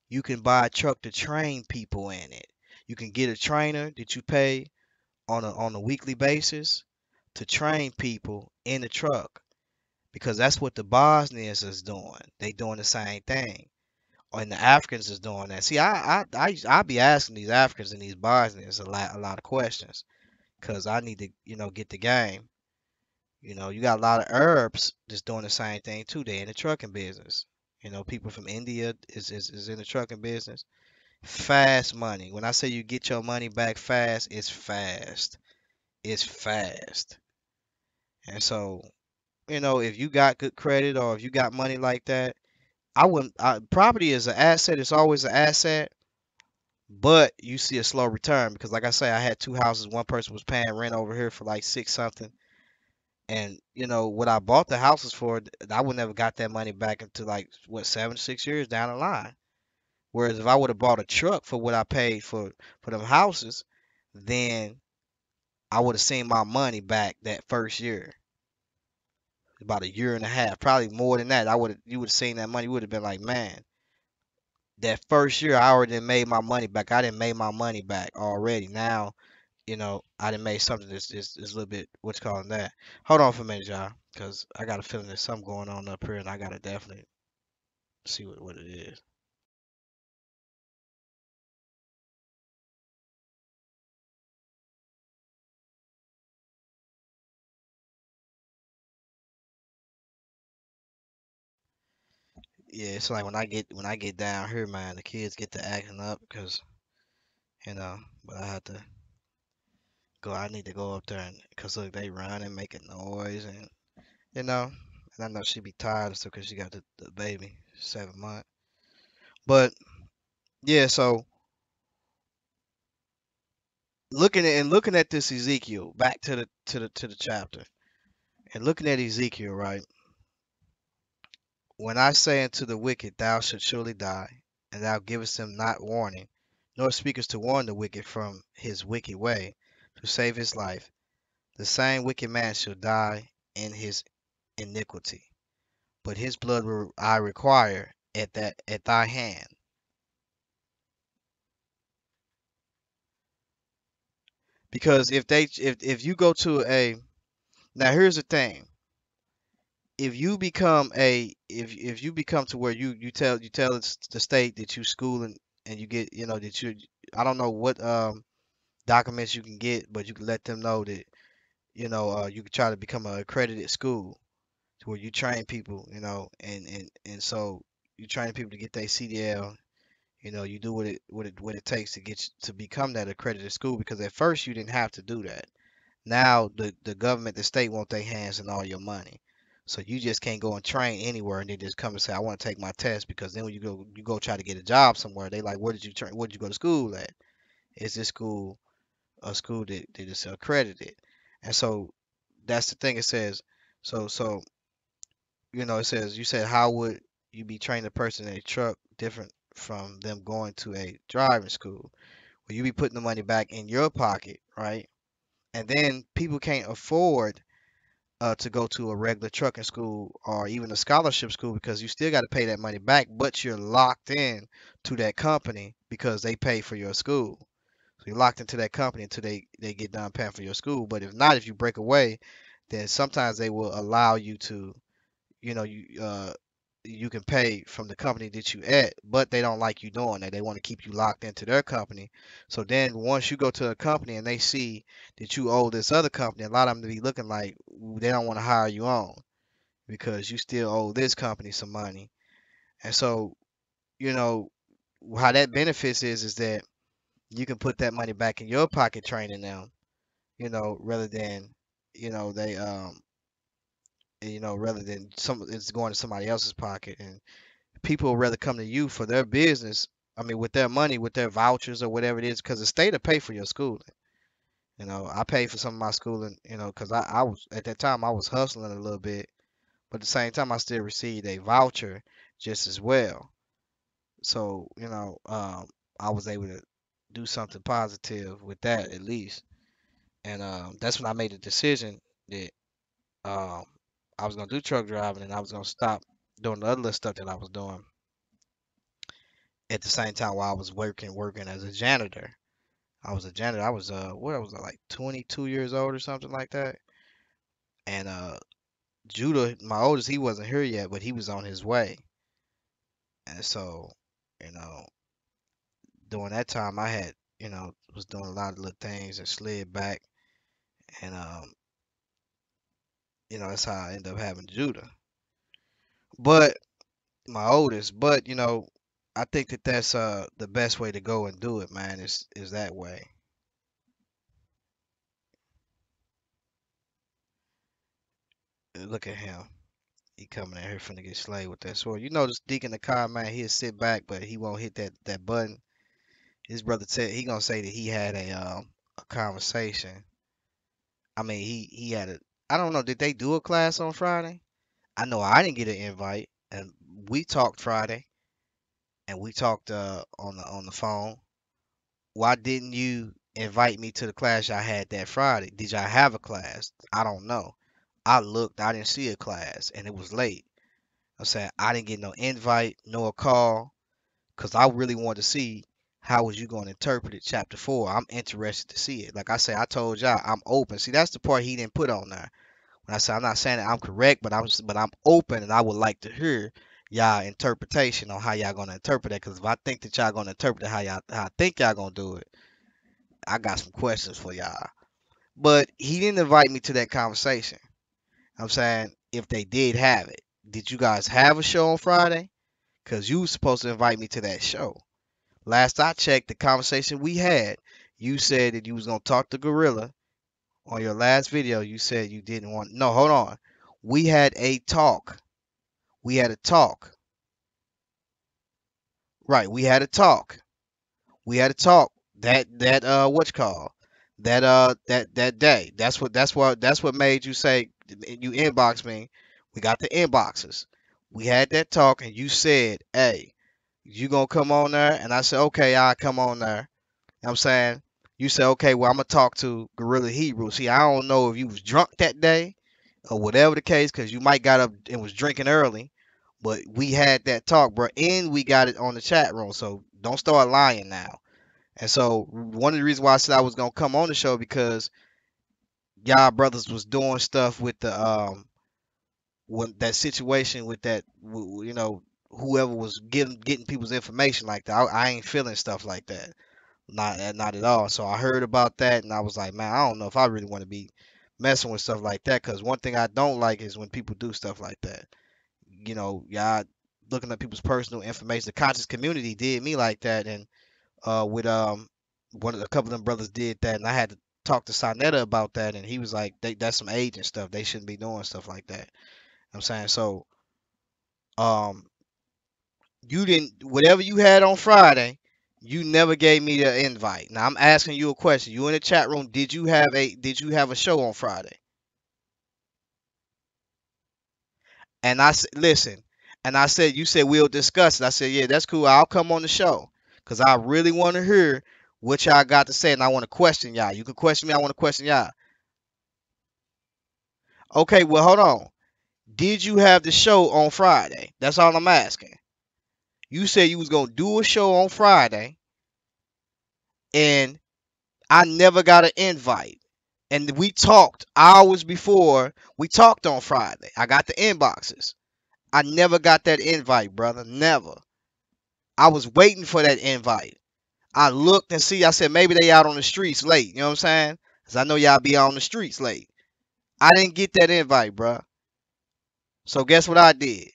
you can buy a truck to train people in it. You can get a trainer that you pay on a weekly basis to train people in the truck because that's what the Bosnians is doing. They doing the same thing. And the Africans is doing that. See, I be asking these Africans and these Bosnians a lot of questions because I need to, get the game. You got a lot of Arabs just doing the same thing too. They in the trucking business. People from India is in the trucking business. Fast money. When I say you get your money back fast, it's fast. It's fast. And so, if you got good credit or if you got money like that, I wouldn't. Property is an asset. It's always an asset, but you see a slow return because, like I say, I had two houses. One person was paying rent over here for like six something, and what I bought the houses for, I would never got that money back until like what 7 6 years down the line. Whereas if I would have bought a truck for what I paid for them houses, then I would have seen my money back that first year, about a year and a half, probably more than that. You would have seen that money. You would have been like, man, that first year I already done made my money back. I didn't made my money back already. Now, I done made something that's a little bit what's calling that. Hold on for a minute, y'all, because I got a feeling there's something going on up here, and I gotta definitely see what it is. Yeah, it's like when I get down here, man, the kids get to acting up because but I have to go. I need to go up there and because look, they running, making noise, and you know, and I know she be tired and stuff because she got the baby, 7 months. But yeah, so looking at this Ezekiel, back to the chapter, and looking at Ezekiel, right? When I say unto the wicked, thou shalt surely die, and thou givest him not warning, nor speakest to warn the wicked from his wicked way, to save his life, the same wicked man shall die in his iniquity, but his blood will I require at thy hand. Because if you go to a now here's the thing. If you become to where you tell the state that you schooling and you get that you I don't know what documents you can get, but you can let them know that you can try to become an accredited school to where you train people, and so you train people to get their CDL. You do what it takes to to become that accredited school because at first you didn't have to do that. Now the government, the state want their hands in all your money. So you just can't go and train anywhere and then just come and say, I want to take my test because then when you go try to get a job somewhere, they like, where did you train? Where did you go to school at? Is this school a school that is accredited? And so that's the thing. It says, so it says you said how would you be training a person in a truck different from them going to a driving school? Well, you be putting the money back in your pocket, right? And then people can't afford to go to a regular trucking school or even a scholarship school because you still got to pay that money back, but you're locked in to that company because they pay for your school. So you're locked into that company until they get done paying for your school. But if not, if you break away, then sometimes they will allow you to, you can pay from the company that you at, but they don't like you doing that. They want to keep you locked into their company. So then once you go to a company and they see that you owe this other company, a lot of them be looking like they don't want to hire you on because you still owe this company some money. And so, you know, how that benefits is that you can put that money back in your pocket training them, rather than, they rather than some it's going to somebody else's pocket. And people would rather come to you for their business. I mean, with their money, with their vouchers or whatever it is, because the state will pay for your schooling. I paid for some of my schooling, because I was at that time I was hustling a little bit, but at the same time I still received a voucher just as well. So, I was able to do something positive with that at least. And that's when I made the decision that um, I was gonna do truck driving and I was gonna stop doing the other stuff that I was doing at the same time while I was working as a janitor. I was a janitor. I was what was I like 22 years old or something like that. And Judah, my oldest, he wasn't here yet, but he was on his way. And so, you know, during that time I had, was doing a lot of little things and slid back and that's how I ended up having Judah. But my oldest, but I think that that's the best way to go and do it, man, is that way. Look at him. He coming in here finna get slayed with that sword. You know this deacon the car, man, he'll sit back, but he won't hit that button. His brother said he gonna say that he had a conversation. I mean he had a I don't know, did they do a class on Friday? I know I didn't get an invite and we talked Friday and we talked on the phone. Why didn't you invite me to the class y'all had that Friday? Did y'all have a class? I don't know. I looked, I didn't see a class, and it was late. I'm saying I didn't get no invite, nor a call, because I really wanted to see how was you going to interpret it, chapter 4. I'm interested to see it. Like I said, I told y'all I'm open. See, that's the part he didn't put on there. When I said I'm not saying that I'm correct, but I'm open, and I would like to hear y'all interpretation on how y'all gonna interpret it. Because if I think that y'all gonna interpret it how I think y'all gonna do it, I got some questions for y'all. But he didn't invite me to that conversation. I'm saying if they did have it, did you guys have a show on Friday? Because you were supposed to invite me to that show. Last I checked, the conversation we had, you said that you was gonna talk to Gorilla on your last video. You said you didn't want. No, hold on. We had a talk. We had a talk. Right. We had a talk. We had a talk that what's called that day. That's what made you say you inbox me. We got the inboxes. We had that talk and you said, "Hey, you gonna come on there?" And I said, "Okay, I'll come on there." You know what I'm saying, you said, "Okay, well I'm gonna talk to Gorilla Hebrew." See, I don't know if you was drunk that day or whatever the case, because you might got up and was drinking early. But we had that talk, bro, and we got it on the chat room. So don't start lying now. And so one of the reasons why I said I was gonna come on the show because y'all brothers was doing stuff with the when that situation with that whoever was getting people's information like that. I ain't feeling stuff like that. Not at all. So I heard about that and I was like, man, I don't know if I really want to be messing with stuff like that because one thing I don't like is when people do stuff like that. Y'all looking at people's personal information. The conscious community did me like that and with one of a couple of them brothers did that, and I had to talk to Sonetta about that, and he was like, "That's some agent stuff. They shouldn't be doing stuff like that." I'm saying so. Um, you didn't whatever you had on Friday. You never gave me the invite. Now I'm asking you a question. You in the chat room? Did you have a show on Friday? And listen, and I said you said we'll discuss it. I said yeah, that's cool. I'll come on the show because I really want to hear what y'all got to say, and I want to question y'all. You can question me. I want to question y'all. Okay, well, hold on. Did you have the show on Friday? That's all I'm asking. You said you was gonna do a show on Friday, and I never got an invite. And we talked hours before. We talked on Friday. I got the inboxes. I never got that invite, brother. Never. I was waiting for that invite. I looked and see. I said maybe they out on the streets late. You know what I'm saying? Cause I know y'all be out on the streets late. I didn't get that invite, bro. So guess what I did?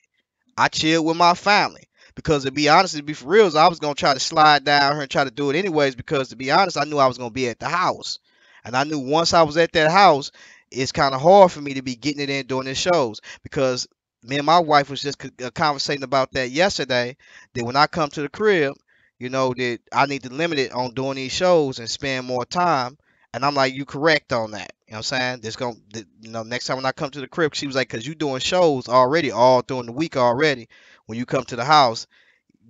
I chilled with my family. Because to be honest, to be for reals, I was gonna try to slide down here and try to do it anyways. Because to be honest, I knew I was gonna be at the house, and I knew once I was at that house, it's kind of hard for me to be getting it in during the shows. Because me and my wife was just conversating about that yesterday. That when I come to the crib, that I need to limit it on doing these shows and spend more time. And I'm like, you correct on that. You know what I'm saying? This going next time when I come to the crib, she was like, cause you doing shows already all during the week already. When you come to the house,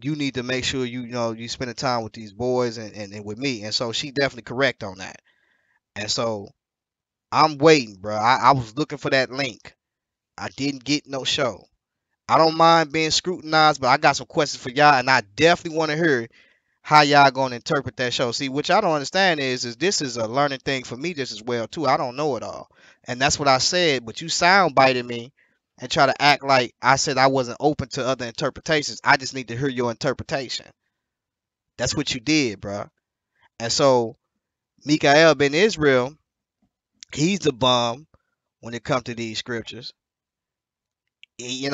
you need to make sure you know you spending time with these boys and with me. And so she definitely correct on that. And so I'm waiting, bro. I was looking for that link. I didn't get no show. I don't mind being scrutinized, but I got some questions for y'all, and I definitely want to hear how y'all gonna interpret that show. See, what y'all don't understand is this is a learning thing for me just as well too. I don't know it all, and that's what I said. But you sound biting me and try to act like I said I wasn't open to other interpretations. I just need to hear your interpretation. That's what you did, bro. And so Mika'el ben Israel, he's the bum when it comes to these scriptures. He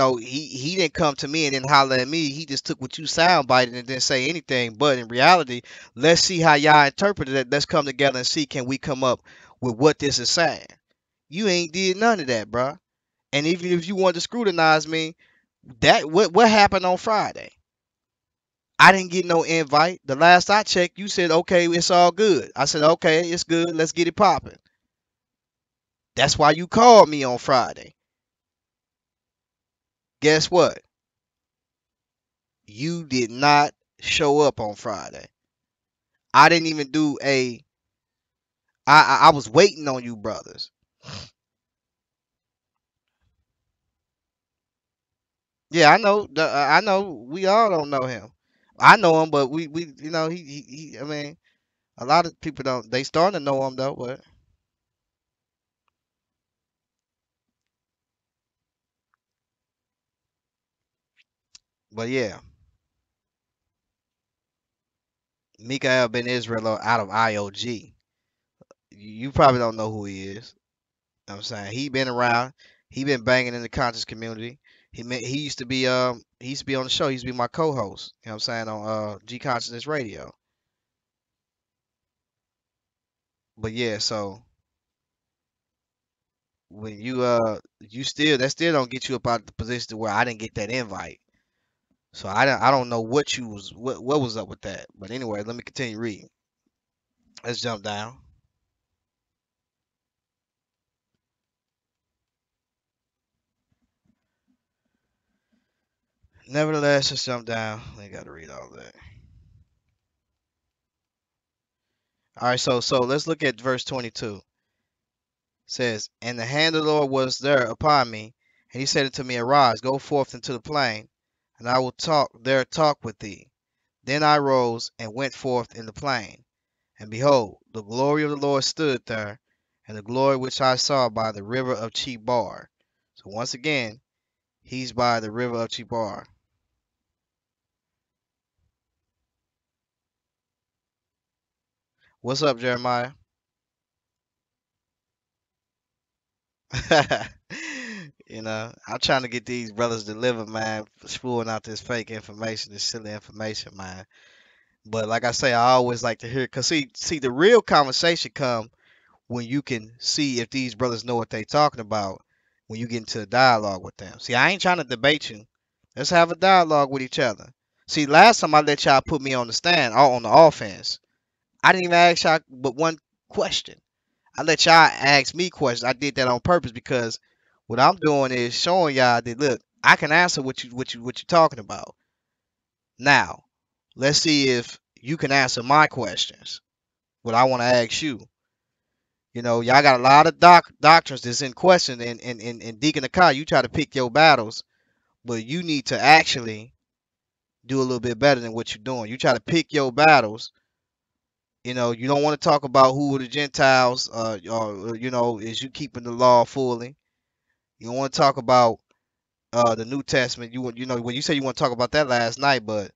didn't come to me and then holler at me. He just took what you sound biting and didn't say anything. But in reality, let's see how y'all interpreted it. Let's come together and see can we come up with what this is saying. You ain't did none of that, bro. And even if you wanted to scrutinize me, that what happened on Friday? I didn't get no invite. The last I checked, you said okay, it's all good. I said okay, it's good. Let's get it popping. That's why you called me on Friday. Guess what? You did not show up on Friday. I didn't even do a. I was waiting on you, brothers. Yeah, I know. I know. We all don't know him. I know him, but we he. I mean, a lot of people don't. They starting to know him though, but yeah, Mika'el ben Israel out of IOG. You probably don't know who he is. You know what I'm saying he been around. He been banging in the conscious community. He used to be he used to be on the show. He used to be my co-host. You know what I'm saying on G Consciousness Radio. But yeah, so when you still that still don't get you up out of the position to where I didn't get that invite. So I don't know what you was what was up with that. But anyway, let me continue reading. Let's jump down. Nevertheless, let's jump down. I got to read all that. All right, so let's look at verse 22. It says, "And the hand of the Lord was there upon me, and he said unto me, Arise, go forth into the plain, and I will talk with thee. Then I rose and went forth in the plain. And behold, the glory of the Lord stood there, and the glory which I saw by the river of Chebar." So once again, he's by the river of Chebar. What's up, Jeremiah? I'm trying to get these brothers delivered, man, spewing out this fake information, this silly information, man. But like I say, I always like to hear, cause see, the real conversation come when you can see if these brothers know what they talking about when you get into a dialogue with them. See, I ain't trying to debate you. Let's have a dialogue with each other. See, last time I let y'all put me on the stand, all on the offense. I didn't even ask y'all but one question. I let y'all ask me questions. I did that on purpose because what I'm doing is showing y'all that look, I can answer what you talking about. Now, let's see if you can answer my questions. What I want to ask you. Y'all got a lot of doctrines that's in question, and Deacon Akai, you try to pick your battles, but you need to actually do a little bit better than what you're doing. You try to pick your battles. You don't want to talk about who are the Gentiles, or is you keeping the law fully. You don't want to talk about the New Testament. When you say you want to talk about that last night, but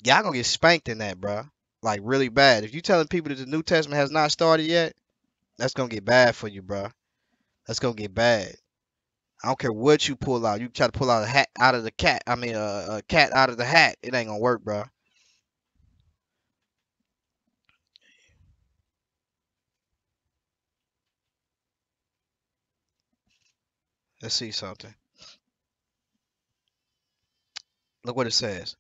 y'all gonna get spanked in that, bro. Like really bad. If you telling people that the New Testament has not started yet, that's gonna get bad for you, bro. That's gonna get bad. I don't care what you pull out. You try to pull out a hat out of the cat. I mean, a cat out of the hat. It ain't gonna work, bro. Let's see something. Look what it says.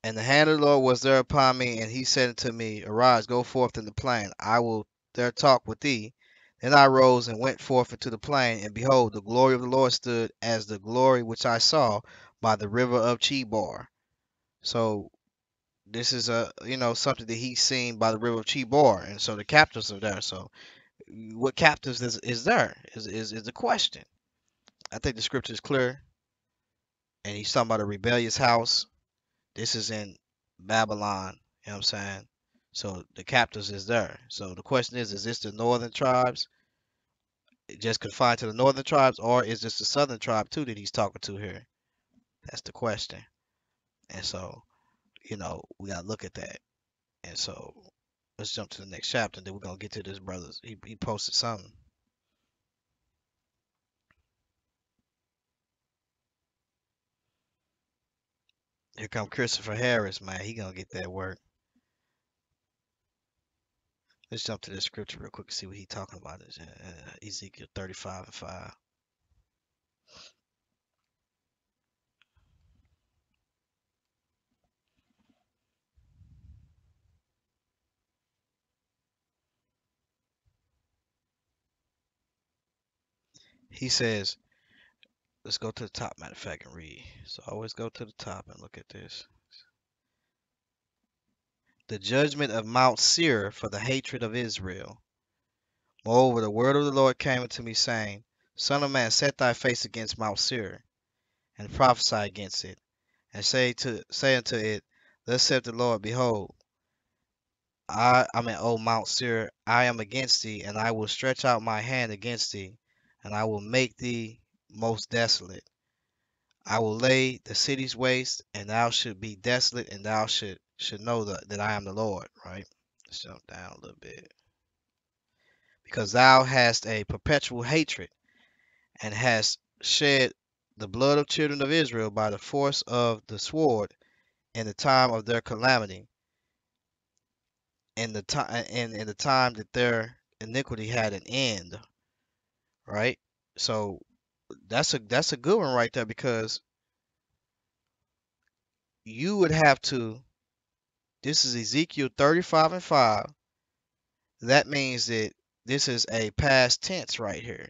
"And the hand of the Lord was there upon me, and he said unto me, Arise, go forth in the plain. I will there talk with thee. Then I rose and went forth into the plain, and behold, the glory of the Lord stood as the glory which I saw by the river of Chebar." So this is a something that he's seen by the river of Chibor, and so the captives are there. So what captives is there is the question. I think the scripture is clear, and he's talking about a rebellious house. This is in Babylon. You know what I'm saying? So the captives is there. So the question is this the northern tribes, just confined to the northern tribes, or is this the southern tribe too that he's talking to here? That's the question. And so, we gotta look at that. And so let's jump to the next chapter, and then we're gonna get to this brothers. He posted something. Here come Christopher Harris, man. He gonna get that work. Let's jump to this scripture real quick and see what he talking about. Is Ezekiel 35:5. He says, let's go to the top, matter of fact, and read. So always go to the top and look at this. The judgment of Mount Seir for the hatred of Israel. Moreover, the word of the Lord came unto me, saying, Son of man, set thy face against Mount Seir, and prophesy against it, and say unto it, Thus saith the Lord, Behold, O Mount Seir, I am against thee, and I will stretch out my hand against thee, and I will make thee most desolate. I will lay the cities waste, and thou should be desolate, and thou should know that I am the Lord. Right? Let's jump down a little bit. Because thou hast a perpetual hatred, and hast shed the blood of children of Israel by the force of the sword in the time of their calamity, in the time that their iniquity had an end. Right? So that's a good one right there, because you would have to. This is Ezekiel 35:5. That means that this is a past tense right here,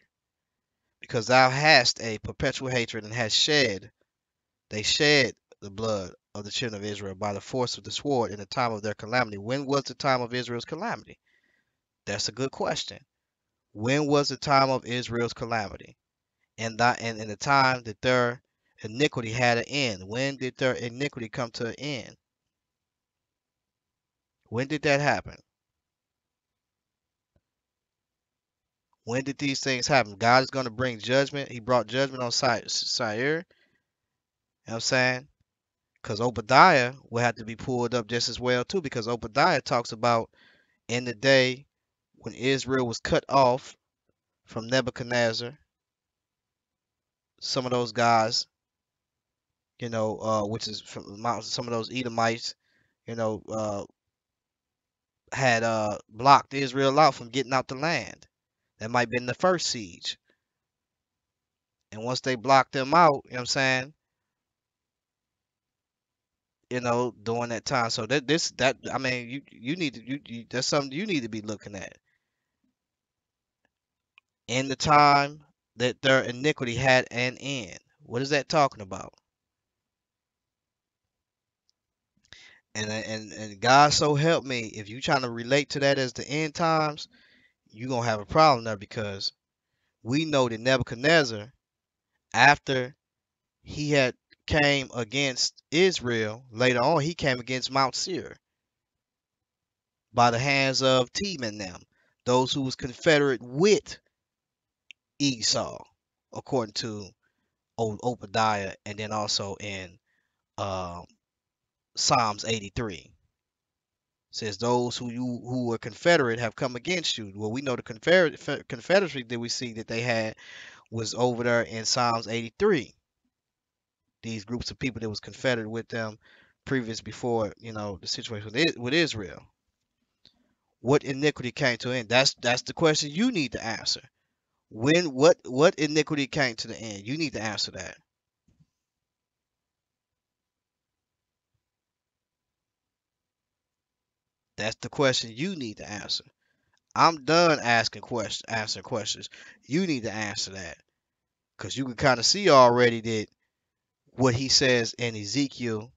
because thou hast a perpetual hatred and hast shed. They shed the blood of the children of Israel by the force of the sword in the time of their calamity. When was the time of Israel's calamity? That's a good question. When was the time of Israel's calamity? And in the time that their iniquity had an end. When did their iniquity come to an end? When did that happen? When did these things happen? God is going to bring judgment. He brought judgment on Seir. You know what I'm saying? Because Obadiah will have to be pulled up just as well too, because Obadiah talks about in the day when Israel was cut off from Nebuchadnezzar, some of those guys, which is from some of those Edomites, you know, had blocked Israel out from getting out the land. That might have been the first siege. And once they blocked them out, you know what I'm saying, during that time. So that I mean, you need to that's something you need to be looking at. In the time that their iniquity had an end. What is that talking about? And God so help me, if you trying to relate to that as the end times, you gonna have a problem there, because we know that Nebuchadnezzar, after he had came against Israel, later on he came against Mount Seir by the hands of Teman them, those who was confederate with Esau, according to old Obadiah, and then also in uh, Psalms 83. Says those who were confederate have come against you. Well, we know the confederacy that we see that they had was over there in Psalms 83. These groups of people that was confederate with them previous before the situation with Israel. What iniquity came to an end? That's the question you need to answer. What iniquity came to the end? You need to answer that. That's the question you need to answer. I'm done answering questions. You need to answer that, because you can kind of see already that what he says in Ezekiel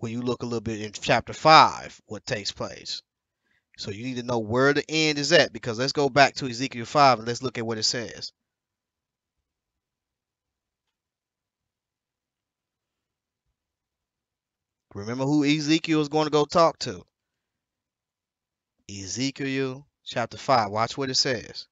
when you look a little bit in chapter 5, what takes place. So you need to know where the end is at, because let's go back to Ezekiel 5 and let's look at what it says. Remember who Ezekiel is going to go talk to. Ezekiel chapter 5. Watch what it says.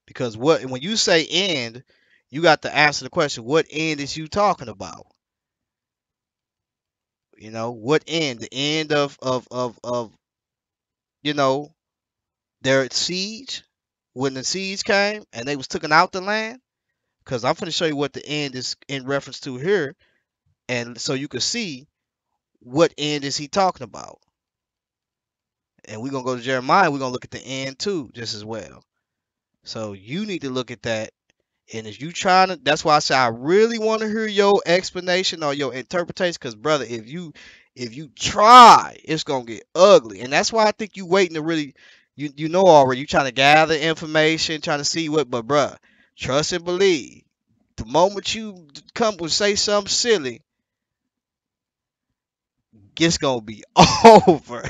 Because when you say end, you got to answer the question, what end is you talking about? You know, what end? The end of you know, their siege, when the siege came and they was taken out the land. Because I'm going to show you what the end is in reference to here, and so you can see what end is he talking about. And we're gonna go to Jeremiah. We're gonna look at the end too, just as well. So you need to look at that. And if you trying to, that's why I say I really want to hear your explanation or your interpretation. Because brother, if you try, it's gonna get ugly. And that's why I think you waiting to really, you know already. You trying to gather information, trying to see what. But bruh, trust and believe. The moment you come and say something silly, it's gonna be over.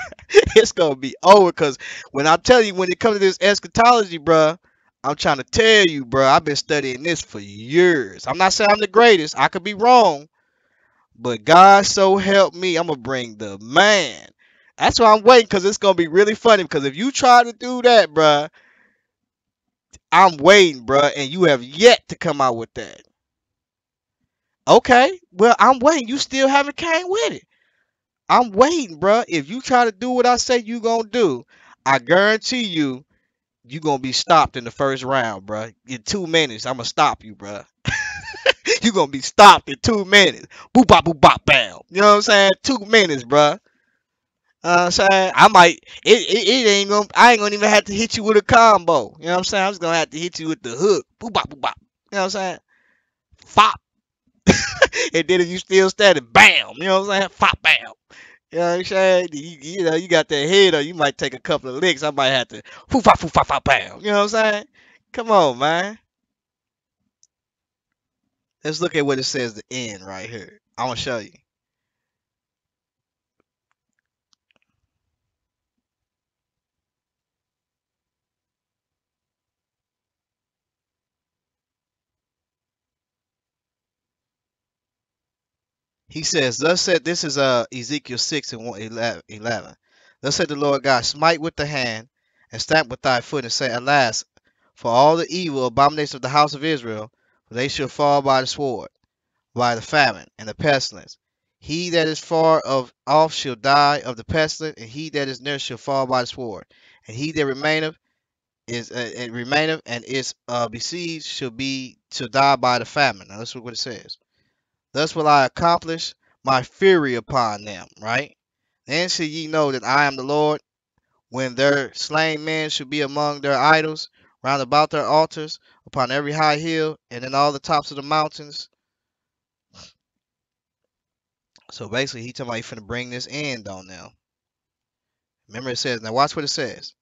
It's gonna be over. Cause when I tell you, when it comes to this eschatology, bruh, I'm trying to tell you, bruh, I've been studying this for years. I'm not saying I'm the greatest. I could be wrong, but God so help me, I'm gonna bring the man. That's why I'm waiting, cause it's gonna be really funny. Because if you try to do that, bruh, I'm waiting, bruh, and you have yet to come out with that. Okay, well, I'm waiting. You still haven't came with it. I'm waiting, bruh. If you try to do what I say you gonna do, I guarantee you gonna be stopped in the first round, bruh. In 2 minutes, I'm gonna stop you, bruh. You gonna be stopped in 2 minutes. Boop bop boop bop bam. You know what I'm saying? 2 minutes, bruh. I'm saying I might it ain't gonna I ain't gonna even have to hit you with a combo. You know what I'm saying? I'm just gonna have to hit you with the hook. Boop bop boop bop. You know what I'm saying? Fop. And then if you still standing, bam. You know what I'm saying? Fop bam. You know what I'm saying? You got that head, or you might take a couple of licks. I might have to foo fa pow. You know what I'm saying? Come on, man. Let's look at what it says the end right here. I'm gonna show you. He says, "Thus said, this is Ezekiel 6 and 11. Thus said the Lord God, smite with the hand and stamp with thy foot and say, alas, for all the evil abomination of the house of Israel, for they shall fall by the sword, by the famine and the pestilence. He that is far off shall die of the pestilence, and he that is near shall fall by the sword. And he that remaineth and is besieged shall die by the famine." Now let's look what it says. "Thus will I accomplish my fury upon them." Right? "Then shall ye know that I am the Lord, when their slain men shall be among their idols, round about their altars, upon every high hill, and in all the tops of the mountains." So basically, he talking about he finna bring this end on them. Remember it says, now watch what it says.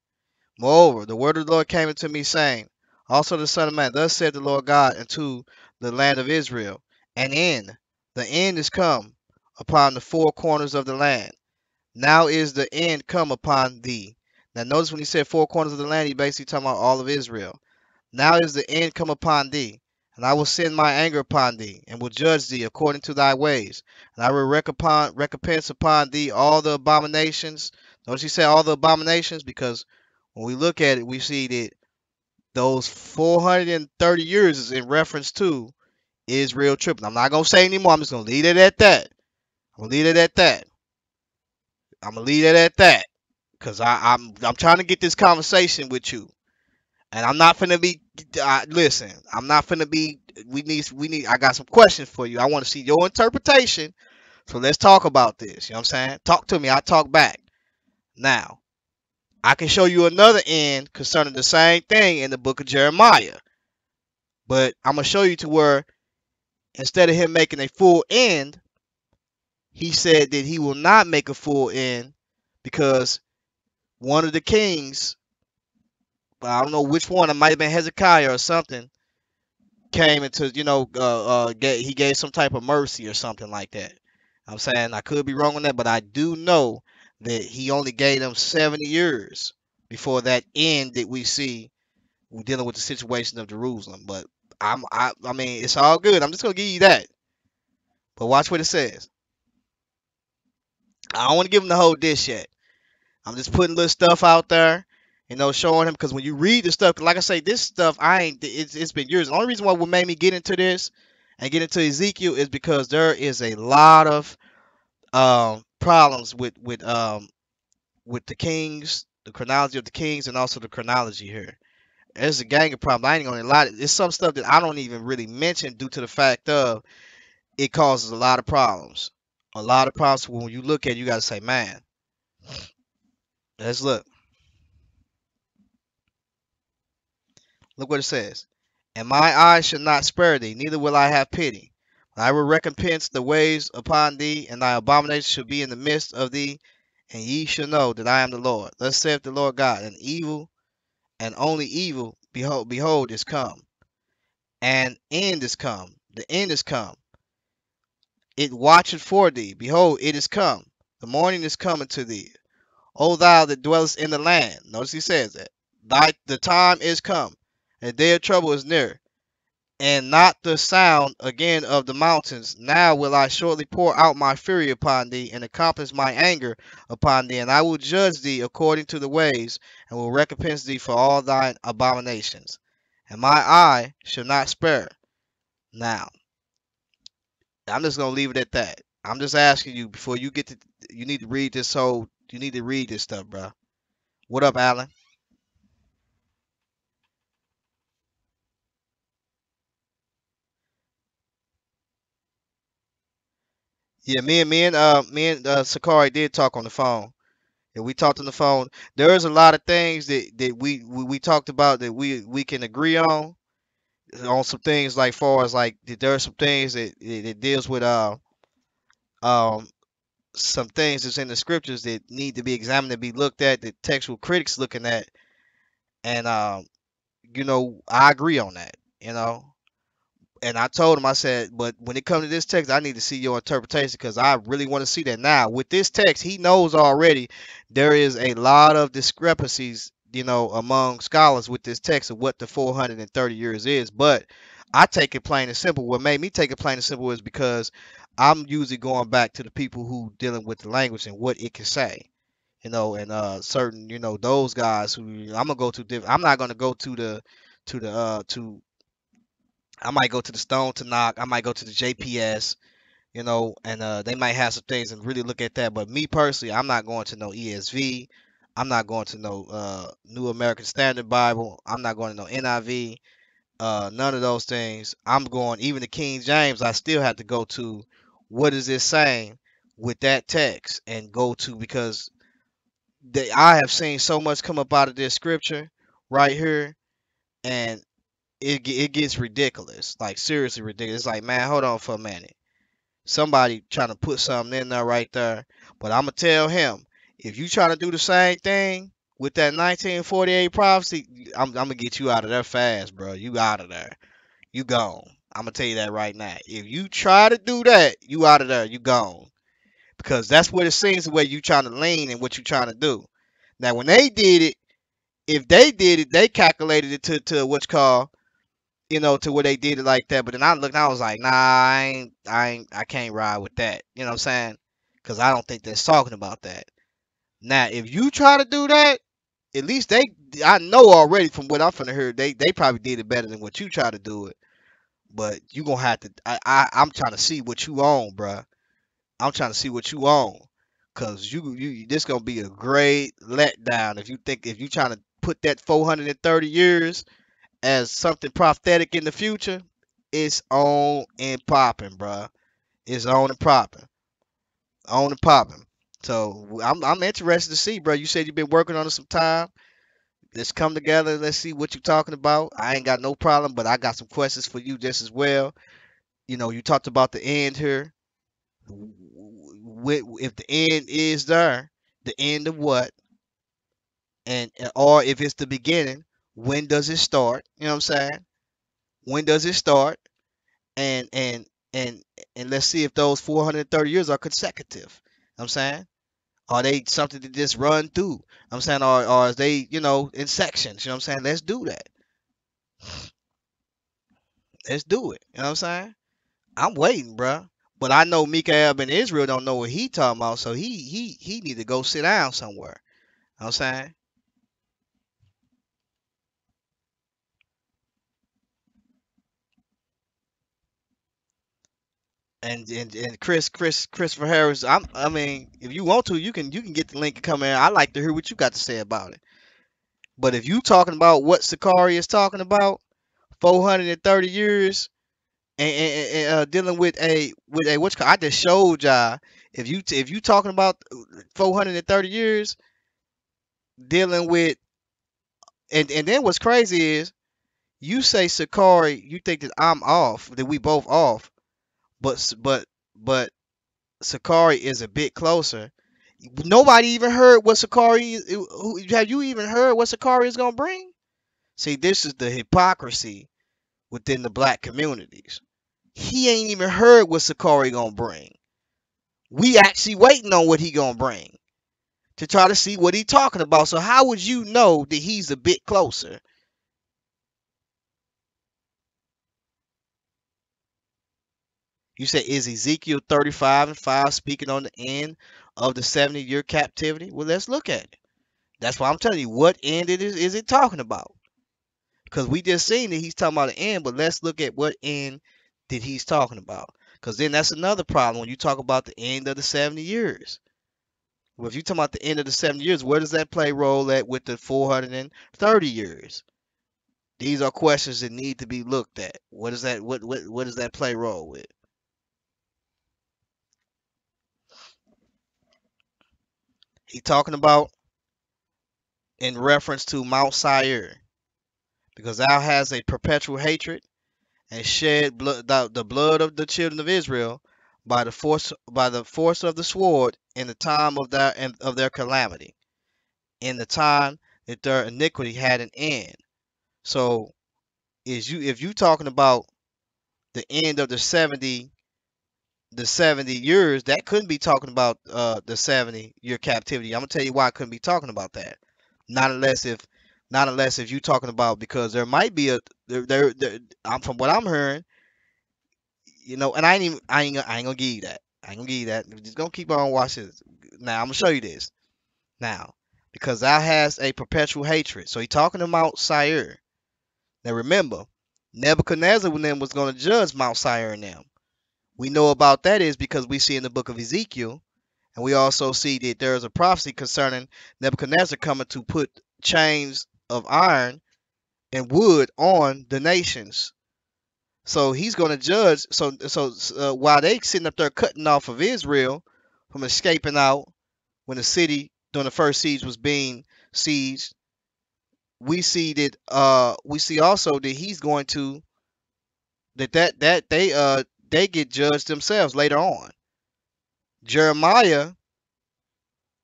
"Moreover, the word of the Lord came unto me, saying, also the Son of Man, thus said the Lord God unto the land of Israel, an end, the end is come upon the four corners of the land. Now is the end come upon thee." Now notice when he said four corners of the land, he basically talking about all of Israel. "Now is the end come upon thee, and I will send my anger upon thee, and will judge thee according to thy ways. And I will recompense upon thee all the abominations." Notice he said all the abominations, because when we look at it, we see that those 430 years is in reference to Israel tripping. I'm not going to say anymore. I'm just going to leave it at that. I'm going to leave it at that. I'm going to leave it at that. Because I'm trying to get this conversation with you. And I'm not finna be. Listen, I'm not finna be. We need. I got some questions for you. I want to see your interpretation. So let's talk about this. You know what I'm saying? Talk to me. I talk back. Now, I can show you another end concerning the same thing in the book of Jeremiah. But I'm gonna show you to where instead of him making a full end, he said that he will not make a full end, because one of the kings I don't know which one. It might have been Hezekiah or something. Came into, he gave some type of mercy or something like that. I'm saying I could be wrong on that, but I do know that he only gave them 70 years before that end that we see dealing with the situation of Jerusalem. But I mean, it's all good. I'm just gonna give you that. But watch what it says. I don't want to give him the whole dish yet. I'm just putting little stuff out there, showing him, because when you read the stuff, like I say, this stuff I ain't. It's been years. The only reason why what made me get into this and get into Ezekiel is because there is a lot of problems with the kings, the chronology of the kings, and also the chronology here. There's a gang of problems. I ain't gonna lie. It's some stuff that I don't even really mention due to the fact of it causes a lot of problems. A lot of problems. When you look at it, you gotta say, man, let's look. Look what it says. And my eyes shall not spare thee, neither will I have pity. I will recompense the ways upon thee, and thy abominations shall be in the midst of thee, and ye shall know that I am the Lord. Thus saith the Lord God, and evil, and only evil, behold, is come, and end is come. The end is come. It watcheth for thee. Behold, it is come. The morning is coming to thee. O thou that dwellest in the land. Notice he says that. The time is come, and the day of trouble is near, and not the sound again of the mountains. Now will I shortly pour out my fury upon thee, and accomplish my anger upon thee, and I will judge thee according to the ways, and will recompense thee for all thine abominations. And my eye shall not spare. Now, I'm just gonna leave it at that. I'm just asking you before you get to. You need to read this whole. You need to read this stuff, bro. What up, Alan? Yeah, me and Sakari did talk on the phone. Yeah, we talked on the phone. There's a lot of things that we talked about that we can agree on some things, like far as like there are some things that deals with um some things that's in the scriptures that need to be examined and be looked at, that textual critics looking at, and I agree on that, and I told him, I said, but when it comes to this text, I need to see your interpretation, because I really want to see that. Now, with this text, he knows already there is a lot of discrepancies, among scholars with this text of what the 430 years is. But I take it plain and simple. What made me take it plain and simple is because I'm usually going back to the people who dealing with the language and what it can say. And certain, those guys who I'm gonna go to different. I'm not gonna go to the to I might go to the Stone to knock. I might go to the JPS, and they might have some things and really look at that. But me personally, I'm not going to no ESV. I'm not going to no New American Standard Bible. I'm not going to no NIV. None of those things. I'm going, even the King James. I still have to go to what is it saying with that text, and go to, because I have seen so much come up out of this scripture right here, and it gets ridiculous, like seriously ridiculous. It's like, man, hold on for a minute. Somebody trying to put something in there right there, but I'm gonna tell him, if you trying to do the same thing with that 1948 prophecy, I'm gonna get you out of there fast, bro. You out of there. You gone. I'm gonna tell you that right now. If you try to do that, you out of there. You gone, because that's what it seems the way you trying to lean and what you trying to do. Now, when they did it, if they did it, they calculated it to what's called, to where they did it like that. But then I looked, and I was like, nah, I can't ride with that. You know what I'm saying? Because I don't think they're talking about that. Now, if you try to do that, at least I know already from what I'm finna hear, they probably did it better than what you try to do it. But you gonna have to. I'm trying to see what you own, bruh. I'm trying to see what you own, cause this gonna be a great letdown if you trying to put that 430 years as something prophetic in the future. It's on and popping, bruh. It's on and popping, on and popping. So I'm interested to see, bro. You said you've been working on it some time. Let's come together. Let's see what you're talking about. I ain't got no problem, but I got some questions for you just as well. You talked about the end here. If the end is there, the end of what, and or if it's the beginning, When does it start? You know what I'm saying? When does it start? And and and let's see if those 430 years are consecutive. You know what I'm saying? Are they something to just run through? I'm saying, or are they, in sections? You know what I'm saying? Let's do that. Let's do it. You know what I'm saying? I'm waiting, bruh. But I know Mika'el in Israel don't know what he talking about, so he need to go sit down somewhere. You know what I'm saying? And Christopher Harris, I mean, if you want to, you can get the link and come in. I like to hear what you got to say about it. But if you talking about what Sakari is talking about, 430 years, and dealing with a I just showed y'all. If you talking about 430 years dealing with, and then what's crazy is you say Sakari, you think that I'm off, that we both off, but Sakari is a bit closer. Nobody even heard what Sakari have you even heard what Sakari is gonna bring? See, this is the hypocrisy within the black communities. He ain't even heard what Sakari gonna bring. We actually waiting on what he gonna bring to try to see what he talking about. So how would you know that he's a bit closer? You said, is Ezekiel 35 and 5 speaking on the end of the 70-year captivity? Well, let's look at it. That's why I'm telling you, what end is it talking about? Because we just seen that he's talking about the end, but let's look at what end that he's talking about. Because then that's another problem when you talk about the end of the 70 years. Well, if you talk about the end of the 70 years, where does that play role at with the 430 years? These are questions that need to be looked at. What is that? What does that play role with? He talking about in reference to Mount Seir, because thou hast a perpetual hatred and shed blood, the blood of the children of Israel by the force of the sword in the time of their calamity, in the time that their iniquity had an end. So if you talking about the end of the 70 years, that couldn't be talking about the 70-year captivity. I'm gonna tell you why I couldn't be talking about that. Not unless if not unless if you talking about, because there might be a there from what I'm hearing, and I ain't gonna give you that. I ain't gonna give you that. We're just gonna keep on watching this. Now I'm gonna show you this. Now, because thou hast a perpetual hatred. So he talking about Seir. Now remember, Nebuchadnezzar when them was gonna judge Mount Seir and them. We know about that is because we see in the book of Ezekiel, and we also see that there is a prophecy concerning Nebuchadnezzar coming to put chains of iron and wood on the nations. So he's going to judge. So while they sitting up there cutting off of Israel from escaping out when the city during the first siege was being sieged, we see also that he's going to that they get judged themselves later on. Jeremiah,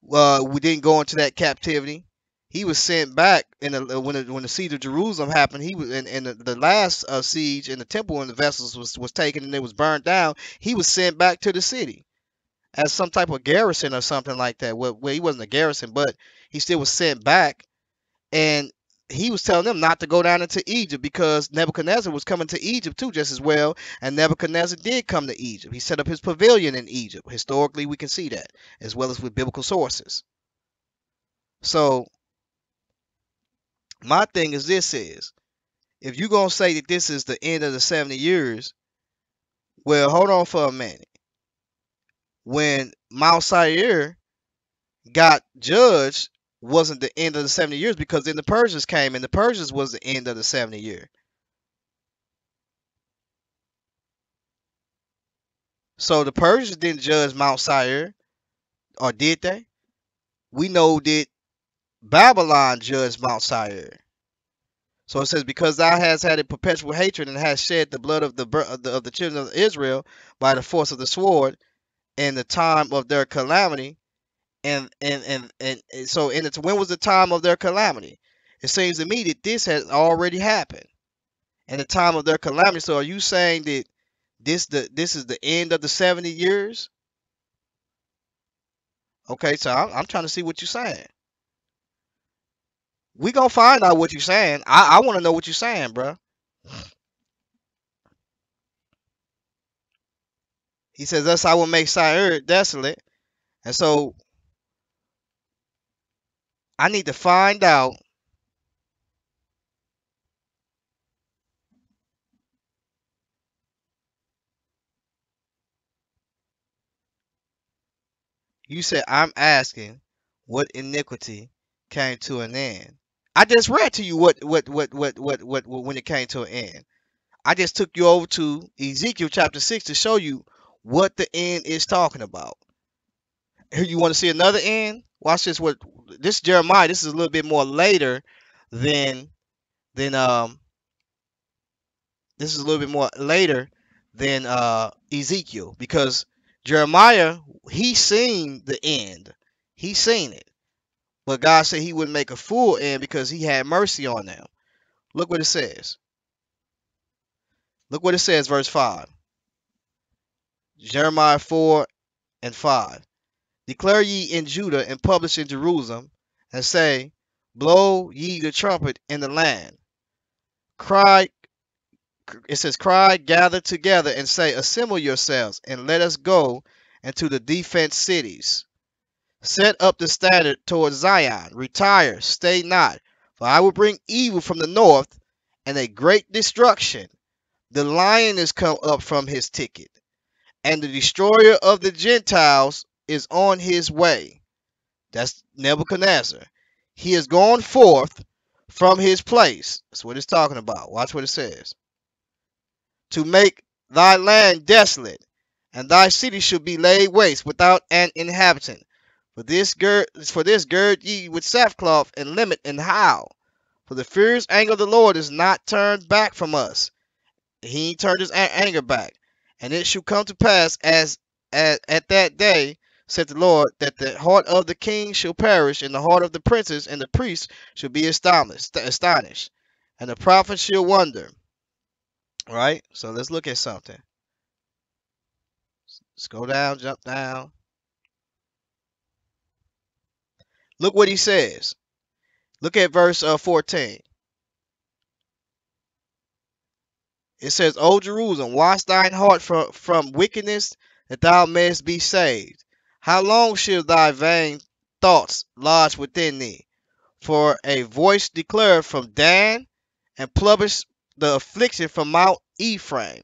we didn't go into that captivity. He was sent back when the siege of Jerusalem happened. He was in the last siege in the temple when the vessels was taken and it was burned down. He was sent back to the city as some type of garrison or something like that. Well, he wasn't a garrison, but he still was sent back, and he was telling them not to go down into Egypt because Nebuchadnezzar was coming to Egypt too, just as well. And Nebuchadnezzar did come to Egypt. He set up his pavilion in Egypt. Historically, we can see that, as well as with biblical sources. So my thing is this: is if you're gonna say that this is the end of the 70 years, well, hold on for a minute. When Mount Seir got judged, wasn't the end of the 70 years, because then the Persians came, and the Persians was the end of the 70 year. So the Persians didn't judge Mount Seir, or did they? We know that Babylon judged Mount Seir. So it says, because thou hast had a perpetual hatred and hast shed the blood of the children of Israel by the force of the sword in the time of their calamity. And so when was the time of their calamity? It seems to me that this has already happened in the time of their calamity. So are you saying that this is the end of the 70 years? Okay, so I'm trying to see what you're saying. We gonna find out what you're saying. I want to know what you're saying, bro. He says, "Thus I will make Seir desolate," and so I need to find out. You said I'm asking what iniquity came to an end. I just read to you what when it came to an end. I just took you over to Ezekiel chapter 6 to show you what the end is talking about. Here you want to see another end? Watch this. What this Jeremiah? This is a little bit more later than than this is a little bit more later than Ezekiel, because Jeremiah, he seen the end. He seen it. But God said he would make a full end because he had mercy on them. Look what it says. Look what it says, verse 5. Jeremiah 4 and 5. Declare ye in Judah and publish in Jerusalem, and say, blow ye the trumpet in the land. Cry, it says, cry, gather together, and say, assemble yourselves, and let us go into the defense cities. Set up the standard towards Zion. Retire, stay not, for I will bring evil from the north and a great destruction. The lion is come up from his thicket, and the destroyer of the Gentiles is on his way. That's Nebuchadnezzar. He is gone forth from his place. That's what it's talking about. Watch what it says. To make thy land desolate, and thy city shall be laid waste without an inhabitant. For this gird ye with sackcloth and lament and howl. For the fierce anger of the Lord is not turned back from us. He ain't turned his anger back. And it shall come to pass as at that day, said the Lord, that the heart of the king shall perish, and the heart of the princes and the priests shall be astonished, and the prophets shall wonder. All right, so let's look at something. Let's go down, jump down. Look what he says. Look at verse 14. It says, O Jerusalem, wash thine heart from wickedness, that thou mayest be saved. How long shall thy vain thoughts lodge within thee? For a voice declared from Dan, and published the affliction from Mount Ephraim.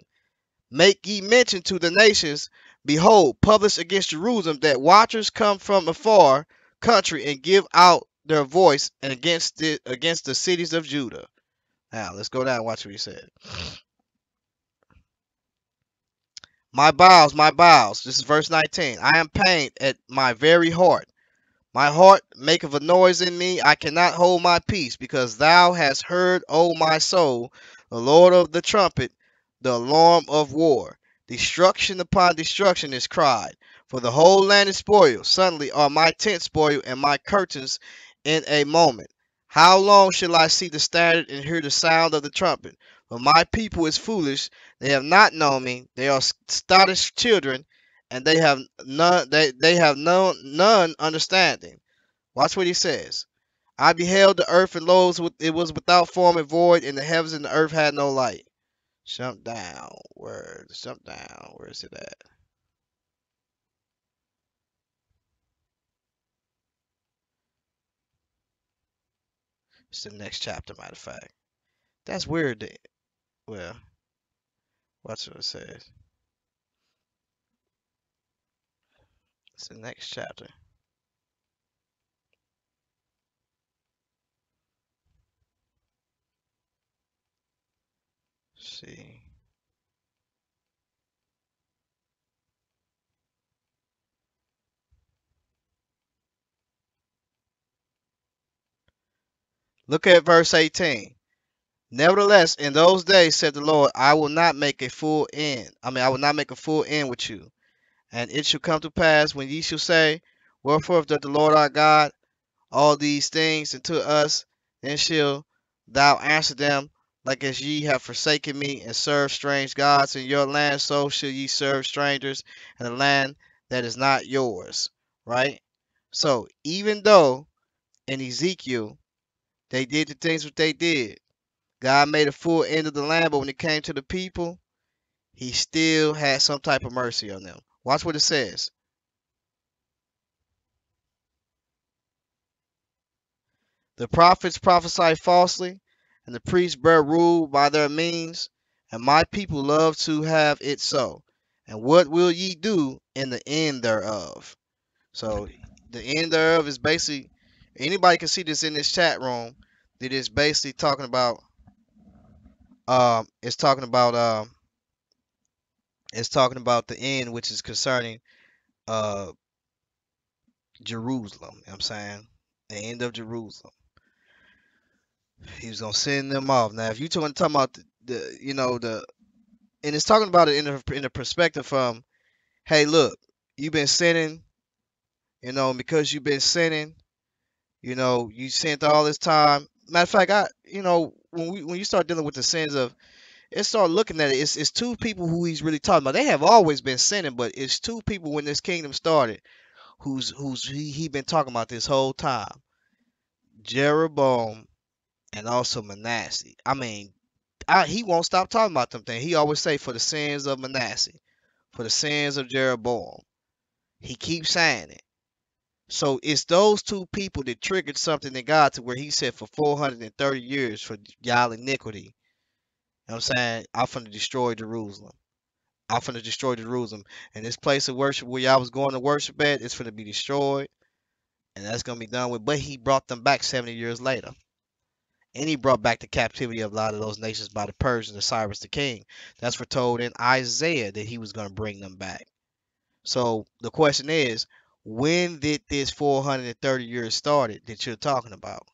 Make ye mention to the nations, behold, publish against Jerusalem, that watchers come from a far country and give out their voice and against the cities of Judah. Now let's go down and watch what he said. My bowels, my bowels. This is verse 19. I am pained at my very heart. My heart maketh a noise in me. I cannot hold my peace, because thou hast heard, O my soul, the Lord of the trumpet, the alarm of war. Destruction upon destruction is cried. For the whole land is spoiled. Suddenly are my tents spoiled, and my curtains in a moment. How long shall I see the standard and hear the sound of the trumpet? For my people is foolish. They have not known me. They are stoutish children, and they have none understanding. Watch what he says. I beheld the earth, and lo, it was without form and void, and the heavens and the earth had no light. Jump down. Jump down. Where is it at? It's the next chapter, matter of fact. That's weird. Well, watch what it says. It's the next chapter. Let's see. Look at verse 18. Nevertheless, in those days, said the Lord, I will not make a full end. I will not make a full end with you. And it shall come to pass, when ye shall say, wherefore doth the Lord our God all these things unto us, Then shall thou answer them, like as ye have forsaken me and served strange gods in your land, so shall ye serve strangers in a land that is not yours. Right? So even though in Ezekiel they did the things what they did, God made a full end of the land, but when it came to the people, he still had some type of mercy on them. Watch what it says. The prophets prophesy falsely, and the priests bear rule by their means, and my people love to have it so. And what will ye do in the end thereof? So the end thereof is basically, anybody can see this in this chat room, that is basically talking about it's talking about it's talking about the end, which is concerning uh Jerusalem. You know what I'm saying? The end of Jerusalem. He was gonna send them off. Now, if you talking about the you know the and it's talking about it in the perspective from, hey, look, you've been sinning, because you've been sinning, you sinned all this time. Matter of fact, when you start dealing with the sins of, it start looking at it, it's two people who he's really talking about. They have always been sinning, but it's two people when this kingdom started who's he been talking about this whole time. Jeroboam and also Manasseh. I mean, he won't stop talking about them things. He always say for the sins of Manasseh, for the sins of Jeroboam. He keeps saying it. So it's those two people that triggered something in God to where he said for 430 years for y'all iniquity. You know what I'm saying? I'm finna destroy Jerusalem. I'm finna destroy Jerusalem. And this place of worship where y'all was going to worship at, it's finna be destroyed. And that's gonna be done with. But he brought them back 70 years later. And he brought back the captivity of a lot of those nations by the Persians and Cyrus the king. That's foretold in Isaiah that he was going to bring them back. So the question is, when did this 430 years started that you're talking about?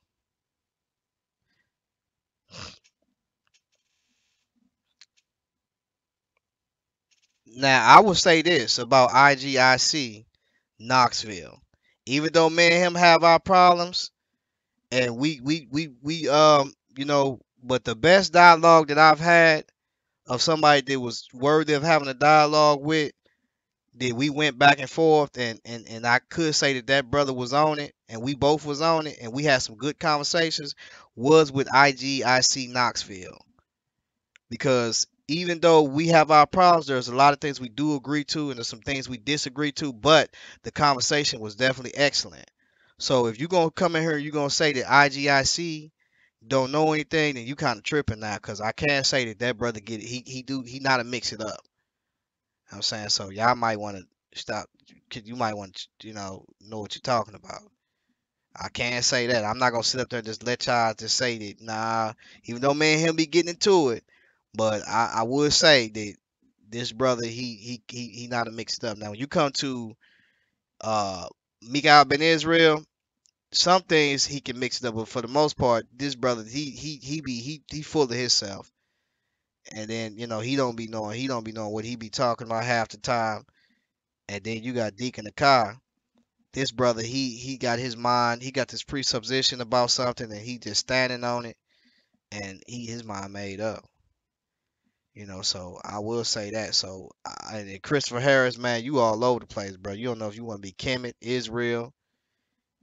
Now, I will say this about IGIC Knoxville. Even though me and him have our problems, and but the best dialogue that I've had of somebody that was worthy of having a dialogue with, that we went back and forth, and I could say that that brother was on it and we both was on it and we had some good conversations, was with IGIC Knoxville. Because even though we have our problems, there's a lot of things we do agree to and there's some things we disagree to, but the conversation was definitely excellent. So if you're gonna come in here and you're gonna say that IGIC don't know anything, then you kind of tripping now, because I can't say that that brother get it. He not a mix it up. I'm saying, so y'all might want to stop. Cause you might want to, know what you're talking about. I can't say that. I'm not gonna sit up there and just let y'all just say that. Nah, even though me and him be getting into it, but I would say that this brother, he not a mixed up. Now when you come to uh Mika'el ben Israel, some things he can mix it up, but for the most part, this brother, he full of himself. And then he don't be knowing what he be talking about half the time. And then you got Deacon the car. This brother, he got his mind, he got this presupposition about something, and he just standing on it, and his mind made up. So I will say that. So and then Christopher Harris, man, you all over the place, bro. You don't know if you want to be Kemet, Israel.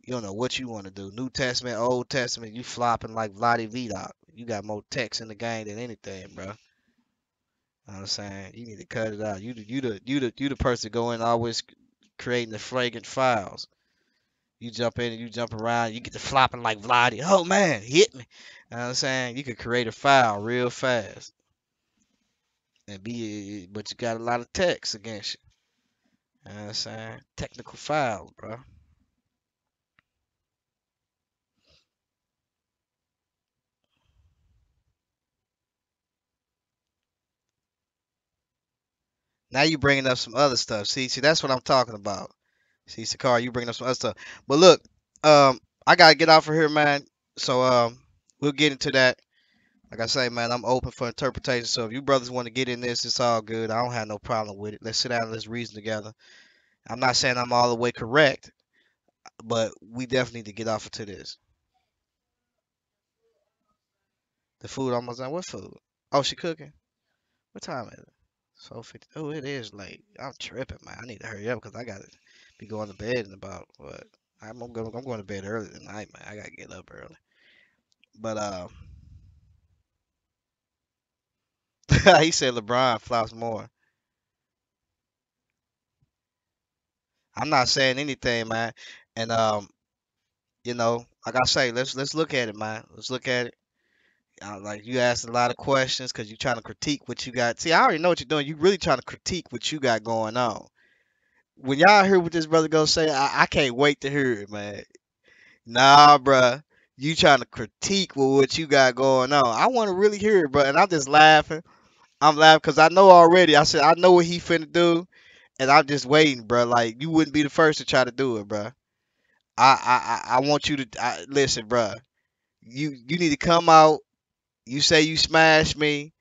You don't know what you want to do. New Testament, Old Testament. You flopping like Vladi Vidoc. You got more text in the game than anything, bro. You know what I'm saying? You need to cut it out. You the person going always creating the flagrant files. You jump in and you jump around, you get to flopping like Vladi. Oh man, hit me. You know what I'm saying? You could create a file real fast. But you got a lot of text against you. You know what I'm saying? Technical files, bro. Now you bringing up some other stuff. See, that's what I'm talking about. See, Sakar, you bringing up some other stuff. But look, I gotta get off of here, man. So we'll get into that. Like I say, man, I'm open for interpretation. So if you brothers want to get in this, it's all good. I don't have no problem with it. Let's sit down and let's reason together. I'm not saying I'm all the way correct, but we definitely need to get off into this. The food almost done. What food? Oh, she cooking. What time is it? So 50. Oh, it is late. I'm tripping, man. I need to hurry up because I gotta be going to bed in about what? I'm going to bed early tonight, man. I gotta get up early. But he said LeBron flops more. I'm not saying anything, man. And like I say, let's look at it, man. Let's look at it. Like you asked a lot of questions because you're trying to critique what you got. See, I already know what you're doing. You really trying to critique what you got going on. When y'all hear what this brother gonna say, I can't wait to hear it, man. Nah, bruh. You trying to critique with what you got going on. I want to really hear it, bro. And I'm just laughing. I'm laughing because I know already. I said I know what he finna do, and I'm just waiting, bro. Like you wouldn't be the first to try to do it, bro. I want you to listen, bro. You need to come out. You say you smashed me.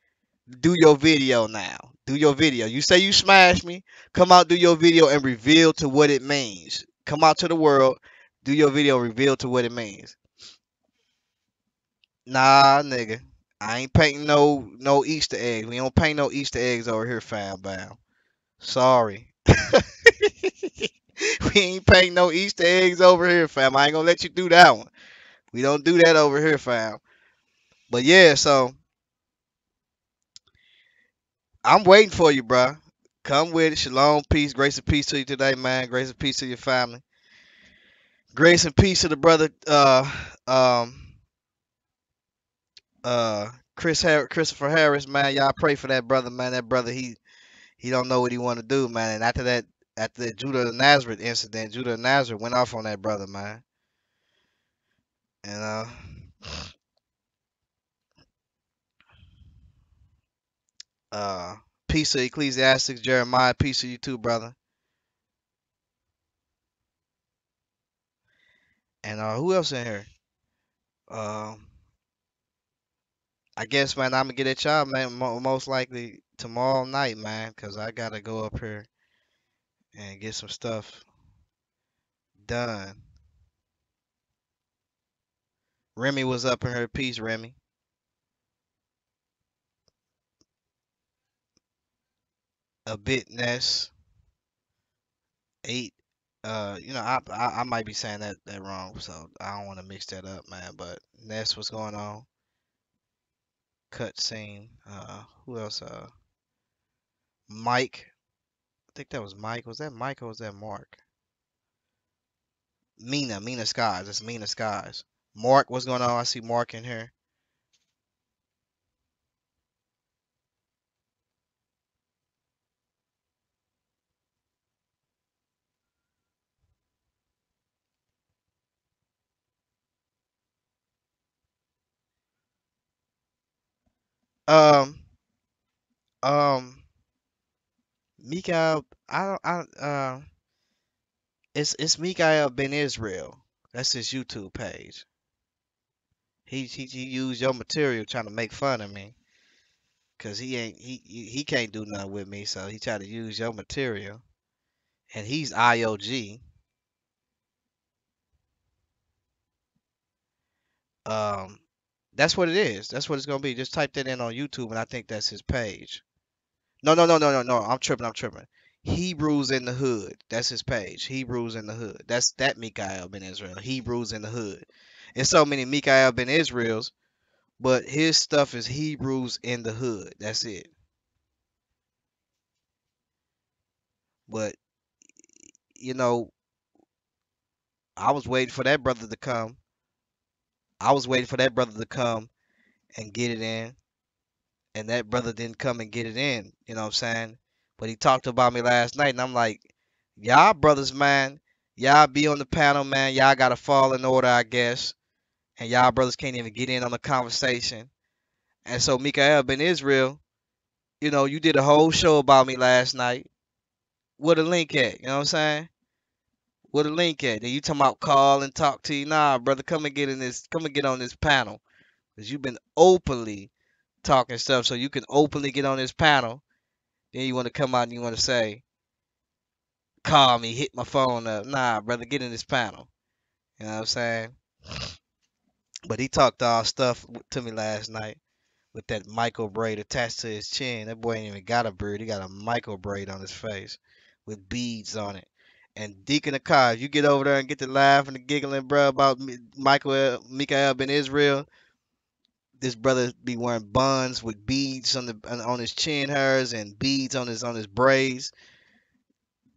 Do your video now. Do your video. You say you smashed me. Come out, do your video, and reveal to what it means. Come out to the world. Do your video, reveal to what it means. Nah, nigga. I ain't painting no Easter eggs. We don't paint no Easter eggs over here, fam bam. Sorry. We ain't painting no Easter eggs over here, fam. I ain't gonna let you do that one. We don't do that over here, fam. But yeah, so I'm waiting for you, bro. Come with it. Shalom, peace, grace and peace to you today, man. Grace and peace to your family. Grace and peace to the brother, uh, Christopher Harris, man. Y'all pray for that brother, man. That brother, he don't know what he want to do, man. And after that Judah of Nazareth incident, Judah of Nazareth went off on that brother, man. And uh, peace to Ecclesiastics, Jeremiah. Peace to you too, brother. And who else in here? Um, I guess, man, I'm gonna get at y'all, man. Most likely tomorrow night, man, cause I gotta go up here and get some stuff done. Remy was up in her piece, Remy. A bit Ness, eight. I might be saying that wrong, so I don't want to mix that up, man. But Ness, what's going on? Cutscene. Who else? Mike. I think that was Mike. Was that Mike or was that Mark? Mina Skies. That's Mina Skies. Mark, what's going on? I see Mark in here. Um, um, Mika'el. I don't. It's Mika'el Ben Israel. That's his YouTube page. He used your material trying to make fun of me. Cause he can't do nothing with me, so he tried to use your material. And he's IOG. Um, that's what it is. That's what it's gonna be. Just type that in on YouTube, and I think that's his page. No. I'm tripping. I'm tripping. Hebrews in the Hood. That's his page. Hebrews in the Hood. That's that Mika'el ben Israel. Hebrews in the Hood. There's so many Mika'el ben Israels, but his stuff is Hebrews in the Hood. That's it. But you know, I was waiting for that brother to come. I was waiting for that brother to come and get it in, and that brother didn't come and get it in. You know what I'm saying? But he talked about me last night, and I'm like, y'all brothers, man, y'all be on the panel, man. Y'all gotta fall in order, I guess, and y'all brothers can't even get in on the conversation. And so Mika'el ben Israel, you did a whole show about me last night. Where the link at? You know what I'm saying? Where the link at? Then you talking about call and talk to you. Nah, brother, come and get in this. Come and get on this panel, cause you've been openly talking stuff, so you can openly get on this panel. Then you want to come out and you want to say, call me, hit my phone up. Nah, brother, get in this panel. You know what I'm saying? But he talked all stuff to me last night. with that micro braid attached to his chin. That boy ain't even got a beard. He got a micro braid on his face with beads on it. And Deacon Akai, you get over there and get to laughing and giggling, bro, about Mika'el ben Israel. This brother be wearing buns with beads on his chin hairs and beads on his braids.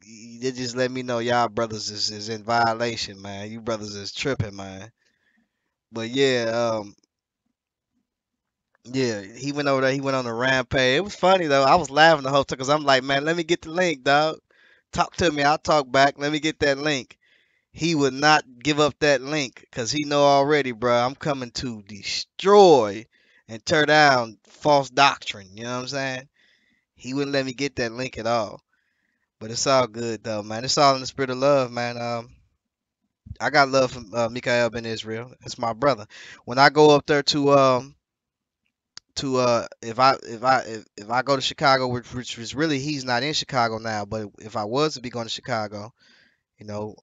They just let me know y'all brothers is in violation, man. You brothers is tripping, man. But yeah, he went over there. He went on a rampage. It was funny though. I was laughing the whole time because I'm like, man, let me get the link, dog. Talk to me. I'll talk back. Let me get that link. He would not give up that link because he know already, bro. I'm coming to destroy and tear down false doctrine. You know what I'm saying? He wouldn't let me get that link at all. But it's all good though, man. It's all in the spirit of love, man. I got love for Mika'el ben Israel. It's my brother. When I go up there to if I go to Chicago, which is really he's not in Chicago now, but if I was to be going to Chicago, you know,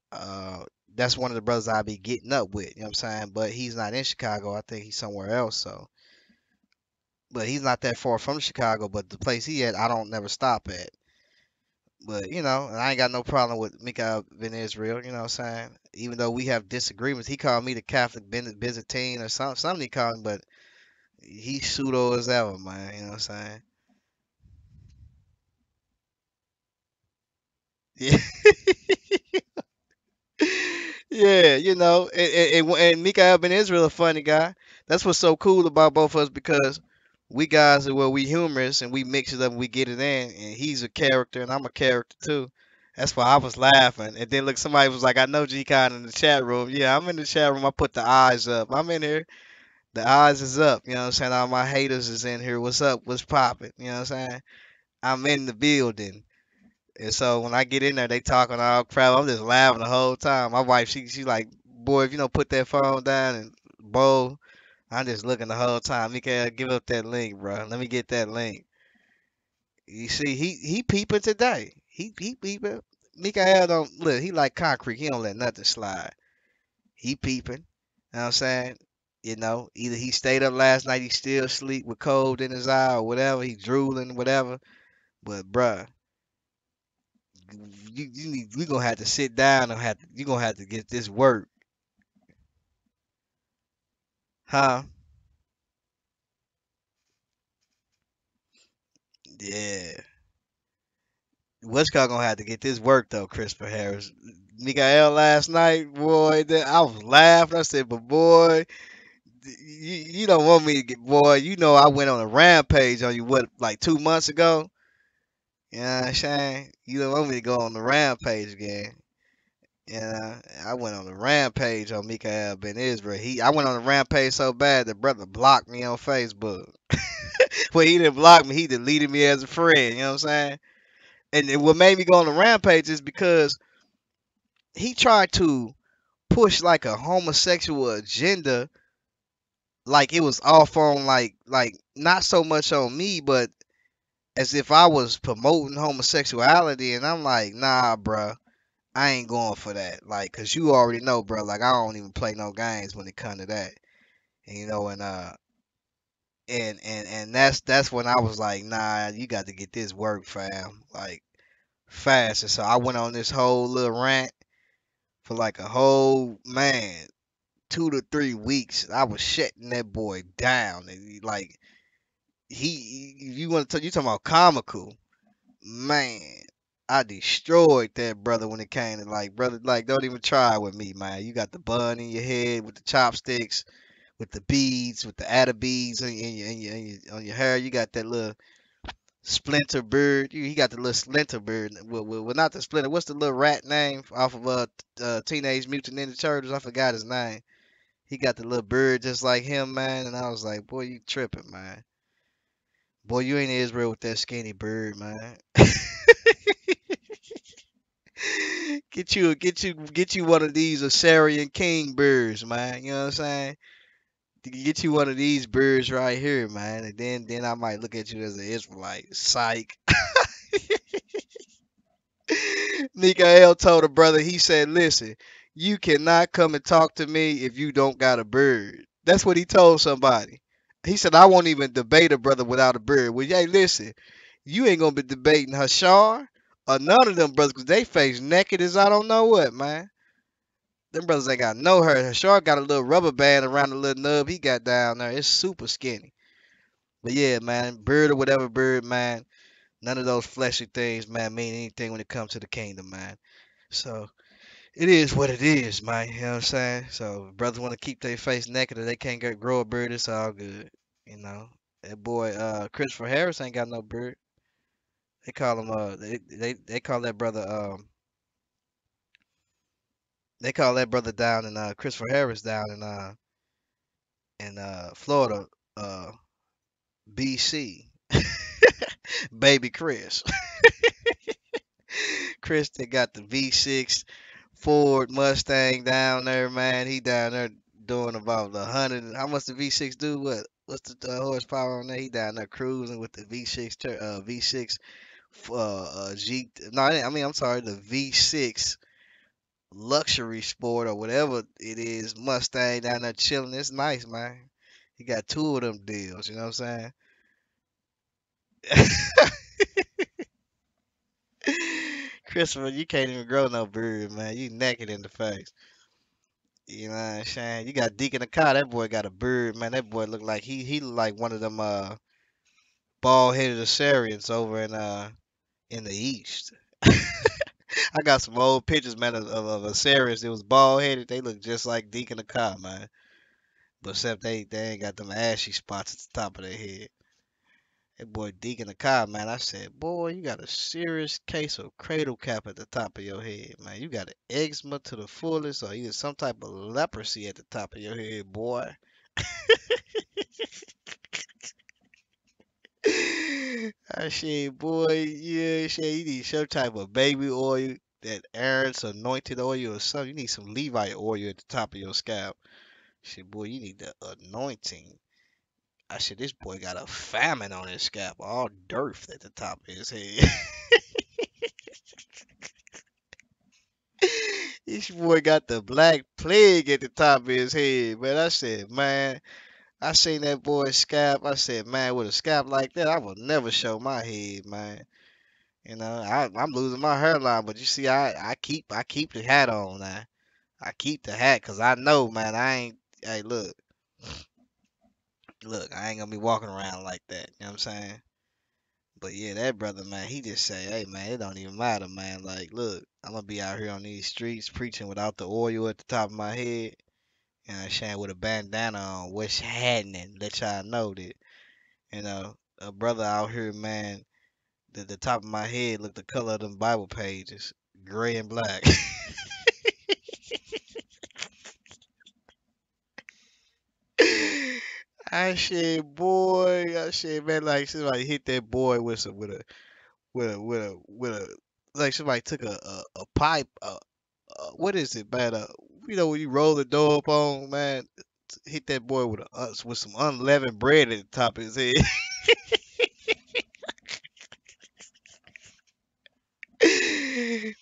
that's one of the brothers I'd be getting up with. You know what I'm saying? But he's not in Chicago. I think he's somewhere else. So, but he's not that far from Chicago. But the place he at, I don't never stop at. But you know, and I ain't got no problem with Mika'el ben Israel. You know what I'm saying? Even though we have disagreements, he called me the Catholic Byzantine or something he called me, but he pseudo as ever, man. You know what I'm saying? Yeah. Yeah, you know, and Mika'el ben Israel a funny guy. That's what's so cool about both of us because we guys are well, we humorous and we mix it up and we get it in. And he's a character and I'm a character too. That's why I was laughing. And then look, somebody was like, "I know G-Con in the chat room." Yeah, I'm in the chat room. I put the eyes up. I'm in here. The eyes is up. You know what I'm saying? All my haters is in here. What's up? What's popping? You know what I'm saying? I'm in the building. And so when I get in there, they talking all crap. I'm just laughing the whole time. My wife, she like, boy, if you don't put that phone down and bowl, I'm just looking the whole time. Mika'el, give up that link, bro. Let me get that link. You see, he peeping today. He peeping. Mika'el don't look. He like concrete. He don't let nothing slide. He peeping. You know what I'm saying? You know, either he stayed up last night, he still asleep with cold in his eye or whatever. He drooling, whatever. But bruh, you need we gonna have to sit down and have to, you gonna have to get this work, huh? Yeah. What's gonna have to get this work though, Christopher Harris. Mika'el last night, boy, I was laughing. I said, but boy, you don't want me to get boy. You know I went on a rampage on you what like 2 months ago. You know what I'm saying? You don't want me to go on the rampage again. Yeah, I went on a rampage on Mika'el ben Israel. I went on a rampage so bad the brother blocked me on Facebook. Well, he didn't block me. He deleted me as a friend. You know what I'm saying? And what made me go on the rampage is because he tried to push like a homosexual agenda, like it was off on like not so much on me, but as if I was promoting homosexuality. And I'm like, nah, bruh, I ain't going for that. Like, cause you already know, bro. Like, I don't even play no games when it come to that. And, you know, and that's when I was like, nah, you got to get this work, fam. Like fast. And so I went on this whole little rant for like a whole man 2 to 3 weeks. I was shutting that boy down. And like you want to you talking about comical, man. I destroyed that brother when it came to like, brother, like, don't even try with me, man. You got the bun in your head with the chopsticks, with the beads, with the adder beads on your hair. You got that little splinter bird. He got the little splinter bird. Well, not the splinter. What's the little rat name off of Teenage Mutant Ninja Turtles? I forgot his name. He got the little bird just like him, man. And I was like, boy, you tripping, man. Boy, you ain't Israel with that skinny bird, man. Get you one of these Assyrian king birds, man. You know what I'm saying? Get you one of these birds right here, man, and then I might look at you as an Israelite. Psych. Mika'el told a brother, he said, listen, you cannot come and talk to me if you don't got a bird. That's what he told somebody. He said, I won't even debate a brother without a beard. Well, hey, listen, you ain't gonna be debating Hashar or none of them brothers because they face naked as I don't know what, man. Them brothers ain't got no hair. Hashar got a little rubber band around the little nub he got down there. It's super skinny. But yeah, man, bird or whatever bird, man, none of those fleshy things, man, mean anything when it comes to the kingdom, man. So it is what it is, man. You know what I'm saying? So if brothers want to keep their face naked or they can't grow a beard, it's all good. You know. That boy Christopher Harris ain't got no beard. They call him they call that brother they call that brother down in Christopher Harris down in Florida, uh BC. Baby Chris. Chris that got the V6 Ford Mustang down there, man. He down there doing about 100. How much the V6 do? What's the horsepower on that? He down there cruising with the V6 G. No, I mean I'm sorry, the V6 luxury sport or whatever it is Mustang down there chilling. It's nice, man. He got two of them deals. You know what I'm saying? Christopher, you can't even grow no beard, man. You naked in the face. You know what I'm saying? You got Deacon the car. That boy got a beard, man. That boy look like he look like one of them bald headed Assyrians over in the east. I got some old pictures, man, of Assyrians. It was bald headed. They look just like Deacon the car, man. But except they ain't got them ashy spots at the top of their head. That boy Deacon the car, man. I said, boy, you got a serious case of cradle cap at the top of your head, man. You got an eczema to the fullest, or either some type of leprosy at the top of your head, boy. I said, boy, yeah, shit, you need some type of baby oil, that Aaron's anointed oil or something. You need some Levi oil at the top of your scalp. I said, boy, you need the anointing. I said, this boy got a famine on his scalp, all dearth at the top of his head. This boy got the black plague at the top of his head, man. I said, man, I seen that boy's scalp. I said, man, with a scalp like that, I will never show my head, man. You know, I'm losing my hairline, but you see, I keep the hat on now. I keep the hat because I know, man, I ain't. Hey, look, I ain't gonna be walking around like that. You know what I'm saying? But yeah, that brother, man, he just say, hey, man, it don't even matter, man. Like, look, I'm gonna be out here on these streets preaching without the oil at the top of my head. You know what I'm saying? With a bandana on, what's happening? Let y'all know that, a brother out here, man, the top of my head look the color of them Bible pages, gray and black. I said, man, like somebody hit that boy with some with a like somebody took a pipe. What is it, man? When you roll the door up on, man, hit that boy with some unleavened bread at the top of his head.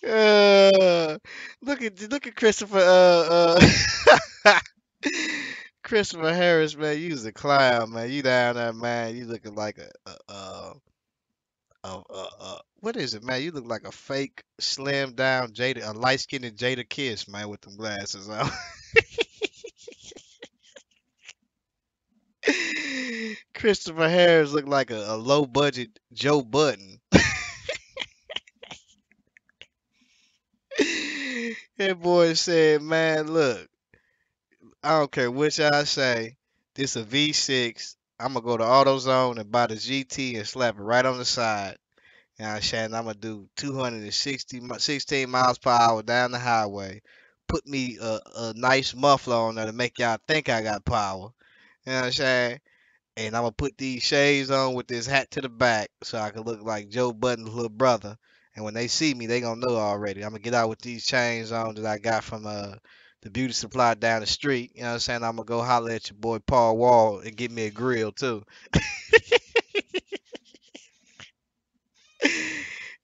uh, look at Christopher Christopher Harris, man. You's a clown, man. You down there, man. You looking like what is it, man? You look like a fake slim down Jada, a light skinned Jada Kiss, man, with them glasses on. Christopher Harris look like a low budget Joe Button. That boy said, man, look, I don't care what y'all say. This a V6. I'm gonna go to AutoZone and buy the GT and slap it right on the side. You know what I'm saying? I'm gonna do 16 miles per hour down the highway. Put me a nice muffler on there to make y'all think I got power. You know what I'm saying? And I'm gonna put these shades on with this hat to the back so I can look like Joe Budden's little brother. And when they see me, they gonna know already. I'm gonna get out with these chains on that I got from the beauty supply down the street. You know what I'm saying? I'm gonna go holler at your boy Paul Wall and get me a grill too.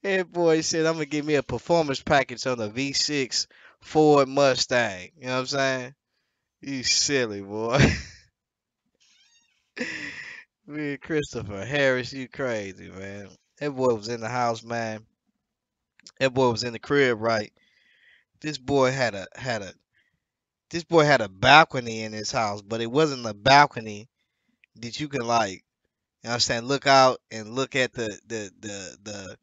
That boy said I'm gonna give me a performance package on the V6 Ford Mustang. You know what I'm saying? You silly boy. Man, Christopher Harris, you crazy, man. That boy was in the house, man. That boy was in the crib, right? This boy had a balcony in his house, but it wasn't a balcony that you can like, you know what I'm saying, look out and look at the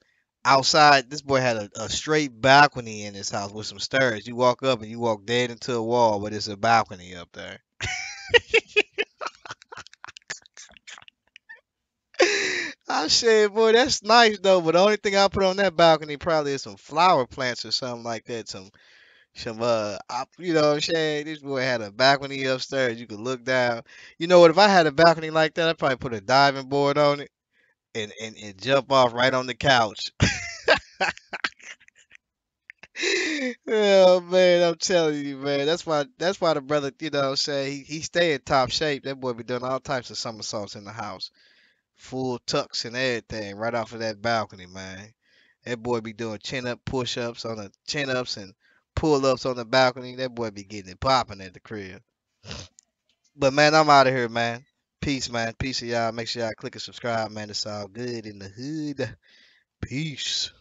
outside. This boy had a straight balcony in his house with some stairs. You walk up and you walk dead into a wall, but it's a balcony up there. I said, boy, that's nice though, but the only thing I put on that balcony probably is some flower plants or something like that. You know what I'm saying? This boy had a balcony upstairs. You could look down. You know what? If I had a balcony like that, I'd probably put a diving board on it and jump off right on the couch. Oh man, I'm telling you, man. That's why the brother, you know what I'm saying, he stay in top shape. That boy be doing all types of somersaults in the house. Full tucks and everything right off of that balcony, man. That boy be doing push ups on the chin ups and pull ups on the balcony. That boy be getting it popping at the crib. But man, I'm out of here, man. Peace, man. Peace to y'all. Make sure y'all click and subscribe, man. It's all good in the hood. Peace.